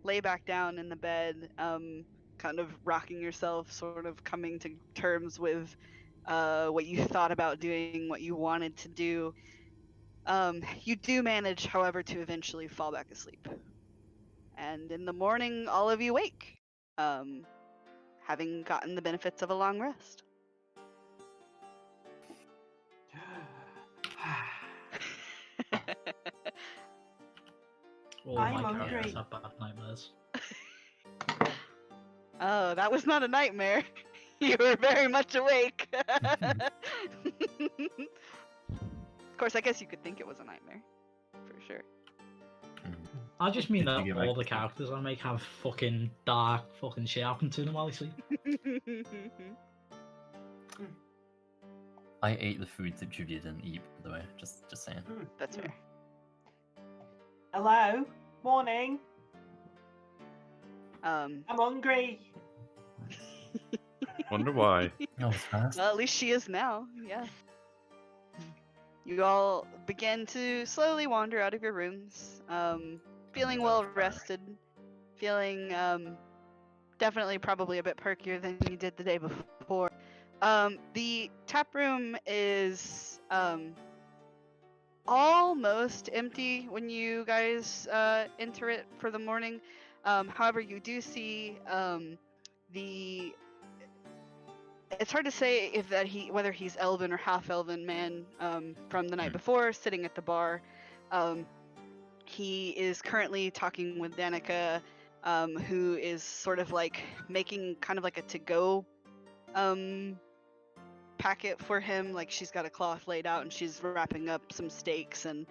lay back down in the bed, kind of rocking yourself, sort of coming to terms with what you thought about doing, what you wanted to do. You do manage, however, to eventually fall back asleep. And in the morning, all of you wake, having gotten the benefits of a long rest. All I'm my hungry. characters have bad nightmares. Oh, that was not a nightmare. You were very much awake. Of course, I guess you could think it was a nightmare, for sure. I just mean Did that you get all back the to sleep? characters I make have fucking dark fucking shit happen to them while they sleep. I ate the food that Judy didn't eat, by the way. Just saying. That's fair. Hello? Morning. Um, I'm hungry. Wonder why. That was fast. well, at least she is now. Yeah. You all begin to slowly wander out of your rooms, feeling well rested, feeling definitely probably a bit perkier than you did the day before. The tap room is almost empty when you guys enter it for the morning. However, you do see it's hard to say whether he's elven or half elven man from the night before sitting at the bar. He is currently talking with Danica, who is sort of like making kind of like a to-go packet for him. Like she's got a cloth laid out and she's wrapping up some steaks and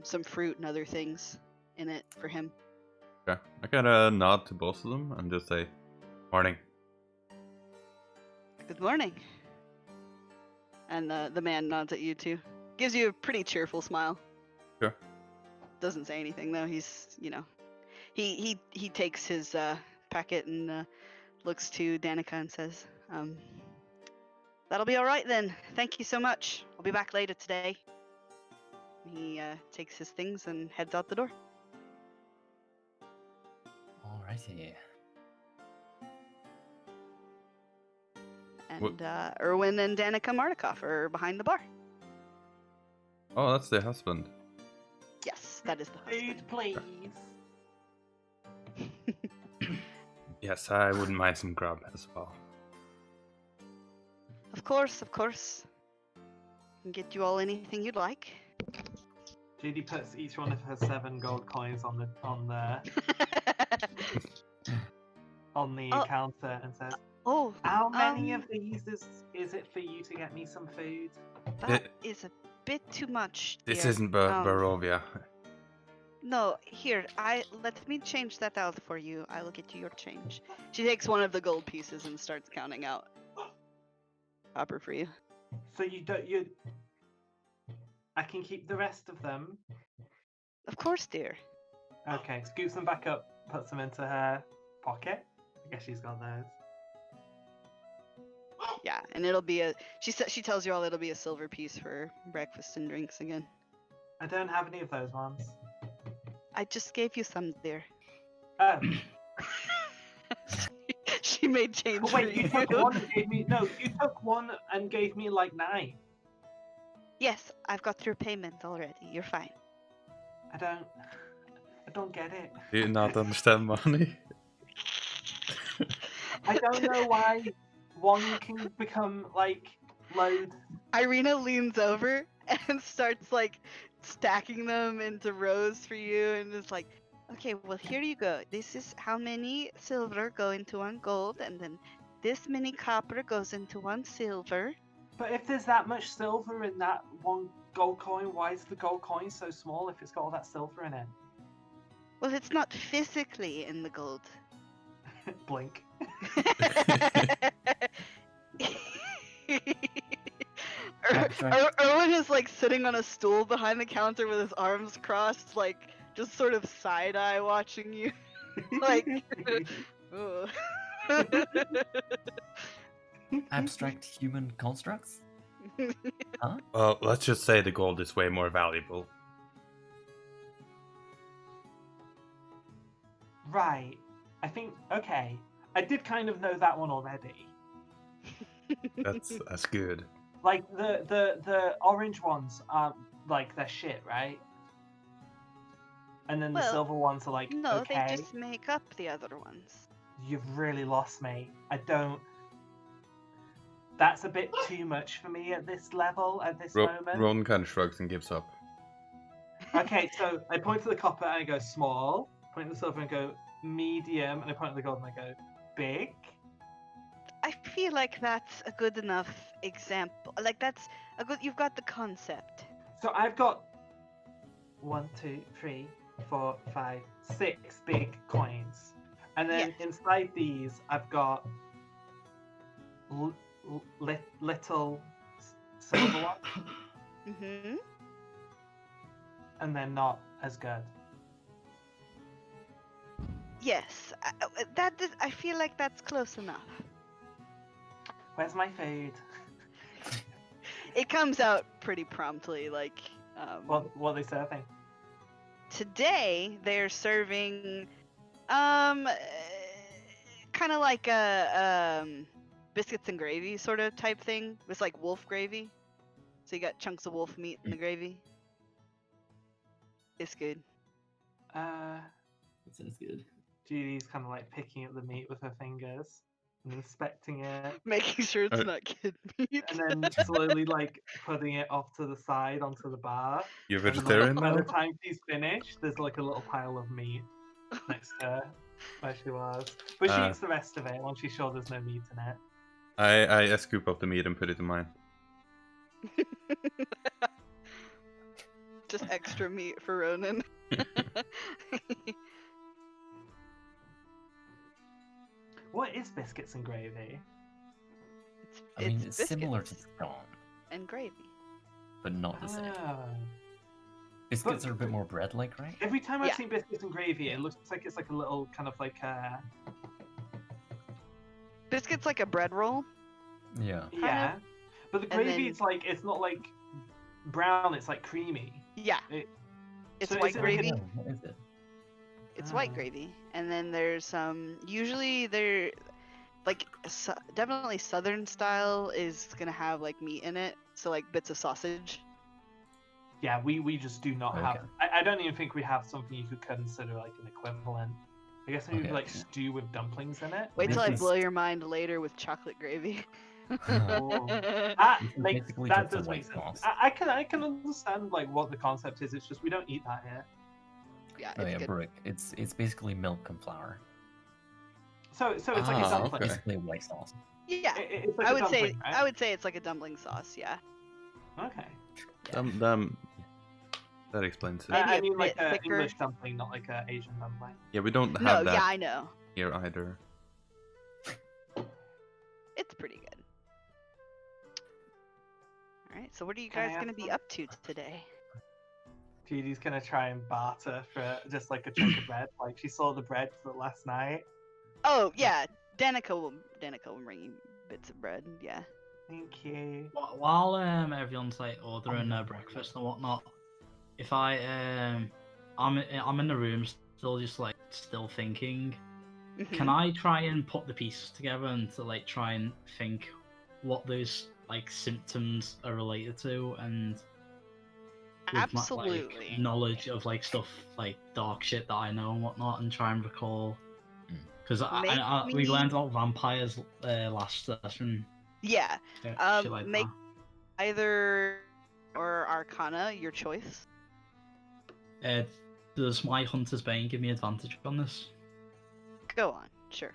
some fruit and other things in it for him. Okay. I kinda nod to both of them and just say, morning. Good morning. And the man nods at you too. Gives you a pretty cheerful smile. Sure. Doesn't say anything though. He's, he takes his packet and looks to Danica and says, "That'll be all right then. Thank you so much. I'll be back later today." He takes his things and heads out the door. Alrighty. And Erwin and Danica Martikoff are behind the bar. Oh, that's the husband. Yes, that is the husband. Food, please. Yes, I wouldn't mind some grub as well. Of course, of course. Can get you all anything you'd like. Judy puts each one of her 7 gold coins on the Oh. counter and says, Oh, "How many of these is it for you to get me some food?" that is a bit too much. This dear. isn't Barovia. No, here, let me change that out for you. I will get you your change. She takes one of the gold pieces and starts counting out copper for you. So I can keep the rest of them. Of course, dear. Okay, scoops them back up, puts them into her pocket. I guess she's got those. Yeah, and it'll be she tells you all it'll be a silver piece for breakfast and drinks again. I don't have any of those ones. I just gave you some, dear. Oh. She made change But wait, for you took one and gave me... No, you took one and gave me like 9. Yes, I've got your payment already. You're fine. I don't get it. Do you not understand money? I don't know why one can become like loads. Irina leans over and starts like stacking them into rows for you and is like, okay, well, here you go. This is how many silver go into 1 gold, and then this many copper goes into 1 silver. But if there's that much silver in that 1 gold coin, why is the gold coin so small if it's got all that silver in it? Well, it's not physically in the gold. Blink. Erwin is like sitting on a stool behind the counter with his arms crossed, like just sort of side eye watching you. Like, ugh. Abstract human constructs? Huh? Well, let's just say the gold is way more valuable. Right. I think, okay. I did kind of know that one already. That's good. Like, the orange ones are, like, they're shit, right? And then the Well, silver ones are like, No, okay. they just make up the other ones. You've really lost me. I don't... That's a bit too much for me at this level, at this moment. Ron kind of shrugs and gives up. Okay, so I point to the copper and I go small. Point to the silver and go medium. And I point to the gold and I go big. I feel like that's a good enough example. Like that's a good. You've got the concept. So I've got 1, 2, 3, 4, 5, 6 big coins. And then inside these, I've got little silver ones. Mm-hmm. And they're not as good. Yes, I feel like that's close enough. Where's my food? It comes out pretty promptly. Like, What are they serving? today they're serving, kind of like a biscuits and gravy sort of type thing. It's like wolf gravy. So you got chunks of wolf meat in the gravy. It's good. That sounds good. Judy's kind of like picking up the meat with her fingers and inspecting it, Making sure it's not kid meat. and then slowly like putting it off to the side onto the bar. You're And vegetarian by now? the time she's finished, there's like a little pile of meat next to her where she was. But she eats the rest of it once she's sure there's no meat in it. I scoop up the meat and put it in mine. Just extra meat for Ronan. What is biscuits and gravy? I mean, it's biscuits similar to scone, and gravy. but not the same. Ah. Biscuits but- are a bit more bread-like, right? Every time I've Yeah. seen biscuits and gravy, it looks like it's like a little kind of like Biscuits like a bread roll. Yeah. yeah. But the And gravy then- is like it's not like brown, it's like creamy. Yeah. It- It's so white is it like gravy. Oh, what is it? It's white Ah. gravy, and then there's usually they're like definitely southern style is gonna have like meat in it, so like bits of sausage. Yeah, we just do not have. Okay. I don't even think we have something you could consider like an equivalent. I guess maybe Okay. like stew with dumplings in it. Wait till This I is- blow your mind later with chocolate gravy. Oh. This is Makes, basically that just a does white make sense. sauce. I can understand like what the concept is. It's just we don't eat that here. Yeah, Oh it's yeah, good. brick. It's basically milk and flour. So it's like a Ah, dumpling. okay. Basically a white sauce. Yeah, It's like I a would say dumpling, right? I would say it's like a dumpling sauce. Yeah. Okay. That explains it. Maybe I a mean like bit an thicker. English dumpling, not like an Asian dumpling. Yeah, we don't No, have that yeah, I know. here either. It's pretty good. All right, so what are you Can I guys ask gonna be one? up to today? Judy's gonna try and barter for just like a chunk of bread. Like she saw the bread for last night. Oh yeah, Danica will bring you bits of bread. Yeah. Thank you. While everyone's like ordering their breakfast and whatnot, if I'm in the room still just like still thinking. Can I try and put the pieces together and to like try and think what those like symptoms are related to and with my Absolutely. like knowledge of like stuff like dark shit that I know and whatnot and try and recall because we Make learned about vampires last session. Yeah. Shit like Make either or Arcana your choice. that. Does my Hunter's Bane give me advantage on this? Go on, sure.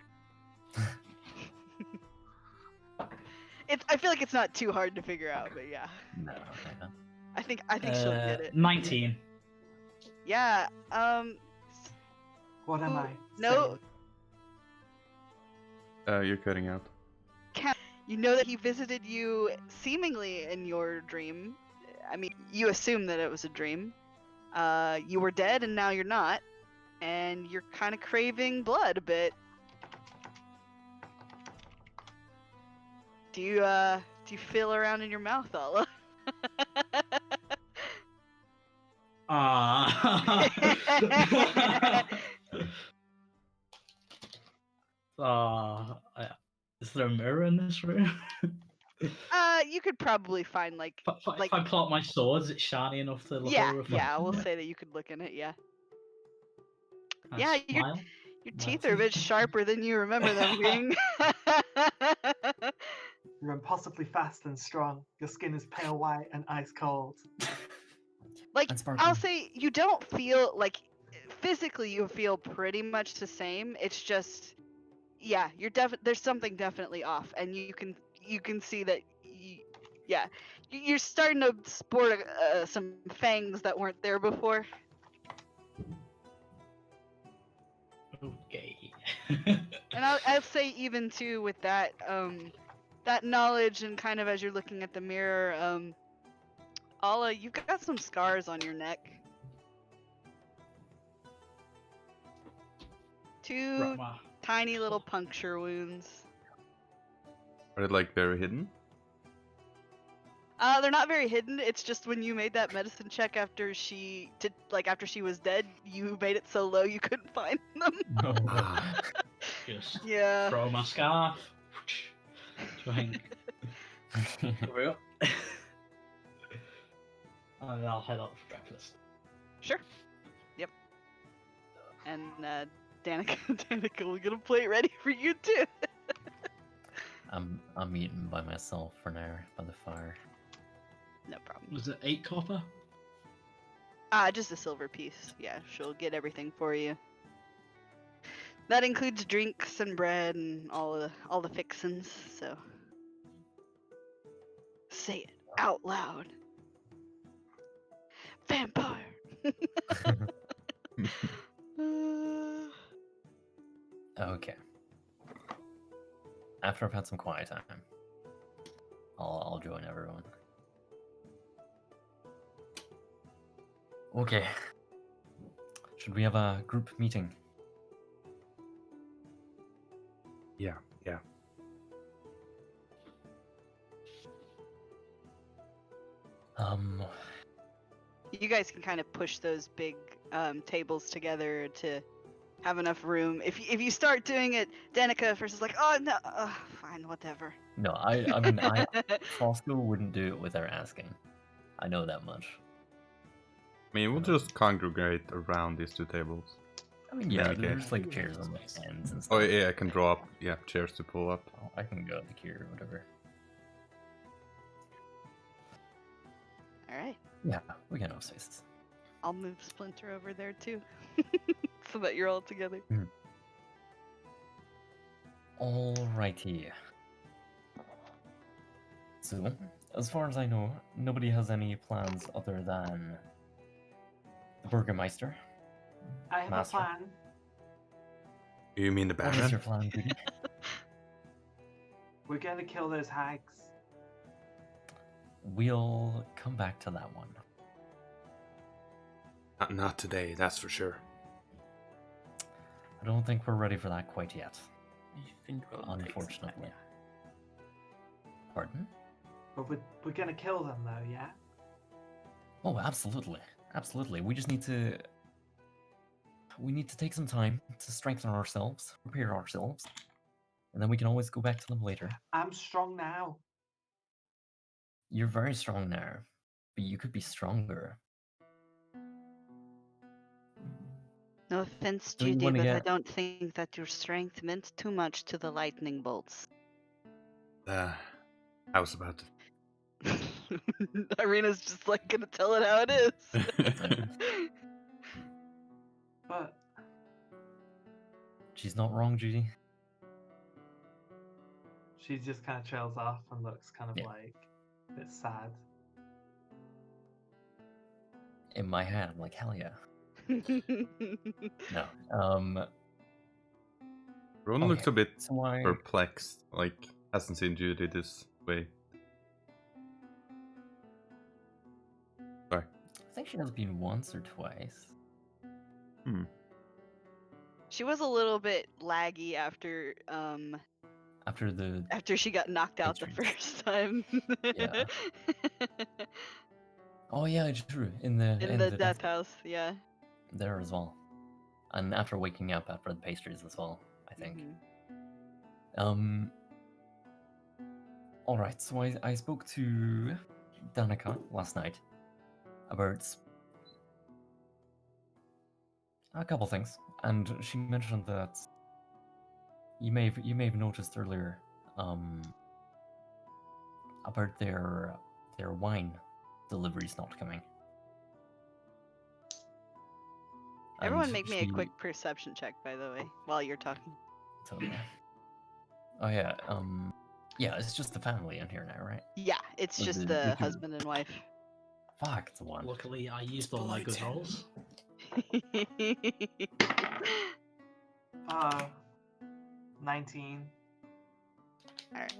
I feel like it's not too hard to figure out, but yeah. No. Okay. I think she'll get it. 19. Yeah. What am I? No. You're cutting out. You know that he visited you seemingly in your dream. I mean, you assume that it was a dream. You were dead and now you're not. And you're kind of craving blood a bit. Do you feel around in your mouth, Allah? Is there a mirror in this room? You could probably find like If I pull out my sword, is it shiny enough to look yeah, at a yeah. We'll reflection? say that you could look in it. Yeah. I Yeah, smile. Your My teeth are a bit teeth. sharper than you remember them being. You're impossibly fast and strong. Your skin is pale white and ice cold. Like, And I'll sparkling. say you don't feel like physically you feel pretty much the same. It's just, yeah, there's something definitely off, and you can see that. Yeah, you're starting to sport some fangs that weren't there before. Okay. And I'll say even too with that that knowledge and kind of as you're looking at the mirror, Alla, you've got some scars on your neck. Two Right, wow. tiny little puncture wounds. Are they like very hidden? They're not very hidden. It's just when you made that medicine check after she was dead, you made it so low you couldn't find them. Ah, Just Yeah. throw my scarf. Trying. Hurry up. And I'll head out for breakfast. Sure. Yep. And Danica will get a plate ready for you too. I'm eating by myself for now by the fire. No problem. Was it 8 copper? Just a silver piece. Yeah, she'll get everything for you. That includes drinks and bread and all the fixins. So say it out loud. Vampire. Okay. After I've had some quiet time, I'll join everyone. Okay. Should we have a group meeting? yeah. you guys can kind of push those big tables together to have enough room. If you start doing it, Danica first is like, oh no, fine, whatever. No, I mean, Fosco wouldn't do it without asking. I know that much. I mean, we'll just congregate around these two tables. I mean, yeah, Communicate. there's like chairs on the ends and stuff. Oh yeah, I can draw up chairs to pull up. Oh, I can go up the queue or whatever. All right, Yeah, we got enough spaces. I'll move Splinter over there too, so that you're all together. Alrighty. So, as far as I know, nobody has any plans other than the Burgermaster. I have Master. a plan. You mean the What is Baron? your plan, Goody? We're gonna kill those hags. We'll come back to that one. Not today, that's for sure. I don't think we're ready for that quite yet. I think we'll take some Unfortunately. time. Pardon? But we're gonna kill them though, yeah? Oh, absolutely. Absolutely. We just need to... We need to take some time to strengthen ourselves, prepare ourselves, and then we can always go back to them later. I'm strong now. You're very strong now, but you could be stronger. No offense, So you Judy, wanna but I get- don't think that your strength meant too much to the lightning bolts. I was about to. Irina's just like gonna tell it how it is. But She's not wrong, Judy. she just kind of trails off and looks kind of Yeah. like a bit sad. In my head, I'm like, hell yeah. No. Ron Okay, looks a bit So I... perplexed, like hasn't seen Judy this way. Sorry. I think she has been once or twice. She was a little bit laggy after After she got knocked out the Pastries. first time. Yeah. Oh yeah, true. In the death house, yeah. there as well. And after waking up after the pastries as well, I think. Mhm. Alright, so I spoke to Danica last night about a couple things, and she mentioned that you may have noticed earlier about their wine deliveries not coming. Everyone And make me a she- quick perception check, by the way, while you're talking. Totally. Oh yeah, yeah, it's just the family in here now, right? Yeah, it's So just the the two- husband and wife. Fuck, it's a one. Luckily, I used all my good rolls. 19. Alright.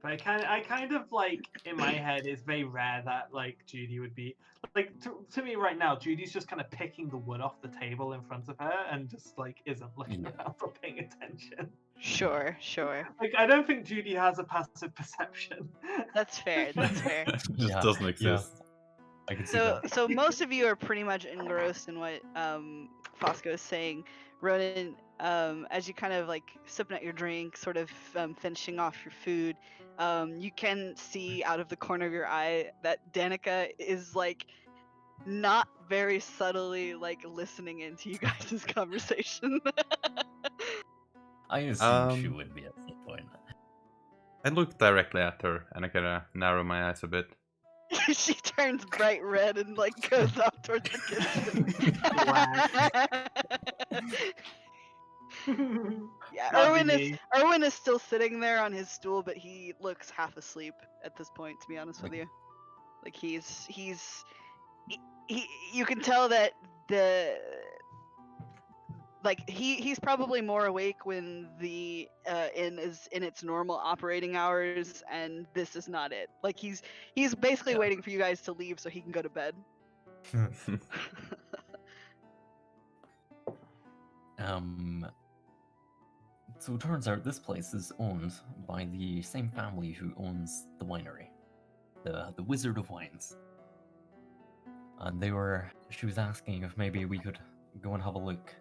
But I kind of like in my head it's very rare that like Judy would be like to me right now Judy's just kind of picking the wood off the table in front of her and just like isn't looking Yeah. around or paying attention. Sure. Like I don't think Judy has a passive perception. That's fair. That's fair. It just Yeah, doesn't yeah. exist. I can see So, that. so most of you are pretty much engrossed in what Fosco is saying. Ronan, as you kind of like sipping at your drink, sort of finishing off your food, you can see out of the corner of your eye that Danica is like not very subtly like listening into you guys' conversation. I assumed she Um, would be at some point. I look directly at her and I kind of narrow my eyes a bit. She turns bright red and like goes off towards the kitchen. Yeah, Erwin is still sitting there on his stool, but he looks half asleep at this point. To be honest with Okay. you, like he you can tell that he's probably more awake when the inn is in its normal operating hours, and this is not it. Like he's basically Yeah. waiting for you guys to leave so he can go to bed. So it turns out this place is owned by the same family who owns the winery, the Wizard of Wines. And she was asking if maybe we could go and have a look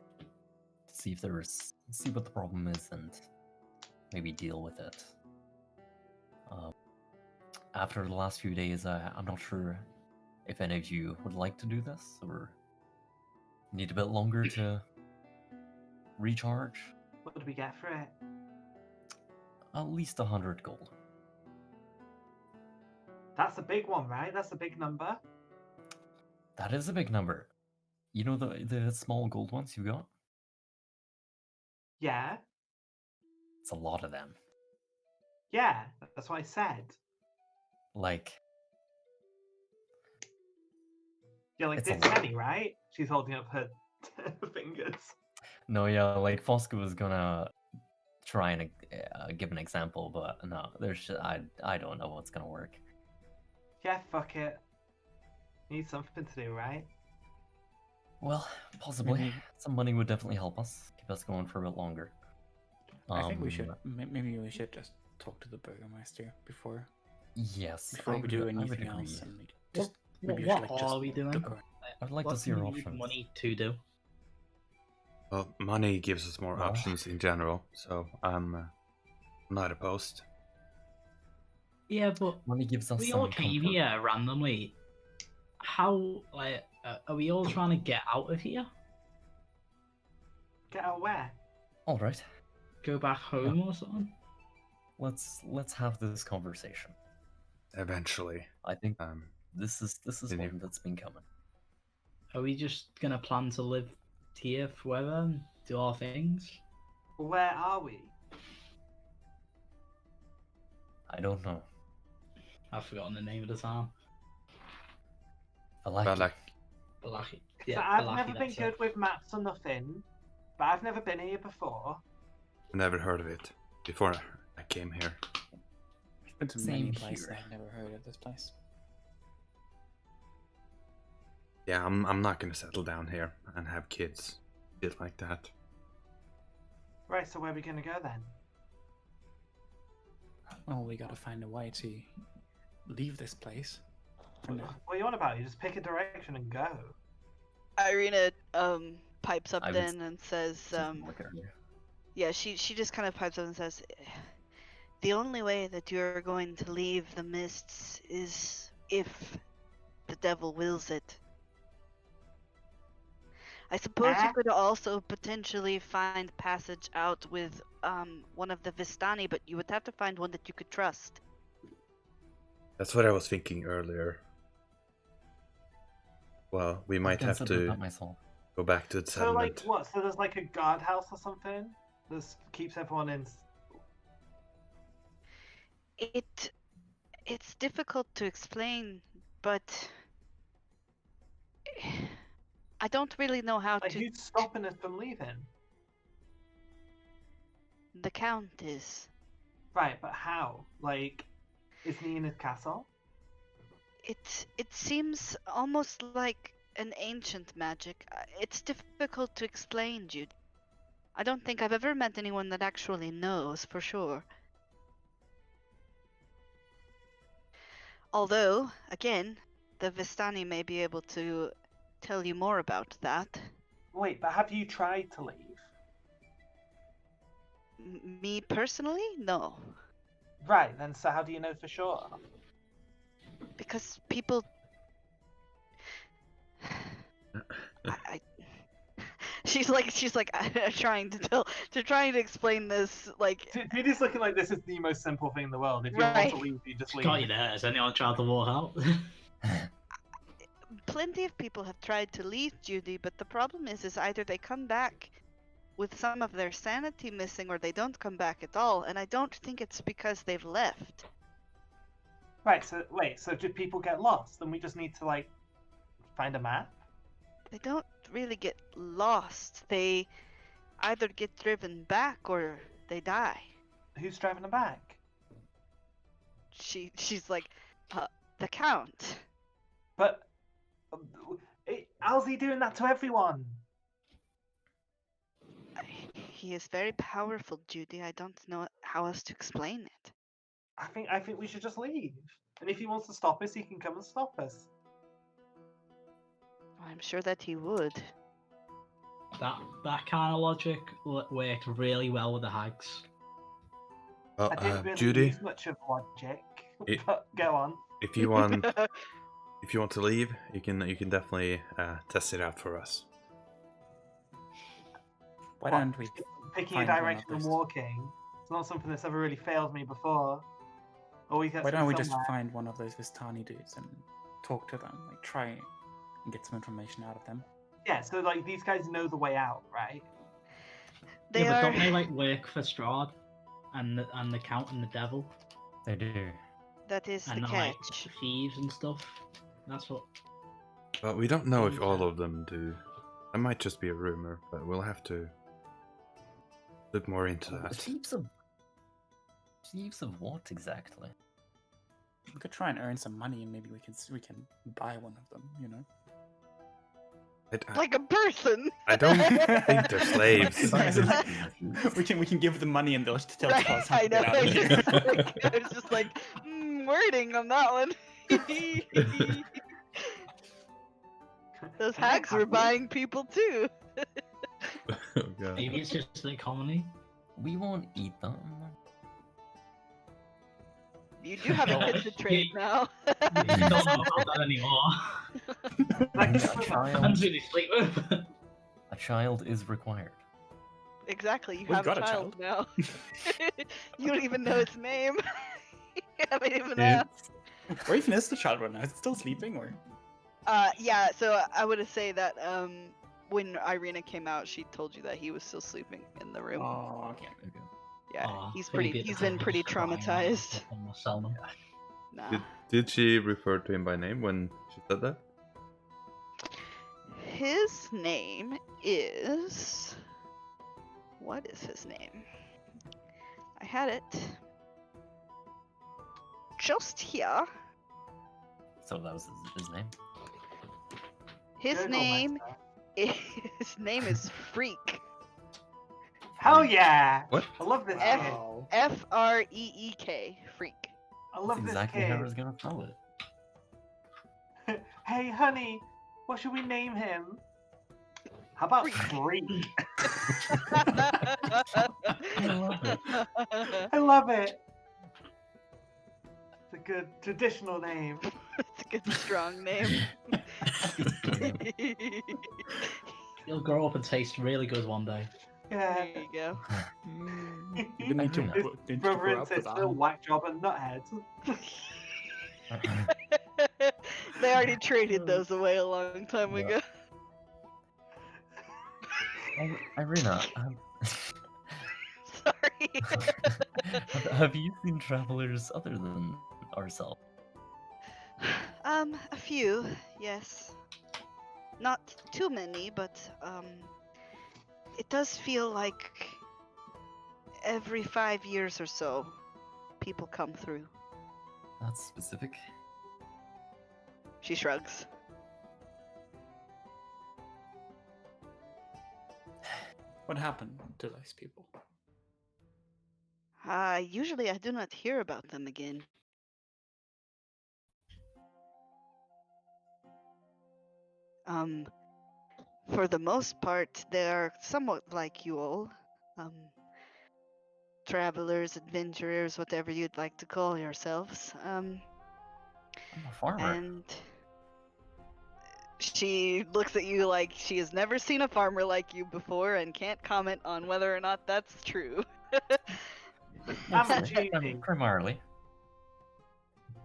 to see what the problem is and maybe deal with it. After the last few days, I'm not sure if any of you would like to do this or need a bit longer to recharge. What do we get for it? At least 100 gold. That's a big one, right? That's a big number. That is a big number. You know the small gold ones you got? Yeah. It's a lot of them. Yeah. That's what I said. Like, Yeah, like It's a this lot. many, right? She's holding up her fingers. no, yeah, like Fosca was gonna try and give an example, but no, I don't know what's gonna work. Yeah, fuck it. Need something to do, right? Well, possibly. Maybe- Some money would definitely help us, keep us going for a bit longer. I think we should. Maybe we should just talk to the Burgermaster before Yes. we would- do would anything agree. else. And just What, maybe we what should like are just we doing? look around. I'd like to What see do our we need options. money to do? Well, money gives us more Well. options in general, so I'm not opposed. Yeah, but Money gives us we some all came comfort. here randomly. How, like, are we all trying to get out of here? Get out where? All right, Go back home or something? let's have this conversation. Eventually. I think Um, this is Didn't you- one that's been coming. Are we just gonna plan to live here forever and do our things? Where are we? I don't know. I've forgotten the name of the town. Balaki. Balaki. So Yeah, I've Balaki, never been that's it. good with maps or nothing, but I've never been here before. never heard of it before I came here. I've been to Same many places. here. I've never heard of this place. Yeah, I'm not gonna settle down here and have kids. Shit like that. Right, so where are we gonna go then? Well, we gotta find a way to leave this place. For now. What are you on about? You just pick a direction and go. Irina pipes up I would then and says, Look at her. yeah, she just kind of pipes up and says, the only way that you're going to leave the mists is if the devil wills it. I suppose you Ah. could also potentially find passage out with one of the Vistani, but you would have to find one that you could trust. That's what I was thinking earlier. Well, we might have considered to that myself. go back to the So like settlement. what? So there's like a guardhouse or something that keeps everyone in. It's difficult to explain, but I don't really know how Like to. who's stopping us from leaving? The Count is. Right, but how? Like, is he in his castle? It seems almost like an ancient magic. It's difficult to explain, Jude. I don't think I've ever met anyone that actually knows for sure. Although, again, the Vistani may be able to tell you more about that. Wait, but have you tried to leave? Me personally, no. Right, then so how do you know for sure? Because people I she's like trying to explain this like Judy's looking like this is the most simple thing in the world. If you want Right. to leave, you just leave. Got you there. Has anyone tried to walk out? plenty of people have tried to leave Judy, but the problem is either they come back with some of their sanity missing or they don't come back at all, and I don't think it's because they've left. Right, so wait, so do people get lost? Then we just need to like find a map? They don't really get lost. They either get driven back or they die. Who's driving them back? She's like, the Count. But how's he doing that to everyone? He is very powerful, Judy. I don't know how else to explain it. I think we should just leave. And if he wants to stop us, he can come and stop us. I'm sure that he would. That kind of logic worked really well with the hags. Well, I didn't really Judy, use much of logic, It- but go on. if you want to leave, you can definitely test it out for us. Why What? don't we Picking a find one of direction and those- walking. It's not something that's ever really failed me before. Always gets Why me don't we just somewhere. find one of those Vistani dudes and talk to them, like try and get some information out of them? Yeah, so like these guys know the way out, right? They yeah, but are. don't they like work for Strahd and the Count and the Devil They do. That is the and they're like catch. thieves and stuff? That's what. But we don't know if Mm, all yeah. of them do. That might just be a rumor, but we'll have to look more into that. Thieves of what exactly? We could try and earn some money, and maybe we can buy one of them. You know. Like a person. I don't think they're slaves. we can give them money, and they'll tell Right, us how I to know. get out of here. I was just like, wording on that one. Those hags were buying people too. Oh, God. Maybe it's just the economy. We won't eat them. You do have a kid to trade now. We don't know about that anymore. A Depends child, who they sleep with. a child is required. Exactly, you We've have got a a child now. You don't even know its name. You haven't even asked. Or even is the child right now? Is it still sleeping, or? Yeah, so I would say that when Irina came out, she told you that he was still sleeping in the room. Oh, okay. Yeah, Aw, he's pretty pretty. good He's to been have pretty just crying out traumatized. and we'll sell them. Nah. Did she refer to him by name when she said that? His name is. What is his name? I had it just here. So that was his name. His Google name. Master. His name is Freak. Hell yeah! What? I love this Wow. Freek. Freak. kid. I That's love exactly this how I kid. was gonna spell it. Hey, honey, what should we name him? How about Freak? I love it. I love it. It's a good traditional name. It's a good strong name. He'll grow up and taste really good one day. Yeah. There you go. You didn't need to, His didn't you Brother grow and up with sister, that? whack job and nuthead. They already traded those away a long time Yeah. ago. Irina, Sorry. have you seen travelers other than ourselves? A few, yes. Not too many, but it does feel like every 5 years or so, people come through. That's specific. She shrugs. What happened to those people? Usually I do not hear about them again. For the most part, they are somewhat like you all. Travelers, adventurers, whatever you'd like to call yourselves. I'm a farmer. And she looks at you like she has never seen a farmer like you before and can't comment on whether or not that's true. I'm a I'm genie. primarily.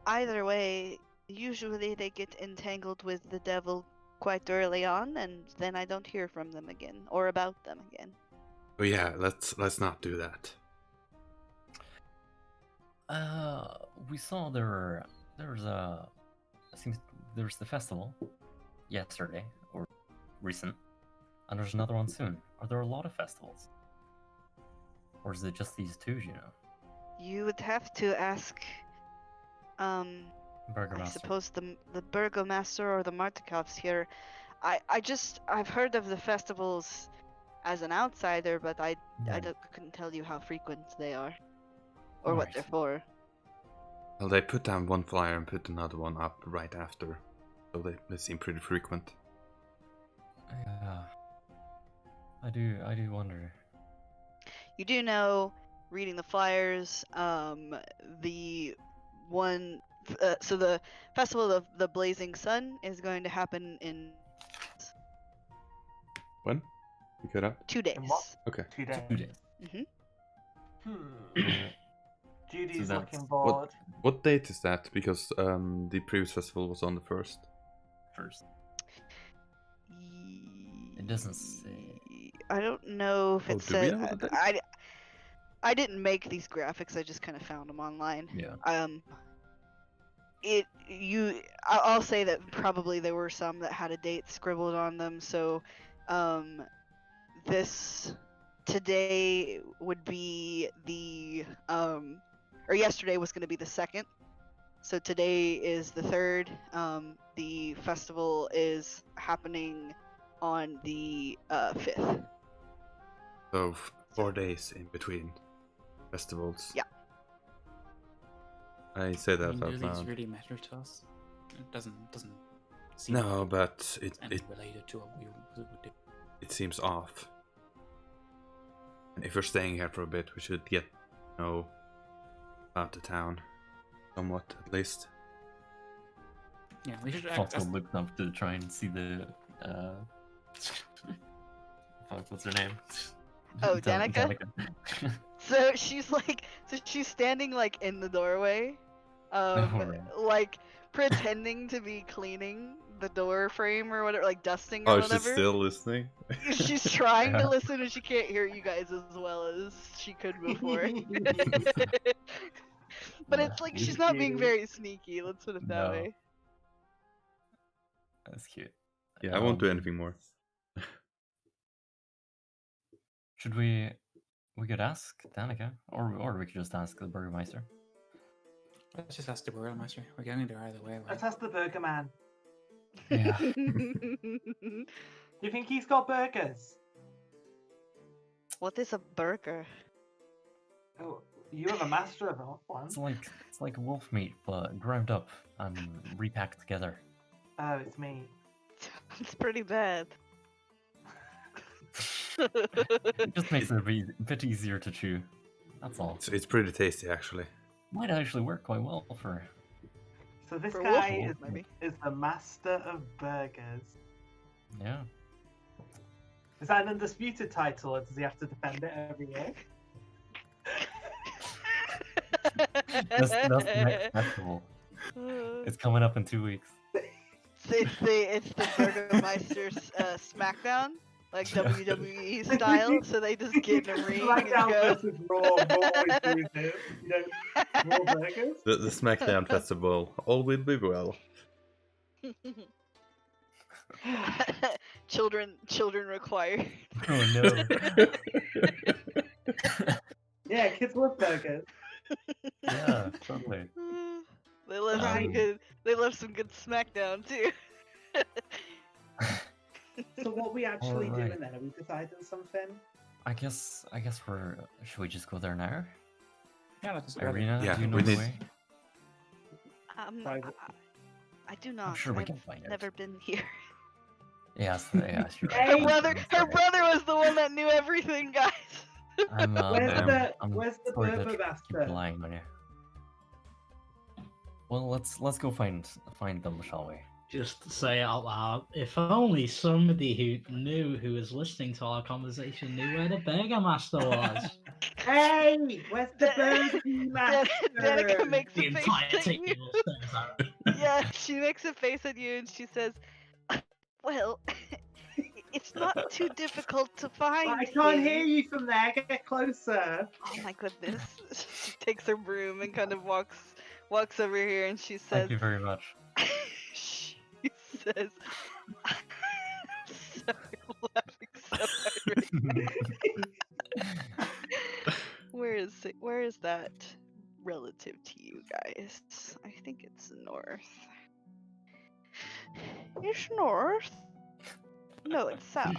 Either way, usually they get entangled with the devil quite early on, and then I don't hear from them again or about them again. Oh yeah, let's not do that. We saw there's the festival yesterday or recent, and there's another one soon. Are there a lot of festivals, or is it just these two? You know, You would have to ask, I Burgermaster. suppose the Burgermaster or the Martikovs here. I've heard of the festivals as an outsider, but I couldn't tell you how frequent they are, or what Alright. they're for. Well, they put down one flyer and put another one up right after, so they seem pretty frequent. I do wonder. You do know, reading the flyers, the one, so the Festival of the Blazing Sun is going to happen in When? You cut out? 2 days. In what? Okay. 2 days. 2 days. Judy's So looking that's- bored. What date is that? Because the previous festival was on the 1st. First. It doesn't say. I don't know if Oh, it do we says. know the date? I didn't make these graphics. I just kind of found them online. Yeah. I'll say that probably there were some that had a date scribbled on them. So, this today would be the or yesterday was going to be the 2nd. So today is the 3rd. The festival is happening on the 5th. So 4 days in between festivals. Yeah. I say I that mean, out do these loud. really matter to us? It doesn't seem No, like but it's related to what we would do. it seems off. And if we're staying here for a bit, we should get to know about the town. Somewhat, at least. Yeah, we should Also ask. looked up to try and see the fuck, what's her name? Oh, Danica? So she's standing like in the doorway, right. like pretending to be cleaning the door frame or whatever, like dusting or Oh, she's whatever. still listening? She's trying Yeah. to listen and she can't hear you guys as well as she could before. But Yeah. it's like she's not being very sneaky, let's put it that No. way. That's cute. Yeah, I won't do Um, anything more. Should we could ask Danica, or we could just ask the Burgermaster. Let's just ask the Burgermaster. We're going there either way, right? Let's ask the burger man. Yeah. Do you think he's got burgers? What is a burger? Oh, you have a master of one. It's like wolf meat, but ground up and repacked together. Oh, it's me. It's pretty bad. It just makes it a bit easier to chew. That's all. It's pretty tasty, actually. Might actually work quite well for. So this For guy wolf is, maybe. is the master of burgers. Yeah. Is that an undisputed title, or does he have to defend it every year? That's the next festival. It's coming up in 2 weeks. It's the Burgermeister's SmackDown, like WWE style. So they just get in a ring and SmackDown go. versus Raw, Raw exclusive. You know, Raw burgers. The SmackDown festival, all will be well. children required. Oh no. Yeah, kids love burgers. Yeah, totally. They love some good. They love some good SmackDown too. So what we actually Alright. doing then? Are we deciding something? I guess we're. Should we just go there now? Yeah, let's just grab it. Irina, Yeah, do you know we the need- way? Private. I do not. I'm sure we I've can find it. never been here. Yes, yeah, sure. Her Hey! brother was the one that knew everything, guys. I'm, Where's the sorry to keep Burgermaster? relying on you. Well, let's go find them, shall we? Just to say it out loud, if only somebody who knew who was listening to our conversation knew where the Burgermaster was. Hey, where's the Burgermaster? Danica makes The a face entire at you. table stares at her. Yeah, she makes a face at you and she says, "Well, it's not too difficult to find." I can't him." hear you from there. Get closer. Oh my goodness. She takes her broom and kind of walks over here and she says, Thank you very much. she says, sorry, I'm laughing so hard right now. Where is that relative to you guys? I think it's north. It's north? No, it's south.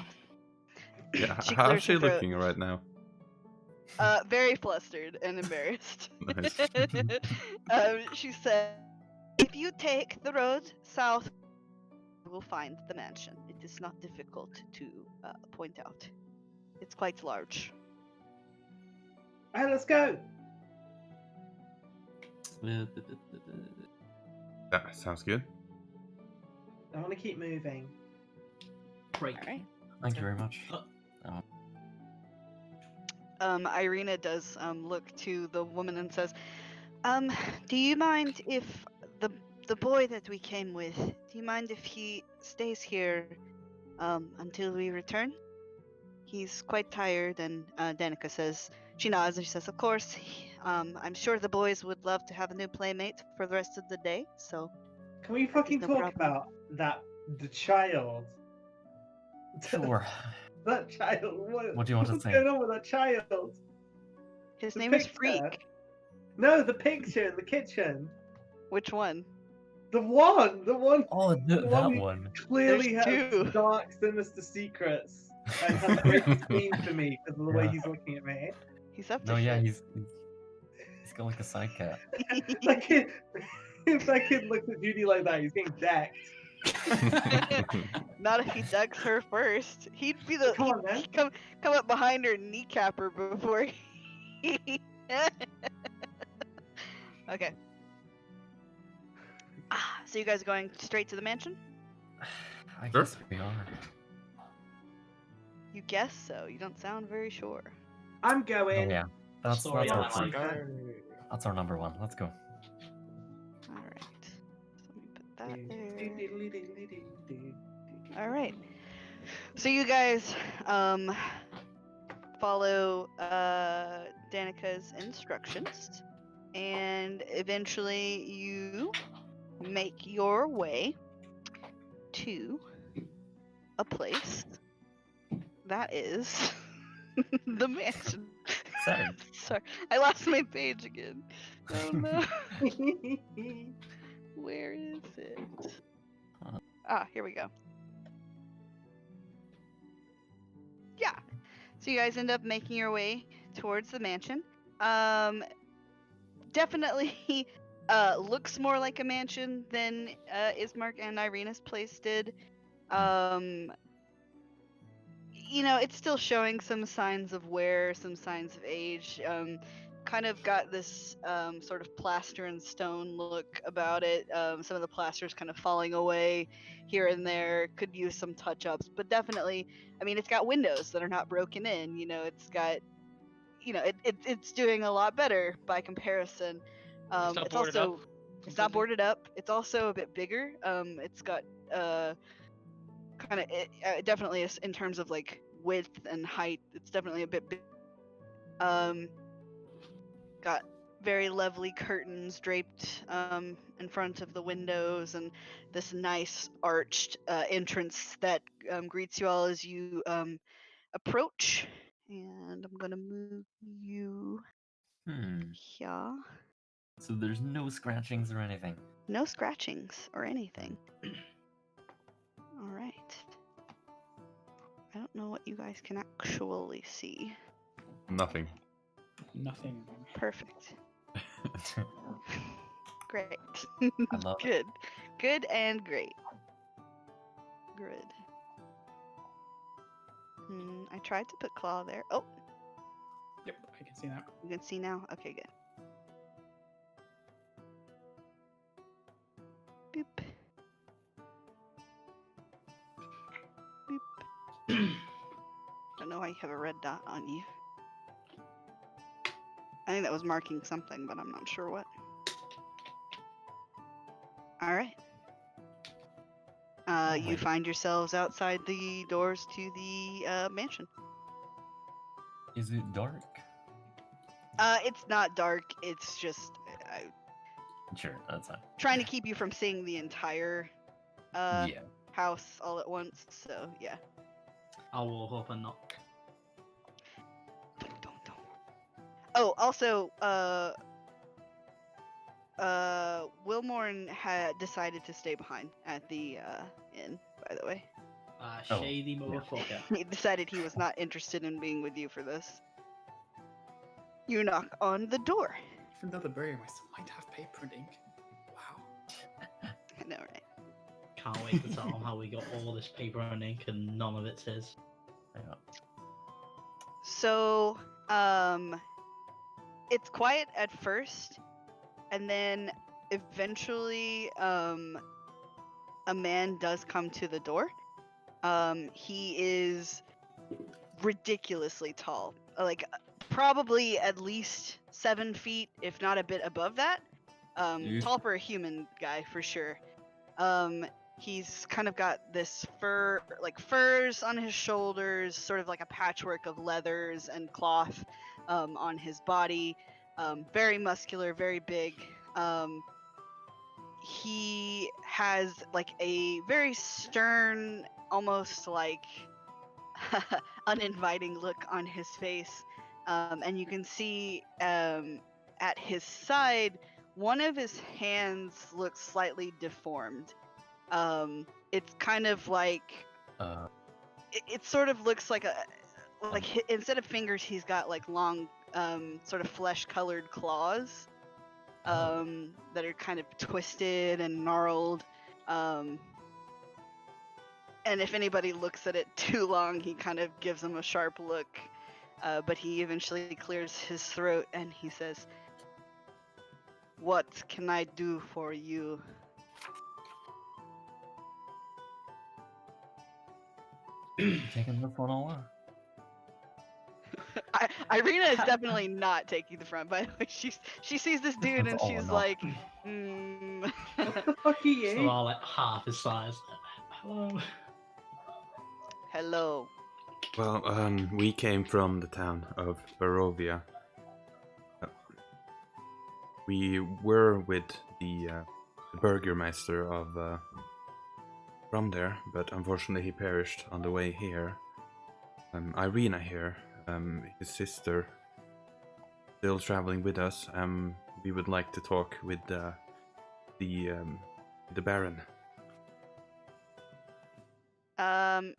Yeah, She how's clears she her throat. looking right now? Very flustered and embarrassed. Nice. She said, "If you take the road south, you will find the mansion. is not difficult to point out. It's quite large. Alright, let's go. That sounds good. I want to keep moving. Break. All right. Thank you very much. Irina does look to the woman and says, do you mind if the boy that we came with, do you mind if he stays here until we return? He's quite tired, and Danica says, she nods and she says, of course, I'm sure the boys would love to have a new playmate for the rest of the day, so... Can we fucking no talk problem. about the child? Sure. That child. What do you want to what's say? going on with that child? His The name is picture. Freak. No, the picture in the kitchen. Which one? The one. Oh, The that who one. Clearly There's has two. dark, sinister secrets and has great disdain for me because of the way Yeah. he's looking at me. He's up to No, yeah, shit. he's got like a side cat. That kid, if that kid looks at Judy like that, he's getting decked. Not if he ducks her first. He'd be the Come on, man. he'd come up behind her and kneecap her before he. Okay. So you guys are going straight to the mansion? I Sure. guess we are. You guess so. You don't sound very sure. I'm Oh going. yeah, that's Story our of my first. life. That's our number one. Let's go. All right. So let me put that there. All right. So you guys follow Danica's instructions, and eventually you make your way to a place that is the mansion. Seven. Sorry, I lost my page again. Oh no. Where is it? Here we go. Yeah. So you guys end up making your way towards the mansion. Definitely looks more like a mansion than Ismark and Irina's place did. It's still showing some signs of wear, some signs of age. Kind of got this sort of plaster and stone look about it. Some of the plaster's kind of falling away here and there. Could use some touch-ups, but definitely, it's got windows that are not broken in. It's got, it's doing a lot better by comparison. It's not It's boarded also, up. it's not completely. boarded up. It's also a bit bigger. It's got kind of definitely in terms of like width and height, it's definitely a bit big. Got very lovely curtains draped in front of the windows, and this nice arched entrance that greets you all as you approach. And I'm gonna move you here. So there's no scratchings or anything. No scratchings or anything. All right. I don't know what you guys can actually see. Nothing. Nothing. Perfect. Great. I love it. Good. Good and great. Good. I tried to put claw there. Oh, Yep, I can see that. you can see now? Okay, good. Boop. Boop. Don't know why you have a red dot on you. I think that was marking something, but I'm not sure what. All right. You Alright. find yourselves outside the doors to the mansion. Is it dark? It's not dark. It's just Sure, that's fine. trying to keep you from seeing the entire Yeah. house all at once. So yeah. I'll walk up and knock. Don't. Oh, also, Wilmorn had decided to stay behind at the inn. By the way, Oh, Shady yeah. motherfucker. he decided he was not interested in being with you for this. You knock on the door. Even though the Burgermaster might have paper and ink. Wow. I know, right? can't wait to tell him how we got all this paper and ink and none of it's his. Yeah. So, it's quiet at first, and then eventually, a man does come to the door. He is ridiculously tall, like probably at least 7 feet, if not a bit above that. Tall for a human guy for sure. He's kind of got this furs on his shoulders, sort of like a patchwork of leathers and cloth on his body. Very muscular, very big. He has like a very stern, almost like uninviting look on his face. And you can see at his side, one of his hands looks slightly deformed. It's kind of like it sort of looks like instead of fingers, he's got like long, sort of flesh-colored claws that are kind of twisted and gnarled. And if anybody looks at it too long, he kind of gives them a sharp look. But he eventually clears his throat and he says, "What can I do for you?" Taking this one over. Irina is definitely not taking the front. By the way, she sees this dude and all she's enough. like, What the fuck are you? So I'm like half his size. Hello. "Hello." Well, we came from the town of Barovia. We were with the Burgermaster of from there, but unfortunately he perished on the way here. Irina here, his sister, still traveling with us. We would like to talk with the Baron.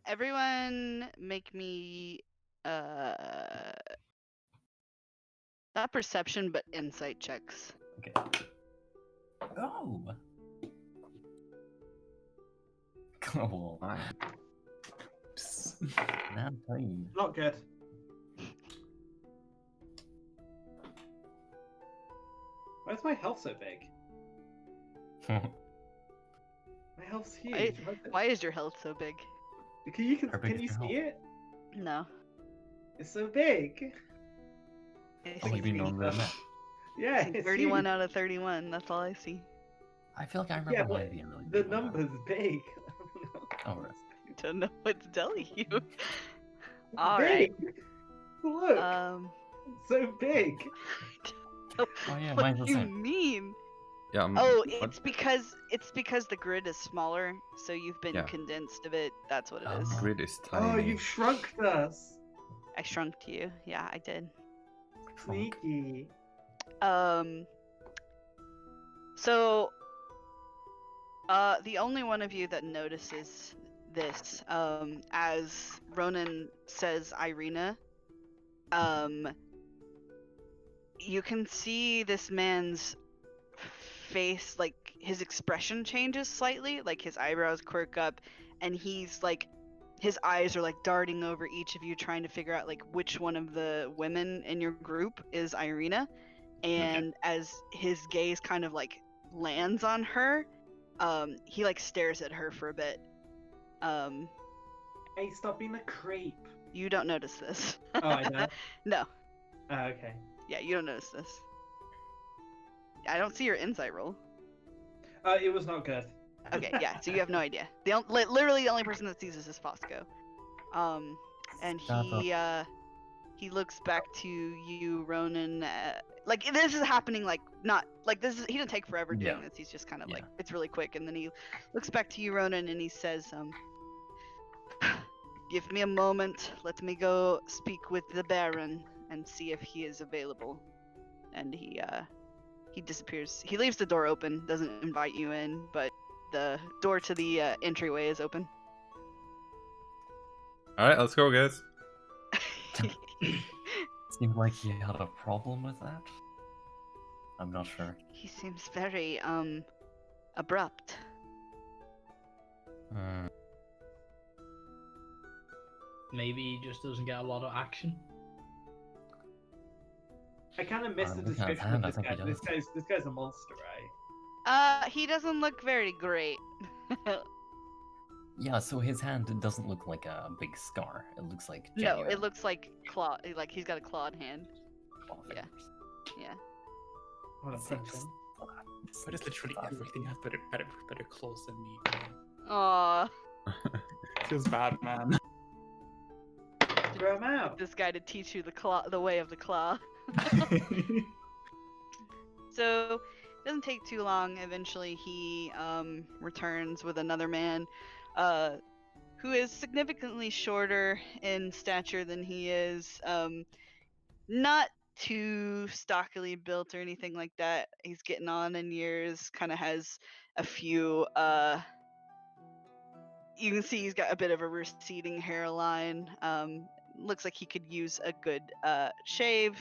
Everyone make me not perception but insight checks. Okay. Oh. Cool. Now please. Not good. Why is my health so big? My health's huge. Why is your health so big? Can you How big can is you your see it? No. It's so big. I Oh, see you mean on the map? Yeah, it's 31 huge. out of 31. That's all I see. I feel like I remember Yeah, mine but being really the big. when I- number's big. Oh, right. Don't know what's telling you. It's All right. big. Look, it's so big. Oh yeah, What mine's the do you same. mean? Yeah. Oh, what? it's because the grid is smaller, so you've been Yeah. condensed a bit. That's what it is. Oh. Grid is Oh, tiny. you've shrunk us. I shrunk you. Yeah, I did. Trunk. Sneaky. So, the only one of you that notices this, as Ronan says Irina, you can see this man's face, like his expression changes slightly, like his eyebrows quirk up, and he's like, his eyes are like darting over each of you, trying to figure out like which one of the women in your group is Irina. And as his gaze kind of like lands on her, he like stares at her for a bit. Hey, stop being a creep. You don't notice this. Oh, I know. No. Oh, okay. Yeah, you don't notice this. I don't see your insight roll. It was not good. Okay, yeah, so you have no idea. Literally the only person that sees this is Fosco. And he looks back to you, Ronan. Like this is happening, like not like this is. He didn't take forever doing this. He's just kind of like it's really quick. And then he looks back to you, Ronan, and he says, "Give me a moment. Let me go speak with the Baron and see if he is available." And he disappears. He leaves the door open, doesn't invite you in, but the door to the entryway is open. All right, let's go, guys. Seemed like he had a problem with that. I'm not sure. He seems very abrupt. Hmm. Maybe he just doesn't get a lot of action. I kind of missed the Looking at his description hand, I of this think guy. he This guy's a monster, right? He doesn't look very great. Yeah, so his hand doesn't look like a big scar. It looks like No, genuine it looks like claw. Like he's got a clawed hand. claw yeah. fingers. Yeah. What a Six person. But it's literally flat. everything has better claws than me. Aw. Feels bad, man. Throw him out. This guy to teach you the way of the claw. So it doesn't take too long. Eventually, he returns with another man, who is significantly shorter in stature than he is. Not too stockily built or anything like that. He's getting on in years. Kind of has a few. You can see he's got a bit of a receding hairline. Looks like he could use a good shave.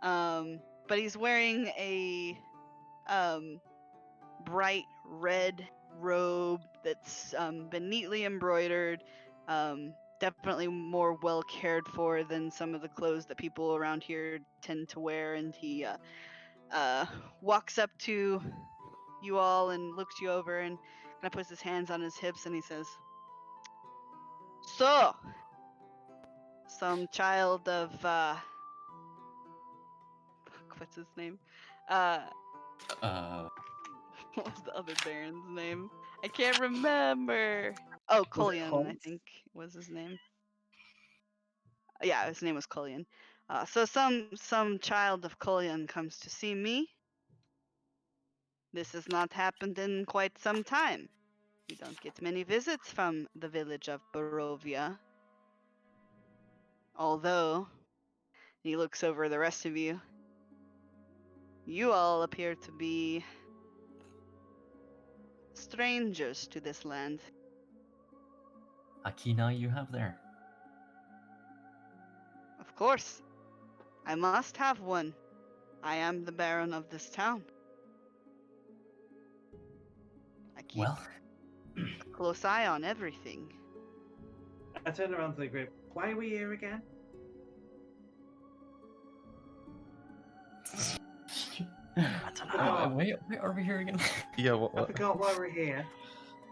But he's wearing a bright red robe that's been neatly embroidered. Definitely more well cared for than some of the clothes that people around here tend to wear. And he walks up to you all and looks you over and kind of puts his hands on his hips and he says, "So, some child of what's his name? What was the other Baron's name? I can't remember. Oh, Collion, I Holmes? think was his name. Yeah, his name was Collion. So some child of Collion comes to see me. This has not happened in quite some time. We don't get many visits from the village of Barovia. Although, he looks over the rest of you. You all appear to be strangers to this land. Akina you have there. Of course, I must have one. I am the Baron of this town. I keep Well, a close eye on everything. I turn around to the group. Why are we here again? wait, are we here again? Yeah, I forgot why we're here.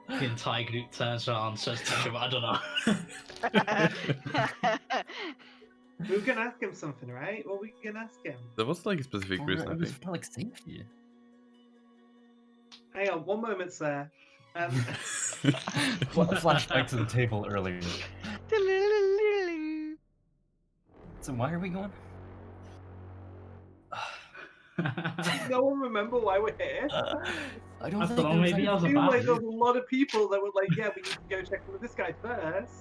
The entire group turns around and says to him, I don't know. We were gonna ask him something, right? What were we gonna ask him? There was like a specific reason, I It was think. for like safety. Hang on, one moment, sir. Flashback to the table earlier. So why are we going? No one remember why we're here? I don't I think don't know, there was maybe any- I was I feel like about there's a lot of people that were like, yeah, we need to go check in with this guy first.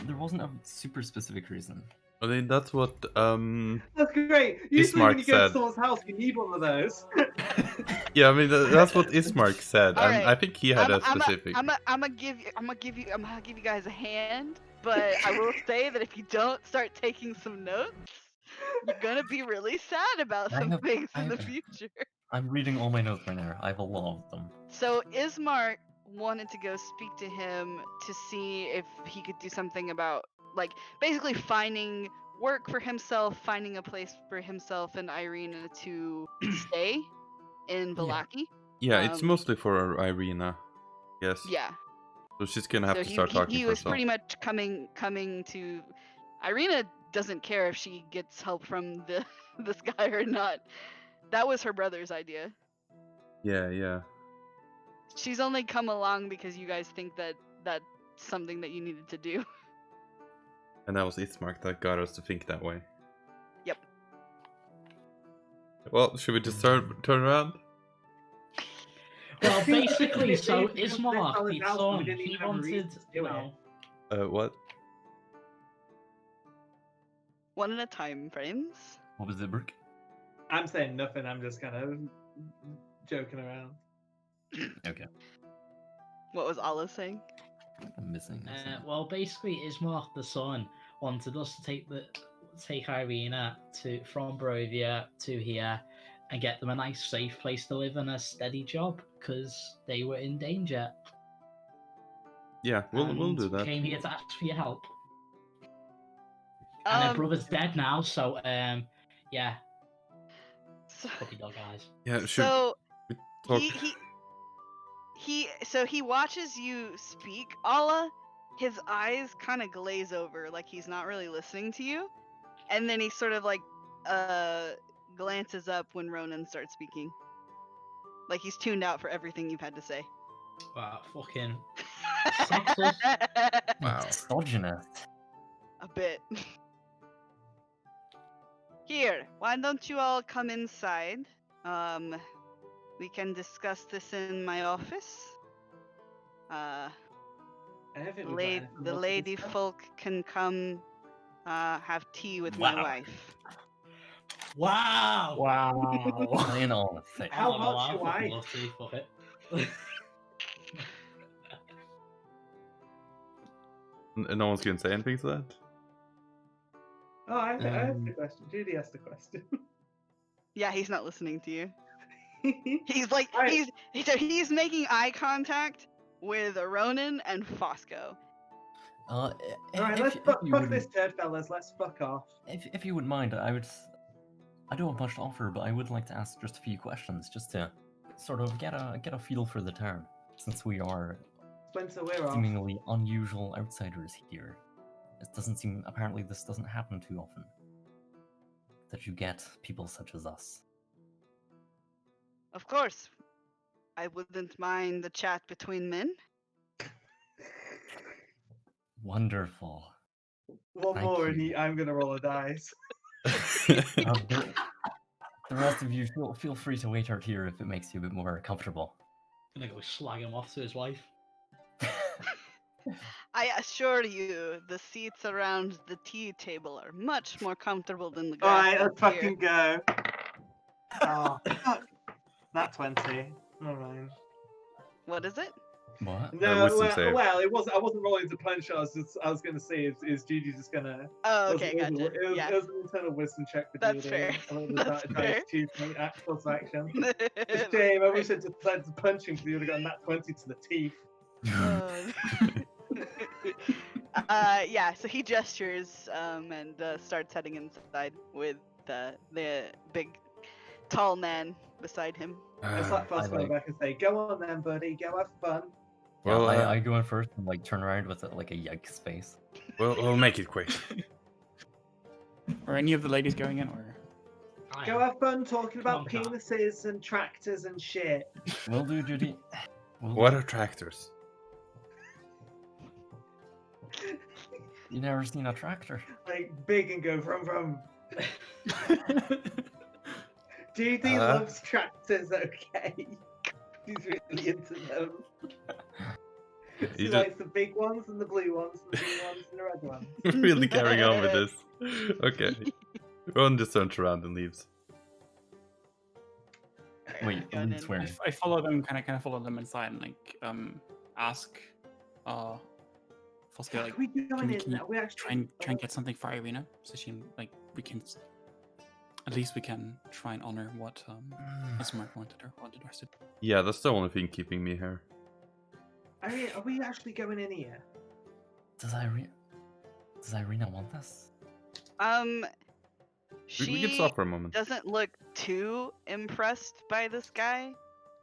There wasn't a super specific reason. I mean, that's what That's great. Usually when Ismark you go to said. someone's house, you need one of those. Yeah, I mean that's what Ismark said, All and right. I think he had a specific. I'm gonna give you guys a hand, but I will say that if you don't start taking some notes, you're gonna be really sad about some things in the future. I'm reading all my notes right now. I have a lot of them. So Ismark wanted to go speak to him to see if he could do something about, like, basically finding work for himself, finding a place for himself and Irina to stay in Vallaki. Yeah, it's mostly for Irina. Yes. Yeah. So she's gonna have So to start talking he for was herself. pretty much coming to. Irina doesn't care if she gets help from this guy or not. That was her brother's idea. Yeah. She's only come along because you guys think that that's something that you needed to do. And that was Ismark that got us to think that way. Yep. Well, should we just turn around? Well, basically, If so we just Ismark, left the Al's house, son, we didn't he even have a reason wanted, to you do it. know, What? One at a time, friends. What was it, Brooke? I'm saying nothing. I'm just kind of joking around. Okay. What was Allah saying? I'm missing this. well, basically, Ismark, the son, wanted us to take Irina from Barovia to here and get them a nice, safe place to live and a steady job because they were in danger. Yeah, we'll and do that. Came here to ask for your help. And her brother's dead now, so yeah. So, Puppy dog eyes. Yeah, should so we talk? he watches you speak, Alla. His eyes kind of glaze over, like he's not really listening to you, and then he sort of like glances up when Ronan starts speaking, like he's tuned out for everything you've had to say. Wow, fucking sexist. Wow. Misogynist. A bit. Here, why don't you all come inside? We can discuss this in my office. I don't think we've got anything The more to lady discuss. folk can come have tea with Wow. my wife. Wow. Wow. Plain on the thick. How I'm not much gonna your lie, fucking wife? love tea, fuck it. And no one's gonna say anything to that. Oh, I asked the question. Judy asked the question. Yeah, he's not listening to you. He's like Alright. he's making eye contact with Ronan and Fosco. Alright, let's fuck this turd, fellas. Let's fuck off. If you wouldn't mind, I don't have much to offer, but I would like to ask just a few questions, just to sort of get a feel for the town, since we are Spencer, we're off. seemingly unusual outsiders here. It doesn't seem, apparently this doesn't happen too often, that you get people such as us. Of course, I wouldn't mind the chat between men. Wonderful. One Thank more, you. and I'm gonna roll a dice. The rest of you feel free to wait out here if it makes you a bit more comfortable. Gonna go slag him off to his wife. I assure you, the seats around the tea table are much more comfortable than the Alright, grass let's up here. fucking go. Oh, fuck. Not 20. Never mind. What is it? What? No, wisdom save. well, it was. I wasn't rolling to punch. I was gonna say, is Judy just gonna? Oh, it was- okay, it was, gotcha. It was, Yeah. it was an internal wisdom check for That's Judy. fair. I rolled That's a dice fair. to make actual action. It's a shame. I wish I just decided to punch him because he would have got that 20 to the teeth. Yeah, so he gestures and starts heading inside with the big, tall man beside him. I slap Fosco on the back and say, "Go on then, buddy. Go have fun." Well, Well, I go in first and like turn around with like a yikes face. we'll make it quick. Are any of the ladies going in, or? Go have fun talking about Come on, Doc. penises and tractors and shit. Will do, Judy. Will What do. are tractors? You never seen a tractor? Like big and go vroom vroom. Judy Uh. loves tractors, okay? She's really into them. You She just- likes the big ones and the blue ones and the green ones and the red ones. really carrying on with this. Okay. Ron just turns around and leaves. Wait, Gun I'm in. swearing. I follow them, kind of follow them inside, and like ask, Fosco, like, we going we- in? can you We actually try and get something for Irina, so she like we can, at least we can try and honor what Ismark wanted us to do. Yeah, that's the only thing keeping me here. I mean, are we actually going in here? Does Irina want this? We can She stop for a moment. doesn't look too impressed by this guy.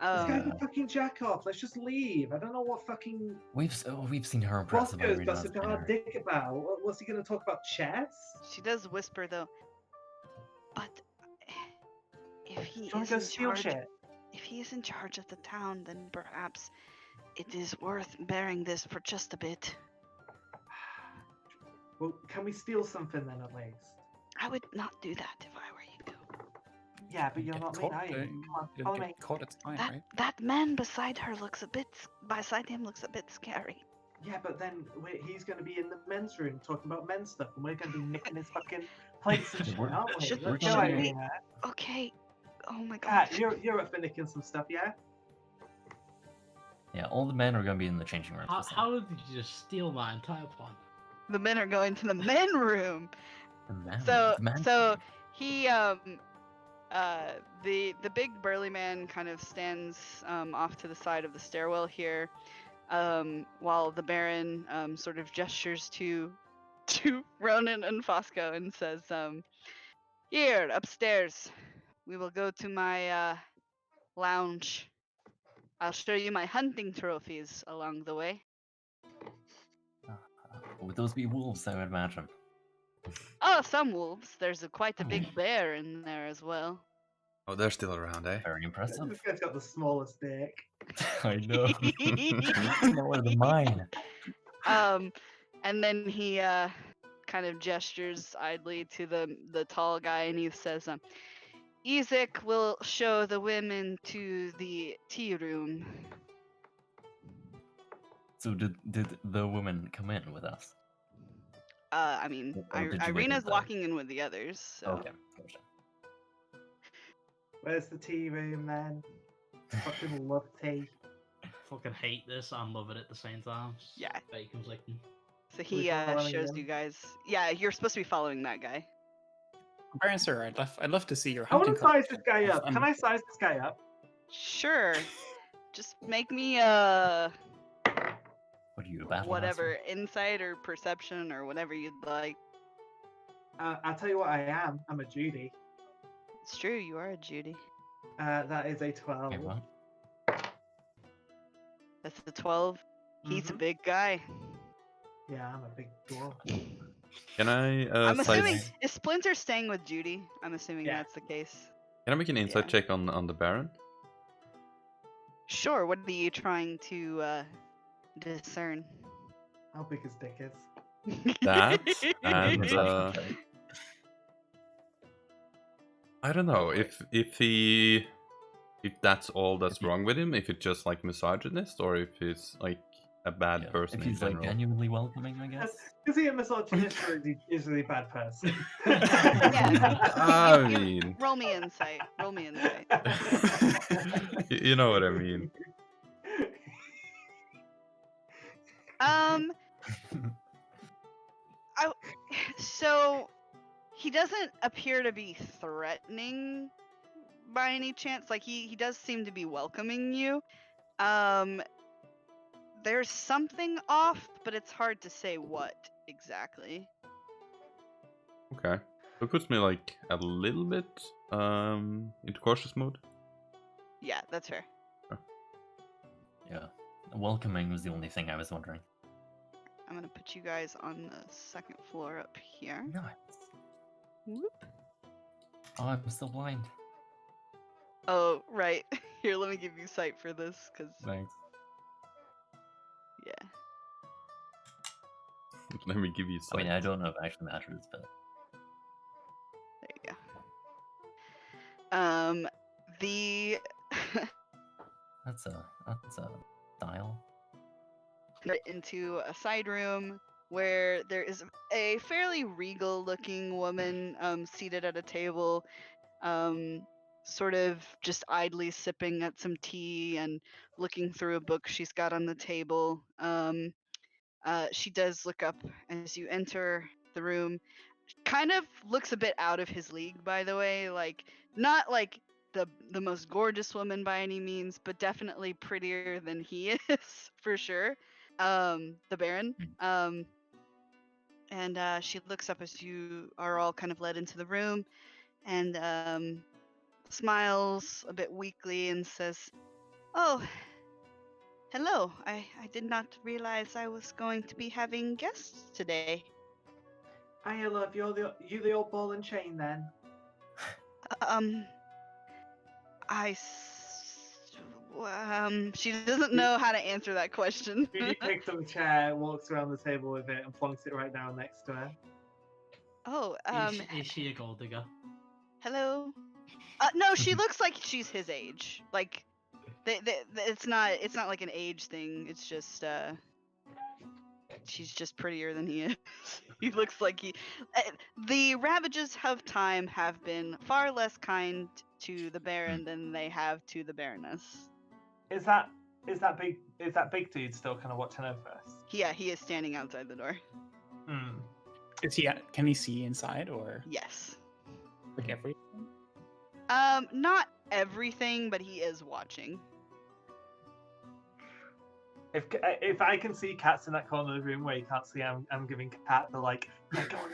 This guy's a fucking jack off. Let's just leave. I don't know what fucking We've seen her impressed about Fosco's Irina. got such a hard dick about. What's he going to talk about? Chess? She does whisper though. But if he Trying is to go in steal charge, shit. if he is in charge of the town, then perhaps it is worth bearing this for just a bit. Well, can we steal something then at least? I would not do that if I were you. Yeah, but you're Get not me, caught, are you? you Come on, didn't follow get me. caught, it's fine, That right? that man beside him looks a bit scary. Yeah, but then he's going to be in the men's room talking about men's stuff, and we're going to be nicking his fucking plates and shit, We're- aren't we? should- Let's should go, we- Irina. Okay. Oh my god. Kat, you're up for nicking some stuff, yeah? Yeah, all the men are gonna be in the changing room. How did you just steal my entire plan? The men are going to the men room. Man, So man. he the big burly man kind of stands off to the side of the stairwell here, while the Baron sort of gestures to Ronan and Fosco and says, "Here, upstairs. We will go to my lounge. I'll show you my hunting trophies along the way." Would those be wolves, I would imagine? Oh, some wolves. There's quite a big bear in there as well. Oh, they're still around, eh? Very impressive. This guy's got the smallest dick. I know. Smaller than mine. And then he kind of gestures idly to the tall guy, and he says, "Ezek will show the women to the tea room." So did the woman come in with us? I mean, Or did you wait Irina's inside? walking in with the others. So. Okay. Gotcha. Where's the tea room then? Fucking love tea. Fucking hate this and love it at the same time. Yeah. Bacon flicking. So he following shows him? you guys. Yeah, you're supposed to be following that guy. Baron Sir, I'd love to see your I want hunting to size this collection guy of up. Can I size this guy up? Sure. Just make me What are you, a battle whatever, insight or perception or whatever you'd like. I'll tell you what I am. I'm a Judy. It's true, you are a Judy. That is a 12. Okay, what? That's the 12. He's a Mhm. big guy. Yeah, I'm a big dwarf. Can I I'm size? assuming is Splinter staying with Judy? I'm assuming Yeah. that's the case. Can I make an insight Yeah. check on the Baron? Sure. What are you trying to discern? How big his dick is. That and Perception check. I don't know if that's all that's wrong with him. If it's just like misogynist, or if he's like a bad Yeah, person if in he's like general. genuinely welcoming, I guess. Is he a misogynist or is he a bad person? I mean, Roll me insight. Roll me insight. you know what I mean. So he doesn't appear to be threatening by any chance. Like he does seem to be welcoming you. There's something off, but it's hard to say what exactly. Okay, so it puts me like a little bit into cautious mode. Yeah, that's fair. Yeah. Welcoming was the only thing I was wondering. I'm gonna put you guys on the second floor up here. Nice. Whoop. Oh, I'm still blind. Oh, right. Here, let me give you sight for this, cause Thanks. yeah. Let me give you I mean, sight. I don't know if it actually matters, but There you go. The that's a dial. into a side room where there is a fairly regal looking woman seated at a table, sort of just idly sipping at some tea and looking through a book she's got on the table. She does look up as you enter the room. Kind of looks a bit out of his league, by the way. Like, not like the most gorgeous woman by any means, but definitely prettier than he is for sure. The Baron. And she looks up as you are all kind of led into the room, and smiles a bit weakly and says, "Oh, hello. I did not realize I was going to be having guests today." Hiya, love. You the old ball and chain then? She doesn't know how to answer that question. Judy picks up a chair, walks around the table with it, and plonks it right down next to her. Oh, Is she a gold digger? hello. No, she looks like she's his age. Like, it's not like an age thing. It's just she's just prettier than he is. He looks like he. The Ravages of time have been far less kind to the Baron than they have to the Baroness. Is that big dude still kind of watching over us? Yeah, he is standing outside the door. Hmm. Is he? Can he see inside or Yes. like everything? Not everything, but he is watching. If I can see cats in that corner of the room where you can't see, I'm giving cat the like, yeah, go on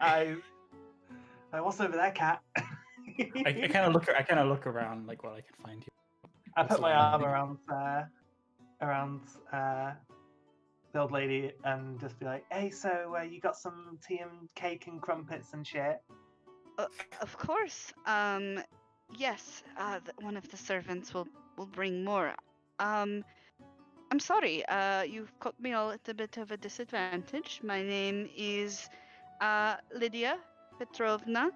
then. What's over there, cat? I kind of look around like what I can find here. I What's put my lying arm there? around the old lady and just be like, "Hey, so you got some tea and cake and crumpets and shit?" Of course. Yes. One of the servants will bring more. I'm sorry. You've caught me all at a bit of a disadvantage. My name is Lydia Petrovna.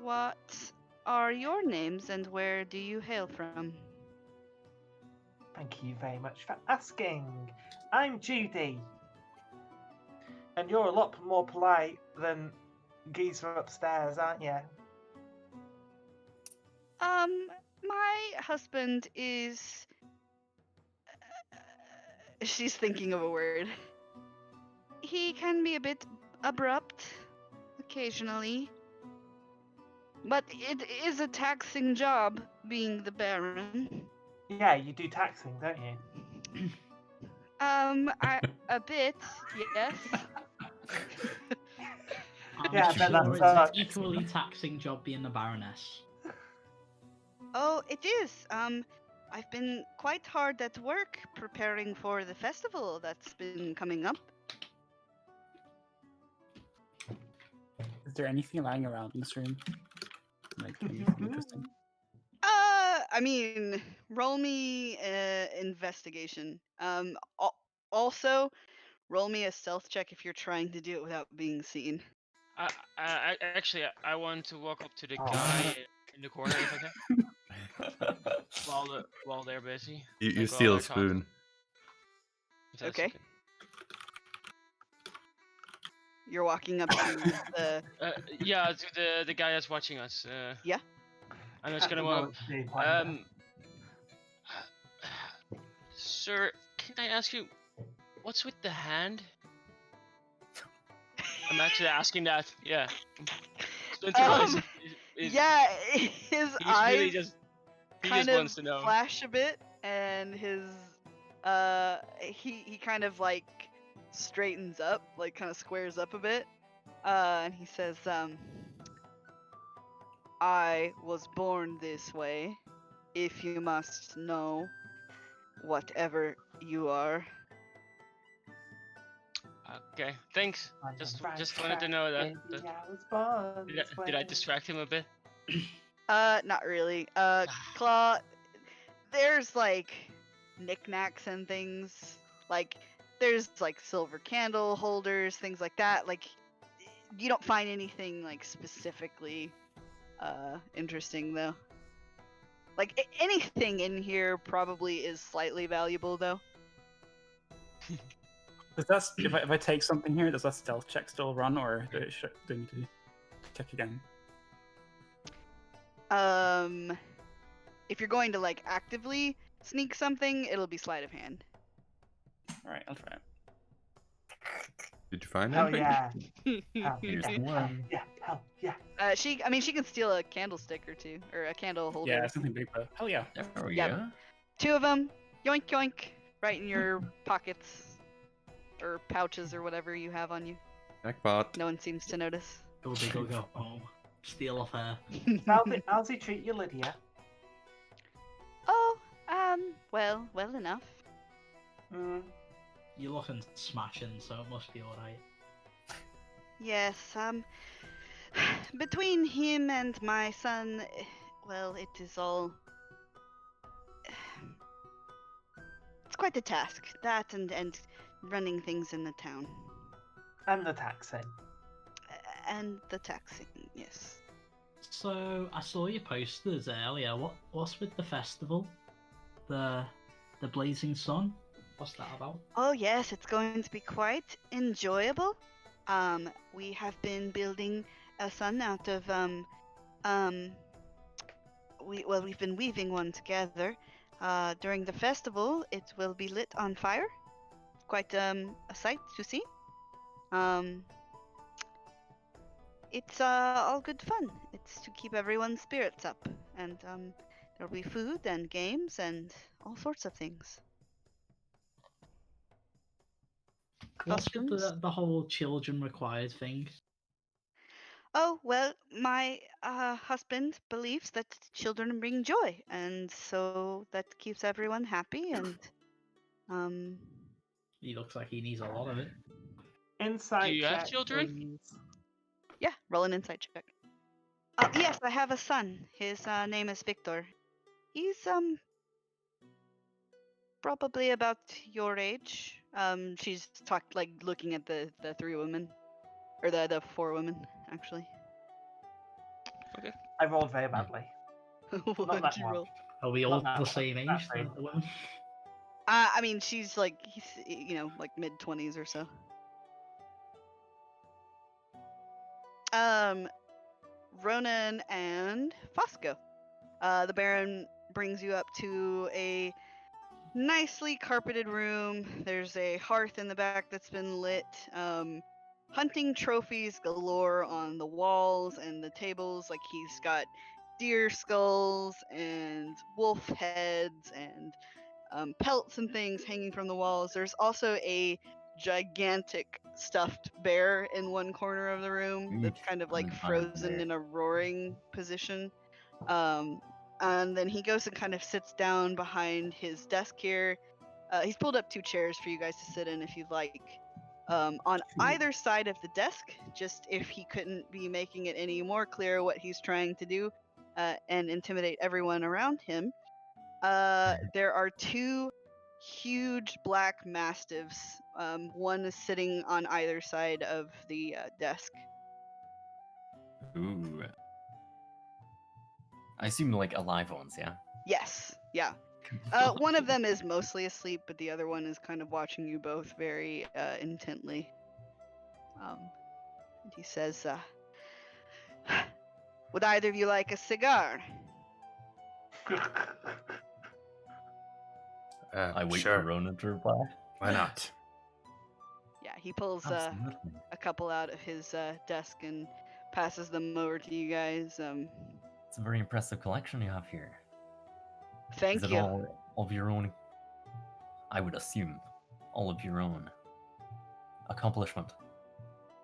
What are your names and where do you hail from? Thank you very much for asking. I'm Judy. And you're a lot more polite than geezer upstairs, aren't you? My husband is. She's thinking of a word. He can be a bit abrupt occasionally. But it is a taxing job being the Baron. Yeah, you do taxing, don't you? A bit, yes. I'm Yeah, I bet sure that's, it's an equally taxing job being a baroness. Oh, it is. I've been quite hard at work preparing for the festival that's been coming up. Is there anything lying around in this room? Like anything interesting? I mean, roll me investigation. Also, roll me a stealth check if you're trying to do it without being seen. Actually, I want to walk up to the Oh. guy in the corner if I can, while they're busy. You like, while steal they're a talking, spoon. if that's Okay. You're walking up to the. Yeah, to the guy that's watching us. Yeah. I'm just gonna Well, walk. it's being pointed Sir, can I ask you, what's with the hand? I'm actually asking that. Yeah. Splinter Eyes is Yeah, his he's eyes really just he kind just of wants to know. flash a bit, and his he kind of like straightens up, like kind of squares up a bit, and he says, I was born this way, if you must know, whatever you are. Okay, thanks. on the Just right wanted to know that. track, baby, I was born this Did I way. distract him a bit? Not really. Claw, there's like knickknacks and things. Like, there's like silver candle holders, things like that. Like, you don't find anything like specifically interesting though. Like, anything in here probably is slightly valuable though. Does that if I take something here, does that stealth check still run, or do I need to check again? If you're going to like actively sneak something, it'll be sleight of hand. All right, I'll try it. Did you find Hell anything? yeah. Hell Here's yeah. one. Yeah, hell yeah. She can steal a candlestick or two, or a candle holder. Yeah, something big, but hell yeah. There we Yep. go. 2 of them, yoink yoink, right in your pockets or pouches or whatever you have on you. Jackpot. No one seems to notice. Go big or go home. Steal off her. How's he treat you, Lydia? Oh, well enough. Mm. You're looking smashing, so it must be alright. Yes, between him and my son, well, it is all. It's quite a task, that and running things in the town. And the taxing. And the taxing, yes. So I saw your posters earlier. What's with the festival? The Blazing Sun? What's that about? Oh yes, it's going to be quite enjoyable. We have been building a sun out of we've been weaving one together. During the festival, it will be lit on fire. Quite a sight to see. It's all good fun. It's to keep everyone's spirits up, and There'll be food and games and all sorts of things. What's Costumes. the whole children required thing? Oh, well, my husband believes that children bring joy, and so that keeps everyone happy, and um He looks like he needs a lot of it. Insight Do you have check, children? please. yeah, roll an insight check. Yes, I have a son. His name is Victor. He's probably about your age. She's looking at the three women, or the four women actually. I rolled very badly. What Not that did you one. roll? Are we all Not that the one, same that age? same. The women? I mean, she's like like mid-20s or so. Ronan and Fosco. The Baron brings you up to a nicely carpeted room. There's a hearth in the back that's been lit. Hunting trophies galore on the walls and the tables. Like he's got deer skulls and wolf heads and pelts and things hanging from the walls. There's also a gigantic stuffed bear in one corner of the room that's kind of like frozen in a roaring position. And then he goes and kind of sits down behind his desk here. He's pulled up 2 chairs for you guys to sit in if you'd like. On either side of the desk, just if he couldn't be making it any more clear what he's trying to do and intimidate everyone around him, there are 2 huge black mastiffs. One is sitting on either side of the desk. Ooh. I assume like alive ones, yeah? Yes, yeah. One of them is mostly asleep, but the other one is kind of watching you both very intently. And he says, would either of you like a cigar? I wait sure. for Ronan to reply. Why not? Yeah, he pulls Absolutely. a couple out of his desk and passes them over to you guys. It's a very impressive collection you have here. Thank Is it you. all of your own? I would assume all of your own accomplishment.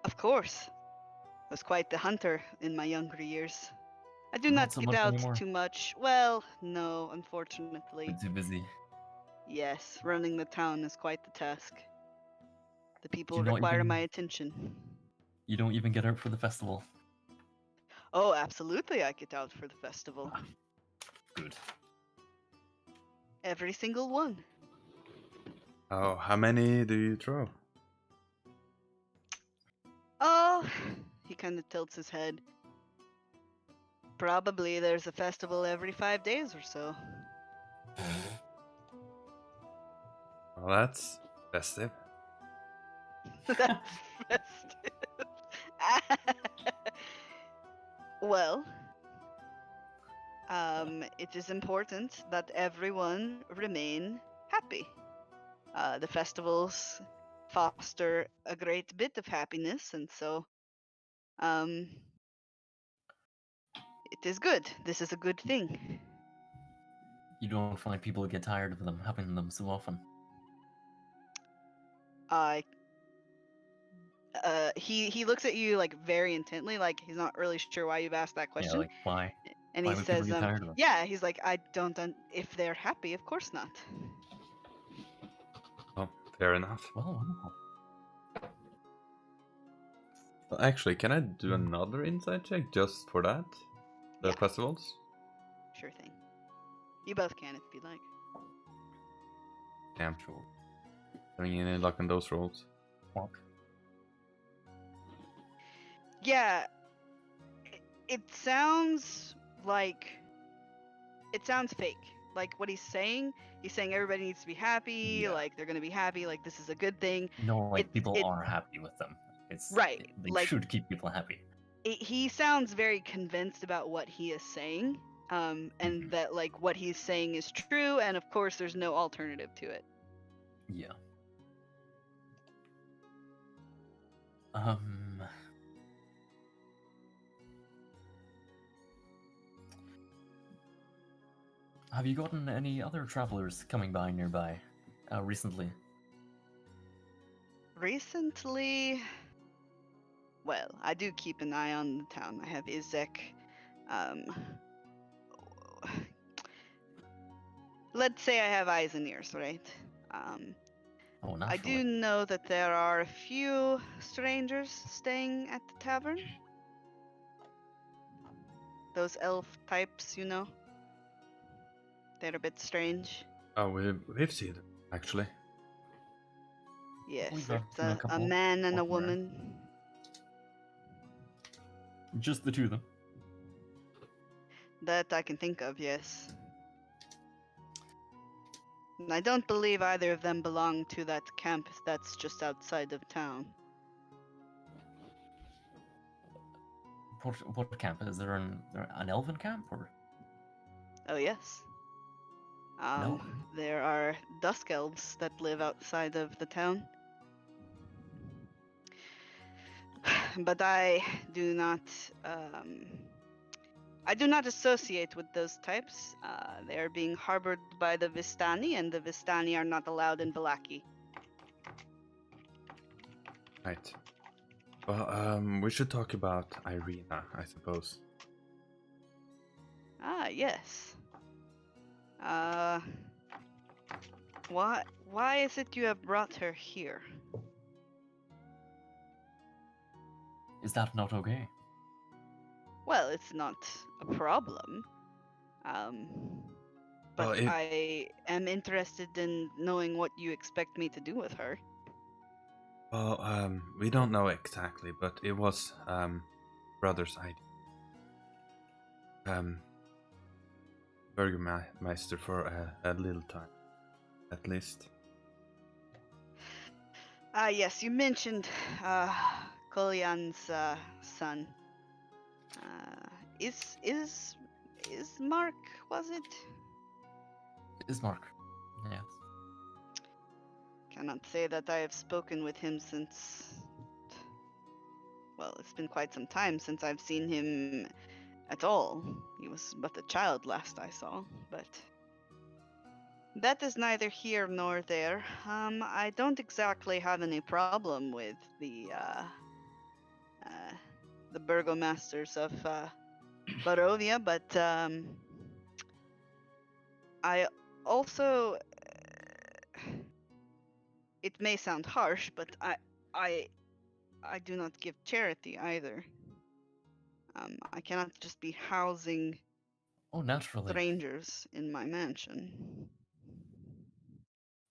Of course. I was quite the hunter in my younger years. I do Not not so get much out anymore. too much. Well, no, unfortunately. You're too busy. Yes, running the town is quite the task. The people Do you not require even- my attention. You don't even get out for the festival. Oh, absolutely, I get out for the festival. Good. Every single one. Oh, how many do you throw? Oh, he kind of tilts his head. Probably there's a festival every 5 days or so. Well, that's festive. That's festive. Well, it is important that everyone remain happy. The festivals foster a great bit of happiness, and so it is good. This is a good thing. You don't find people get tired of them having them so often. He looks at you like very intently, like he's not really sure why you've asked that Yeah, question. like why? And why he would people says, get tired of them? yeah, he's like, I don't, if they're happy, of course not. Oh, fair enough. Well, wonderful. Well, actually, can I do another insight check just for that? The Yeah. festivals? Sure thing. You both can if you'd like. Damn sure. Having any luck on those rolls? Fuck. Yeah, it sounds like, it sounds fake. Like what he's saying everybody needs to be happy, Yeah. like they're gonna be happy, like this is a good thing. No, like It- people it- are happy with them. It's Right, They like- should keep people happy. He sounds very convinced about what he is saying, and Mhm. that like what he's saying is true, and of course there's no alternative to it. Yeah. Have you gotten any other travelers coming by nearby recently? Recently, well, I do keep an eye on the town. I have Izek. Um, let's say I have eyes and ears, right? Oh, I naturally. do know that there are a few strangers staying at the tavern. Those elf types, you know. They're a bit strange. Oh, we've seen them, actually. Yes, We've there's seen a a couple man and a walking around. woman. Just the two of them. That I can think of, yes. And I don't believe either of them belong to that camp that's just outside of town. What camp? Is there an elven camp or Oh, yes. no? There are dusk elves that live outside of the town. But I do not associate with those types. They are being harbored by the Vistani, and the Vistani are not allowed in Vallaki. Right. Well, we should talk about Irina, I suppose. Ah, yes. Why is it you have brought her here? Is that not okay? Well, it's not a problem. But Well, I am interested in knowing what you expect me to do with her. Well, we don't know exactly, but it was brother's idea. Burgermaster for a little time, at least. Ah, yes, you mentioned Kolyan's son. Is Mark, was it? Ismark. Yes. Cannot say that I have spoken with him since. Well, it's been quite some time since I've seen him at all. He was but a child last I saw, but that is neither here nor there. I don't exactly have any problem with the Burgomasters of Barovia, but I also. It may sound harsh, but I do not give charity either. I cannot just be housing Oh, naturally. strangers in my mansion.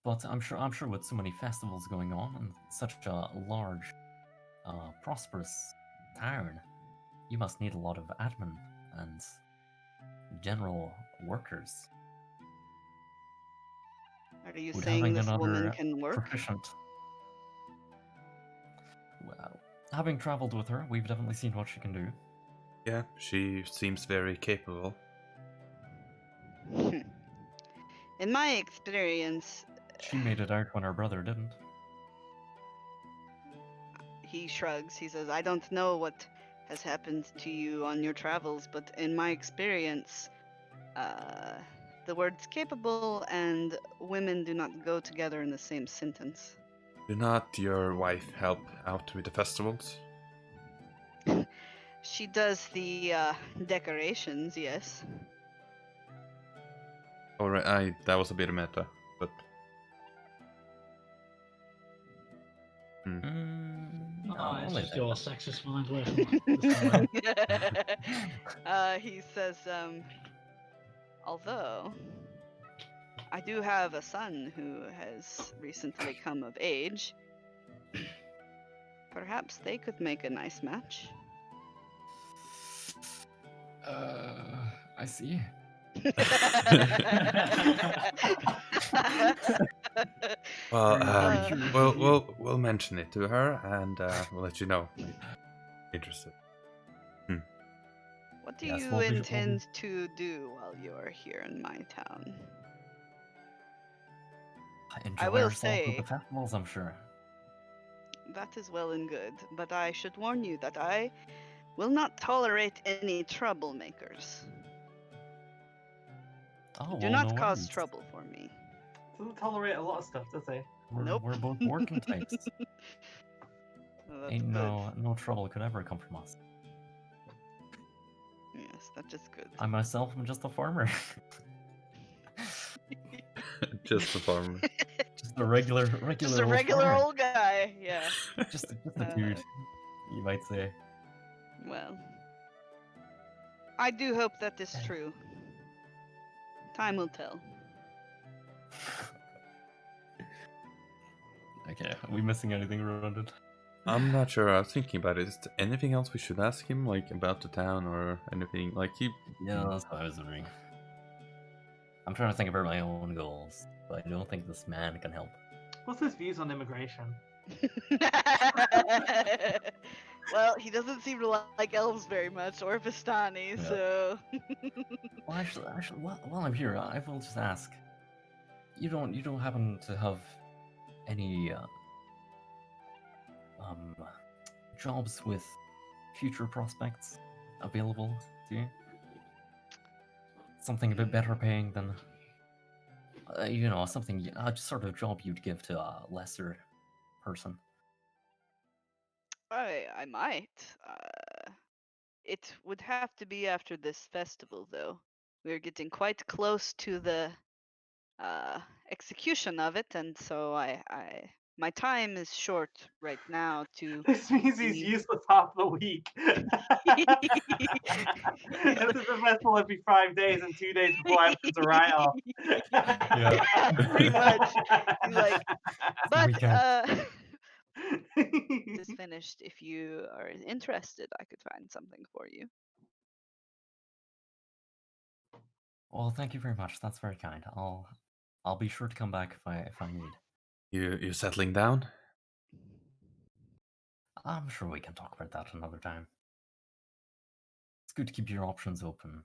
But I'm sure with so many festivals going on and such a large, prosperous town, you must need a lot of admin and general workers. Are you Would saying having this woman another can work? proficient. Well, having traveled with her, we've definitely seen what she can do. Yeah, she seems very capable. In my experience, She made it out when her brother didn't. he shrugs. He says, I don't know what has happened to you on your travels, but in my experience, the words capable and women do not go together in the same sentence. Do not your wife help out with the festivals? She does the decorations, yes. Alright, that was a bit of meta, but... Oh, it's only just that. your sexist mind working. He says, although I do have a son who has recently come of age, perhaps they could make a nice match. I see. Well, we'll mention it to her, and we'll let you know. Interested. What do Yes, you we'll be- intend to do while you are here in my town? Enjoy will ourselves with say- the festivals, I'm sure. That is well and good, but I should warn you that I will not tolerate any troublemakers. Oh, Do well, not no cause worries. trouble for me. Doesn't tolerate a lot of stuff, does he? Nope. We're both working types. Oh, that's Ain't good. no trouble could ever come from us. Yes, that is good. I myself am just a farmer. Just a farmer. Just a regular Just a old regular farmer. old guy. Yeah. Just a dude, you might say. Well, I do hope that is true. Time will tell. Okay, are we missing anything around it? I'm not sure. I was thinking about it. Is there anything else we should ask him, like about the town or anything? Like he. Yeah, that's what I was wondering. I'm trying to think about my own goals, but I don't think this man can help. What's his views on immigration? Well, he doesn't seem to like elves very much, or Vistani, Yeah. so. Well, actually, while I'm here, I will just ask. You don't happen to have any jobs with future prospects available to you? Something a bit better paying than, something just sort of job you'd give to a lesser person. I might. It would have to be after this festival, though. We're getting quite close to the execution of it, and so my time is short right now to. This means he's be- useless half the week. This is the festival every 5 days, and 2 days before I have to write off. Yeah, pretty much. He's like, but this is finished. If you are interested, I could find something for you. Well, thank you very much. That's very kind. I'll be sure to come back if I need. You settling down? I'm sure we can talk about that another time. It's good to keep your options open.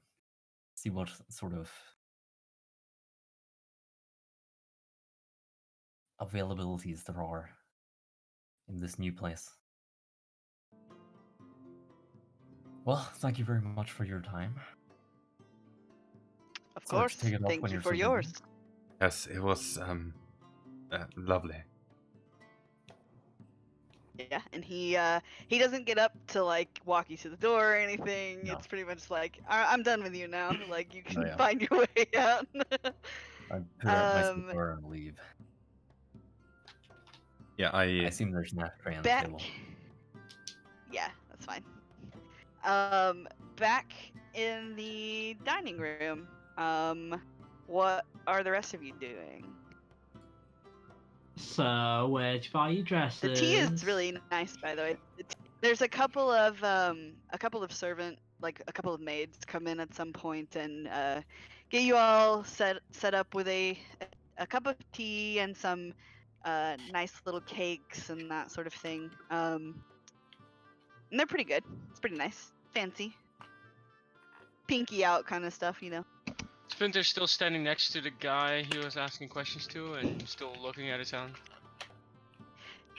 See what sort of availabilities there are in this new place. Well, thank you very much for your time. Of Sorry to course. take it off Thank when you you're for so busy. yours. Yes, it was lovely. Yeah, and he doesn't get up to like walk you to the door or anything. No. It's pretty much like I'm done with you now. Like you can yeah. find your way out. I put out my cigar and leave. Yeah, I assume there's an ashtray on the back. table. Yeah, that's fine. Back in the dining room. What are the rest of you doing? So, where'd you buy your dresses? The tea is really nice, by the way. There's a couple of maids come in at some point and get you all set up with a cup of tea and some nice little cakes and that sort of thing. And they're pretty good. It's pretty nice, fancy, pinky out kind of stuff, you know. Splinter's still standing next to the guy he was asking questions to and still looking at his hand.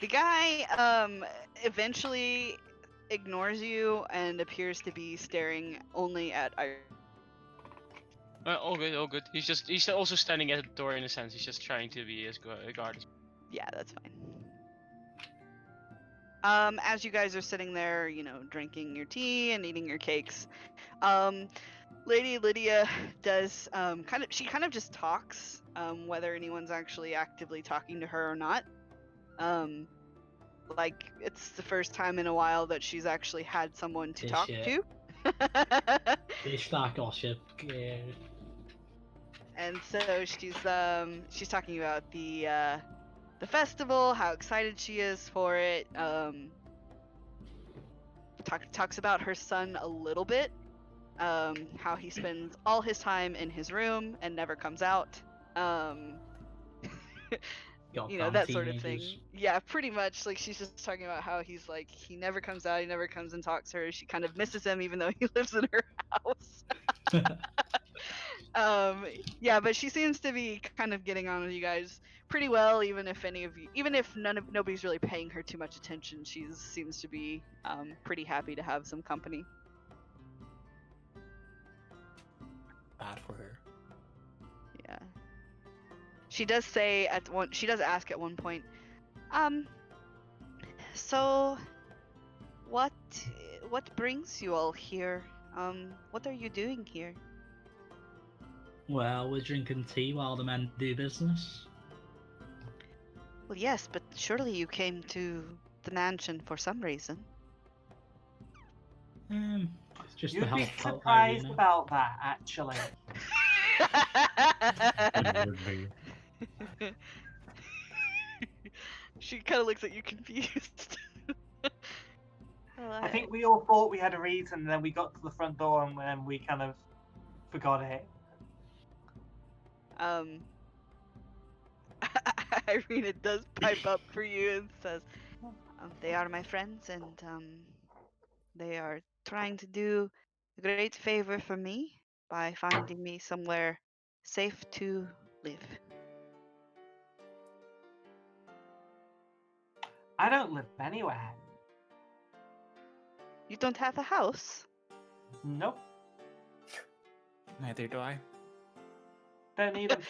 The guy eventually ignores you and appears to be staring only at All good, all good. He's also standing at the door in a sense. He's just trying to be as guard as. Yeah, that's fine. As you guys are sitting there, you know, drinking your tea and eating your cakes, Lady Lydia does she kind of just talks, whether anyone's actually actively talking to her or not. Like it's the first time in a while that she's actually had someone to talk to. Dish that gossip. And so she's talking about the festival, how excited she is for it. Talks about her son a little bit, how he spends all his time in his room and never comes out. You know, that sort of thing. Yeah, pretty much. Like she's just talking about how he's like he never comes out, he never comes and talks to her. She kind of misses him even though he lives in her house. Yeah, but she seems to be kind of getting on with you guys pretty well, even if nobody's really paying her too much attention. She seems to be pretty happy to have some company. Bad for her. She does say she does ask at one point, so what brings you all here? What are you doing here? Well, we're drinking tea while the men do business. Well, yes, but surely you came to the mansion for some reason. Just to You'd be help out surprised Irina. about that, actually. It would be. She kind of looks at you confused. Well, I think we all thought we had a reason, and then we got to the front door, and then we kind of forgot it. Irina does pipe up for you and says, they are my friends, and they are trying to do a great favor for me by finding me somewhere safe to live. I don't live anywhere. You don't have a house? Nope. Neither do I. Don't need them.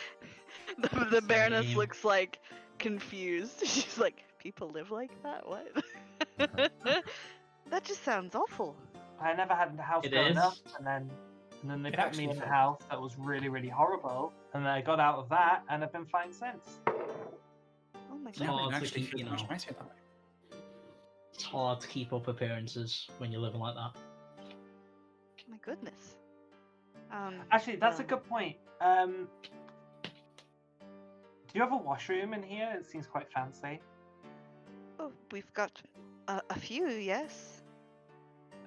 The Baroness Same. looks like confused. She's like, people live like that? What? That just sounds awful. I never had a house It growing is. up, and then they It put me actually in a felt- house that was really, really horrible, and then I got out of that, and I've been fine since. Oh my It's god. hard to actually keep, feels much nicer that way. It's hard to keep up appearances when you're living like that. My goodness. Actually, that's a well, good point. Do you have a washroom in here? It seems quite fancy. Oh, we've got a few, yes.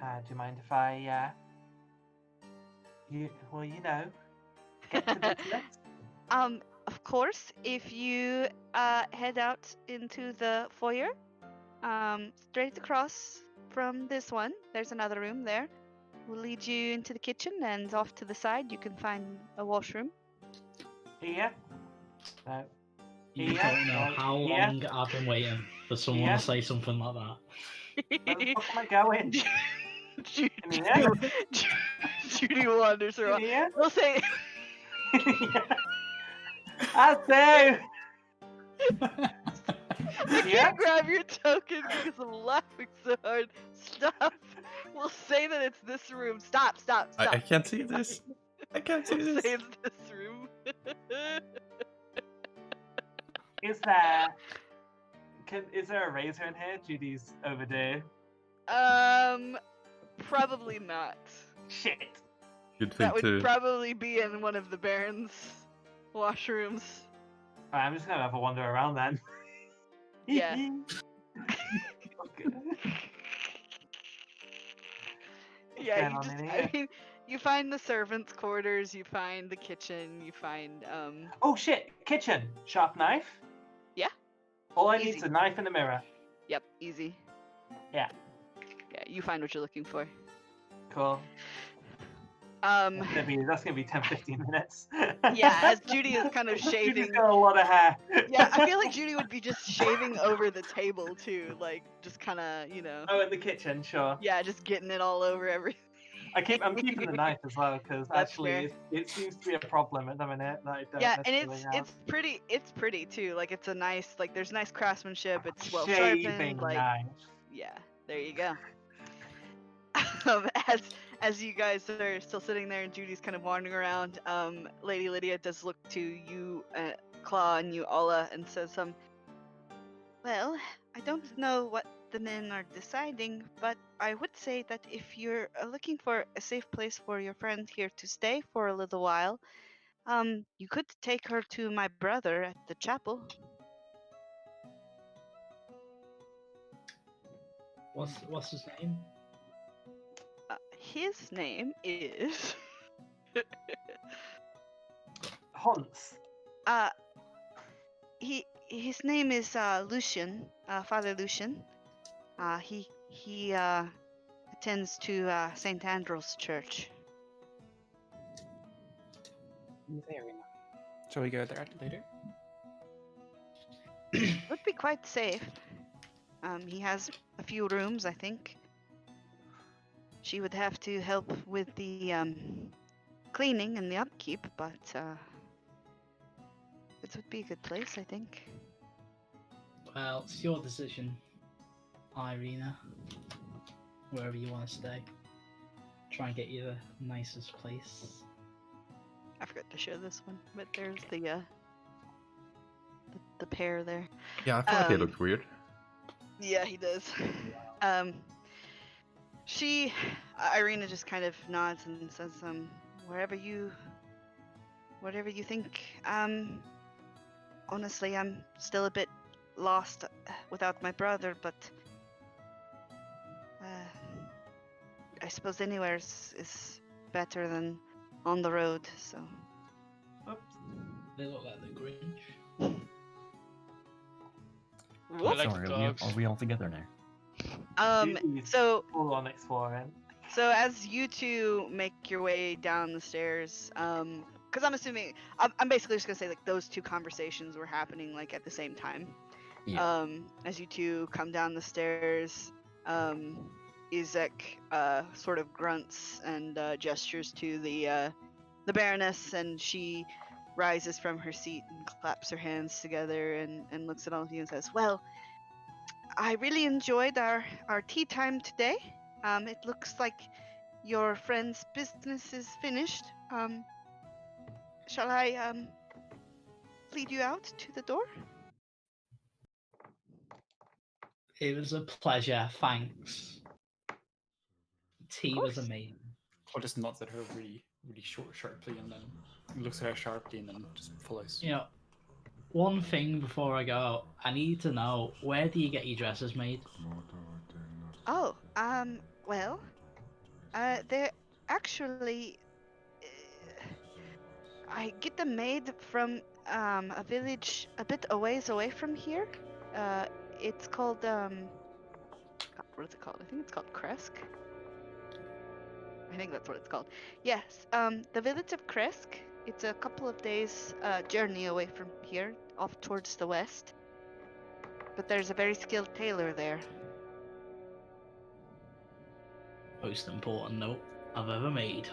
Do you mind if I, you know, get to the list? Of course, if you head out into the foyer, straight across from this one, there's another room there. We'll lead you into the kitchen, and off to the side you can find a washroom. Here? No. You Yeah, don't know right, how yeah. long I've been waiting for someone Yeah. to say something like that. Where the fuck am I going? Judy, In here? Judy wanders In around. here? We'll say, I say! I Yeah? can't grab your token because I'm laughing so hard. Stop. We'll say that it's this room. Stop. I can't see this. I can't see We'll this. say it's this room. Is there... is there a razor in here? Judy's overdue. Probably not. Shit. Good That thing would to. probably be in one of the Baron's washrooms. Alright, I'm just gonna have a wander around then. Yeah. Okay. Yeah, going you on just, in I here? mean, you find the servants' quarters, you find the kitchen, you find, Oh shit! Kitchen! Sharp knife? Yeah. All I need Easy. is a knife and a mirror. yep, easy. Yeah. Yeah, you find what you're looking for. Cool. Um, That's gonna be 10-15 minutes. yeah, as Judy is kind of Judy's shaving. got a lot of hair. Yeah, I feel like Judy would be just shaving over the table too, like just kind of, Oh, in the kitchen, sure. yeah, just getting it all over everything. I'm keeping the knife as well because That's actually fair. it seems to be a problem at the minute that I don't Yeah, and necessarily have. it's pretty too. Like it's a nice, like there's nice craftsmanship. It's well Shaving sharpened. Like knife. yeah, there you go. As you guys are still sitting there and Judy's kind of wandering around, Lady Lydia does look to you, Claw, and you, Alla, and says, well, I don't know what the men are deciding, but I would say that if you're looking for a safe place for your friend here to stay for a little while, you could take her to my brother at the chapel. What's his name? His name is Hunts. his name is Lucian, Father Lucian. He attends to St. Andrew's Church. Shall we go there later? Would be quite safe. He has a few rooms, I think. She would have to help with the cleaning and the upkeep, but It would be a good place, I think. Well, it's your decision, Irina. Wherever you want to stay. Try and get you the nicest place. I forgot to show this one, but there's the pair there. Yeah, I thought he looked weird. Yeah, he does. Irina just kind of nods and says, wherever you think. Honestly, I'm still a bit lost without my brother, but I suppose anywhere is better than on the road, so. Oops. They look like the Grinch. I like Sorry, dogs. are we all together now? Judy's So full on exploring. as you two make your way down the stairs, because I'm assuming I'm basically just gonna say like those two conversations were happening like at the same time. Yeah. As you two come down the stairs, Izek sort of grunts and gestures to the Baroness, and she rises from her seat and claps her hands together and looks at all of you and says, "Well, I really enjoyed our tea time today. It looks like your friend's business is finished. Shall I lead you out to the door?" It was a pleasure, thanks. Tea was amazing. Or just nods at her really, really sharply, and then looks at her sharply, and then just follows. You know, one thing before I go, I need to know, where do you get your dresses made? Oh, well, they're actually, I get them made from a village a bit a ways away from here. It's called what is it called? I think it's called Kresk. I think that's what it's called. Yes, the village of Kresk. It's a couple of days journey away from here, off towards the west. But there's a very skilled tailor there. Most important note I've ever made.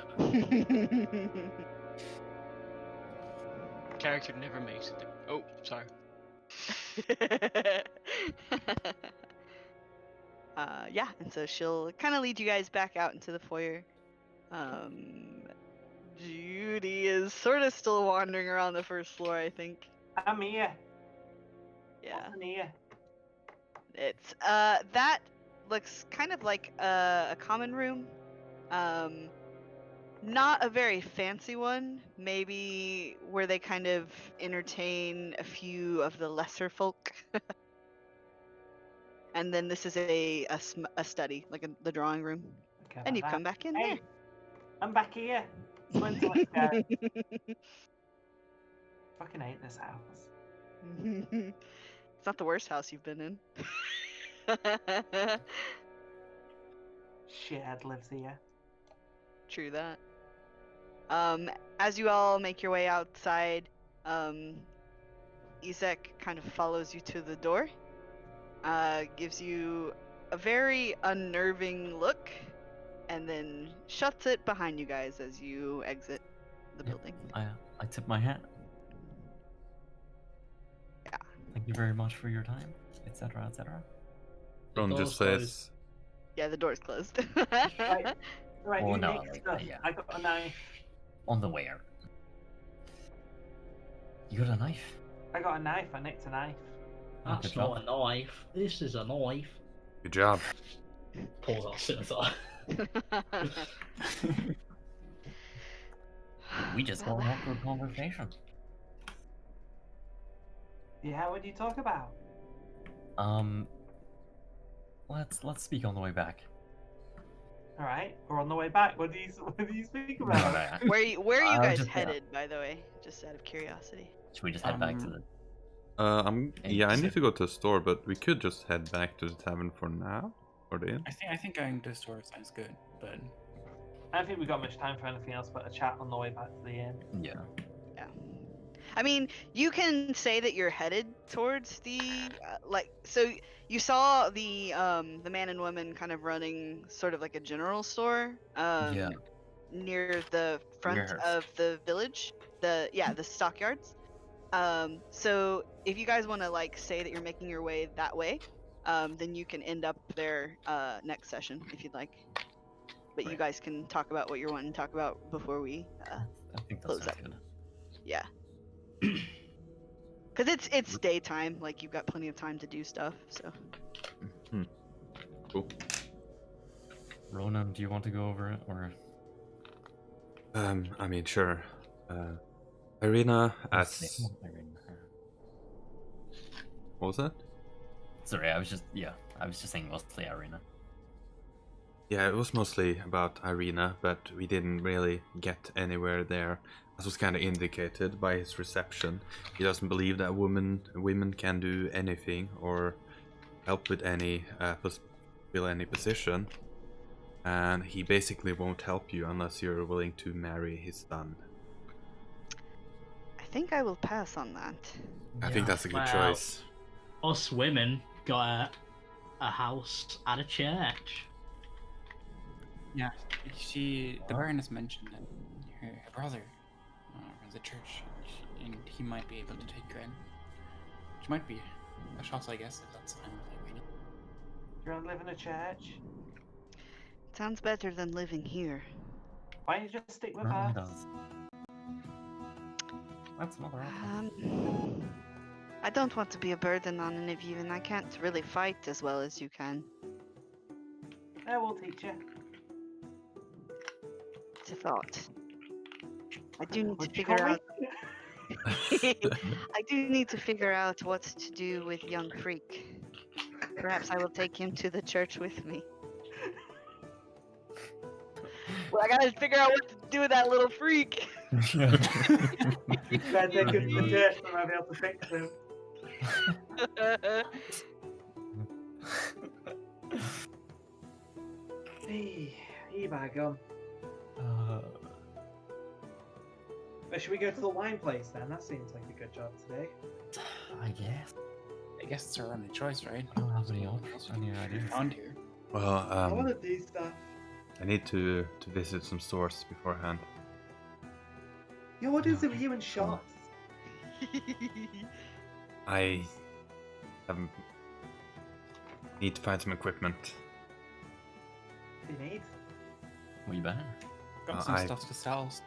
Character never makes it there. Oh, sorry. Yeah, and so she'll kind of lead you guys back out into the foyer. Judy is sort of still wandering around the first floor, I think. I'm here. Yeah. What's in here? It's that looks kind of like a common room. Not a very fancy one, maybe where they kind of entertain a few of the lesser folk. And then this is a study, like the drawing room. Okay, And you about come that. back in Hey, I'm back here. Splinter, let's go. there. Fucking hate this house. It's not the worst house you've been in. Shithead lives here. True that. As you all make your way outside, Isaac kind of follows you to the door, gives you a very unnerving look, and then shuts it behind you guys as you exit the building. I tip my hat. Yeah. Thank you very much for your time, etc., etc. Ron door's just says, Yeah, the door's closed. Right, Oh, you no, nick stuff. yeah. I got a knife. On the way out. You got a knife? I got a knife. I nicked a knife. That's good job. not a knife. This is a knife. good job. Pulls out scimitar. We just got an awkward conversation. Yeah, what do you talk about? Let's speak on the way back. All right, we're on the way back. What do you speak about? Where are you guys just, headed, by the way? Just out of curiosity. Should we just head back to the... I need to go to the store, but we could just head back to the tavern for now, or the inn. I think going to the store sounds good, but I don't think we got much time for anything else but a chat on the way back to the inn. Yeah. Yeah. I mean, you can say that you're headed towards the so you saw the man and woman kind of running sort of like a general store Yeah. near the front Warehouse. of the village. The stockyards. So if you guys want to like say that you're making your way that way, then you can end up there next session if you'd like. But you Right. guys can talk about what you're wanting to talk about before we I think that close sounds up. good. Yeah. Because it's daytime, like you've got plenty of time to do stuff. So. Cool. Ronan, do you want to go over it or? I mean, sure. Irina, as what was that? Sorry, I was just saying mostly Irina. Yeah, it was mostly about Irina, but we didn't really get anywhere there. As was kind of indicated by his reception. He doesn't believe that women can do anything or help with any fill any position, and he basically won't help you unless you're willing to marry his son. I think I will pass on that. I think that's a good Well, choice. Us women got a house at a church. Yeah, the Baroness mentioned that her brother runs a church, and he might be able to take her in. Which might be a shot, I guess, if that's fine with you. Do you want to live in a church? Sounds better than living here. Why don't you just stick with Certainly us? does. That's another option. I don't want to be a burden on any of you, and I can't really fight as well as you can. We'll teach you. It's a thought. I do need to Would you figure call out. I do need to figure out what to do with young Freak. Perhaps I will take him to the church with me. Well, I gotta figure out what to do with that little freak. Better take him to the church, and I'll be able to fix him. Hey, bag on. Should we go to the wine place then? That seems like a good job today. I guess. I guess it's our only choice, right? I don't have any options. Any ideas? Around here. Well, I want to do stuff. I need to visit some stores beforehand. Yo, what is it with you and shots? I need to find some equipment. What do you need? We better. Got some I- stuff to sell, so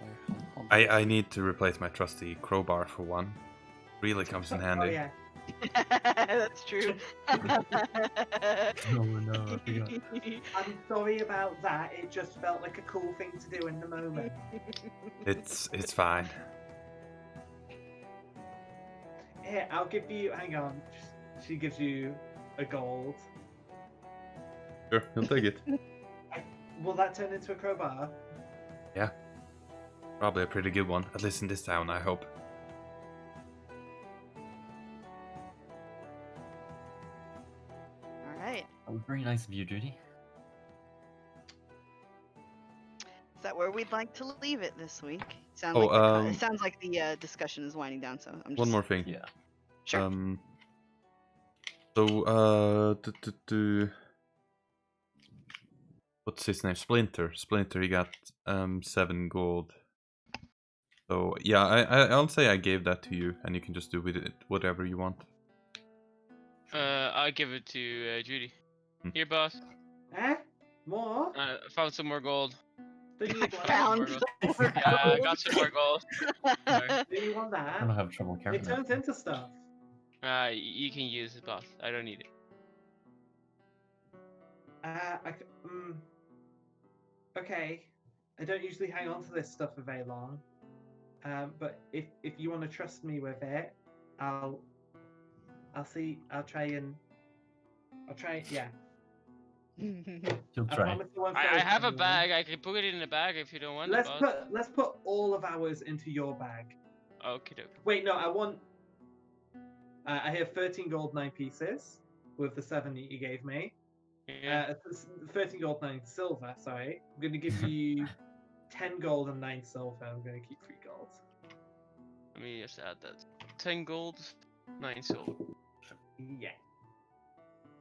I'll I need to replace my trusty crowbar for one. Really comes in handy. Oh yeah. That's true. Oh no, I forgot. I'm sorry about that. It just felt like a cool thing to do in the moment. It's fine. Here, I'll give you. Hang on. She gives you a gold. Sure, you'll take it. Will that turn into a crowbar? Yeah. Probably a pretty good one, at least in this town, I hope. All right. That was very nice of you, Judy. Is that where we'd like to leave it this week? Sounds Oh, like it sounds like the discussion is winding down. So I'm just One more thing. Yeah. Sure. What's his name? Splinter. Splinter, he got 7 gold. So yeah, I'll say I gave that to you, and you can just do with it whatever you want. I'll give it to Judy. Here, boss. More? I found some more gold. Do you I want found. Yeah, I got some more gold. Sorry. Do you want I don't that? have trouble carrying It that. turns into stuff. You can use it, boss. I don't need it. Okay. I don't usually hang on to this stuff for very long. But if you want to trust me with it, I'll see. I'll try. Yeah. You'll I try. promise I won't I fail have a anyone. bag. I can put it in the bag if you don't want Let's it, boss. let's put all of ours into your bag. Okay, doke. Wait, no, I want. I have 13 gold, 9 pieces with the 7 that you gave me. Yeah. 13 gold, 9 silver. Sorry, I'm going to give you 10 gold and 9 silver. I'm going to keep 3 gold. Let me just add that. 10 gold, 9 silver. Yeah.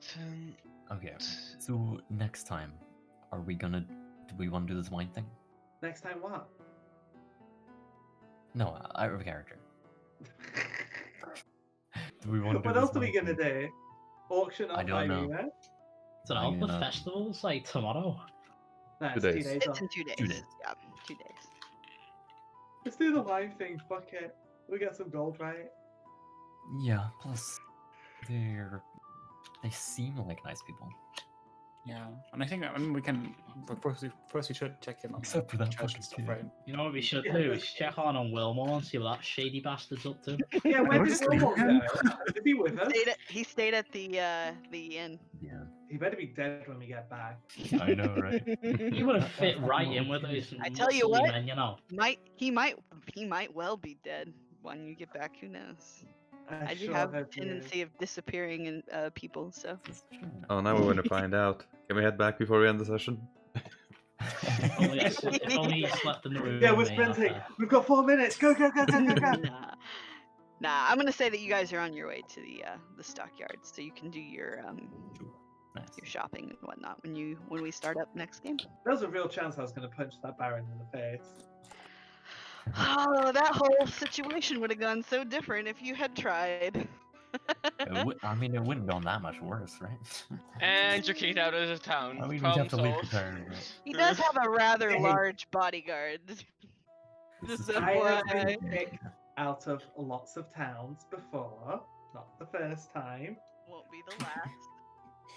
10. Okay. So next time, do we want to do this wine thing? Next time, what? No, out of character. we want to do What this else are we one? gonna do? Auction I off don't know. Irina? So I'm the gonna- festival's like tomorrow. No, 2 it's 2 days. days It's off. in 2 days. 2 days. Yeah, 2 days. Let's do the live thing. Fuck it. We get some gold, right? Yeah. Plus, they seem like nice people. Yeah, and I mean we can. But first we should check in on Except for that church fucking and stuff, kid. right? You know what we should Yeah, do? but- Is check on Wilmore and see what that shady bastard's up to. Yeah, where did Where's he Wilmot again? go? Is he with us? He stayed at the inn. Yeah. He better be dead when we get back. I know, right? He would have fit right in with those. I tell you muscly what. men, you know. He might well be dead when you get back. Who knows? I do sure have a hope he is. tendency of disappearing in people, so. Oh, now we want to find out. Can we head back before we end the session? If only he slept in the room. Yeah, we're with me sprinting. after. We've got 4 minutes. Go, go, go, go, go, go. Nah, I'm gonna say that you guys are on your way to the stockyards, so you can do your Nice. shopping and whatnot when we start up next game. There was a real chance I was going to punch that Baron in the face. Oh, that whole situation would have gone so different if you had tried. I mean, it wouldn't have gone that much worse, right? And you're kicked out of town. I mean, we'd Problem have to leave the solved. town. Right? He does have a rather Hey. large bodyguard. This Just is I have FYI. been kicked out of lots of towns before. Not the first time. Won't be the last.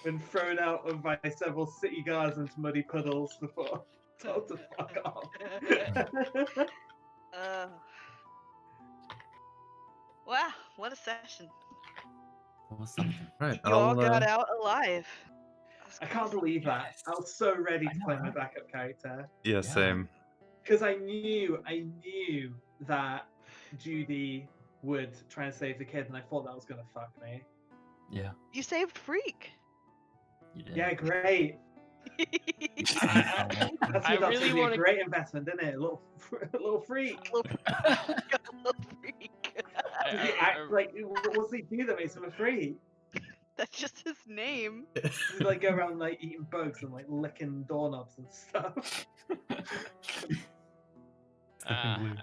Been thrown out of by several city guards into muddy puddles before. Told to fuck off. Wow, what a session. It was something. Right, You all I'll, got out alive. That's I can't crazy. believe that. I was so ready I to know, play my right? backup character. Yeah, Yeah. same. Because I knew that Judy would try and save the kid, and I thought that was gonna fuck me. Yeah, You saved Freak. you did. Yeah, great. That's I really a wanna- great investment, didn't it? A little freak. Little Freak. Does he act like what's he do that makes him a freak? That's just his name. Does he like go around like eating bugs and like licking doorknobs and stuff? I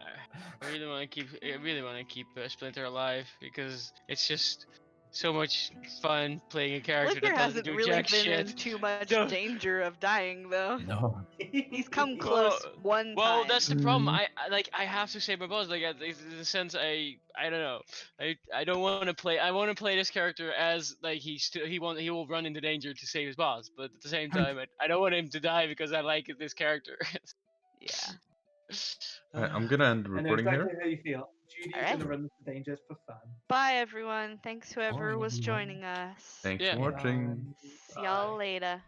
really want to keep Splinter alive because it's just so much fun playing a character Splinter that doesn't hasn't do really jack been in shit. too much No. danger of dying, though. No. He's come close one Well, time. that's the problem. Mhm. I have to save my boss. Like in the sense I don't know. I don't want to play. I want to play this character as like he will run into danger to save his boss. But at the same time, I don't want him to die because I like this character. Yeah. Right, I'm gonna end I know recording exactly here. how you feel. Judy's Alright. gonna run into danger for fun. Bye, everyone. Thanks whoever Bye, was everyone. joining us. Thanks Yeah. for watching. See y'all later.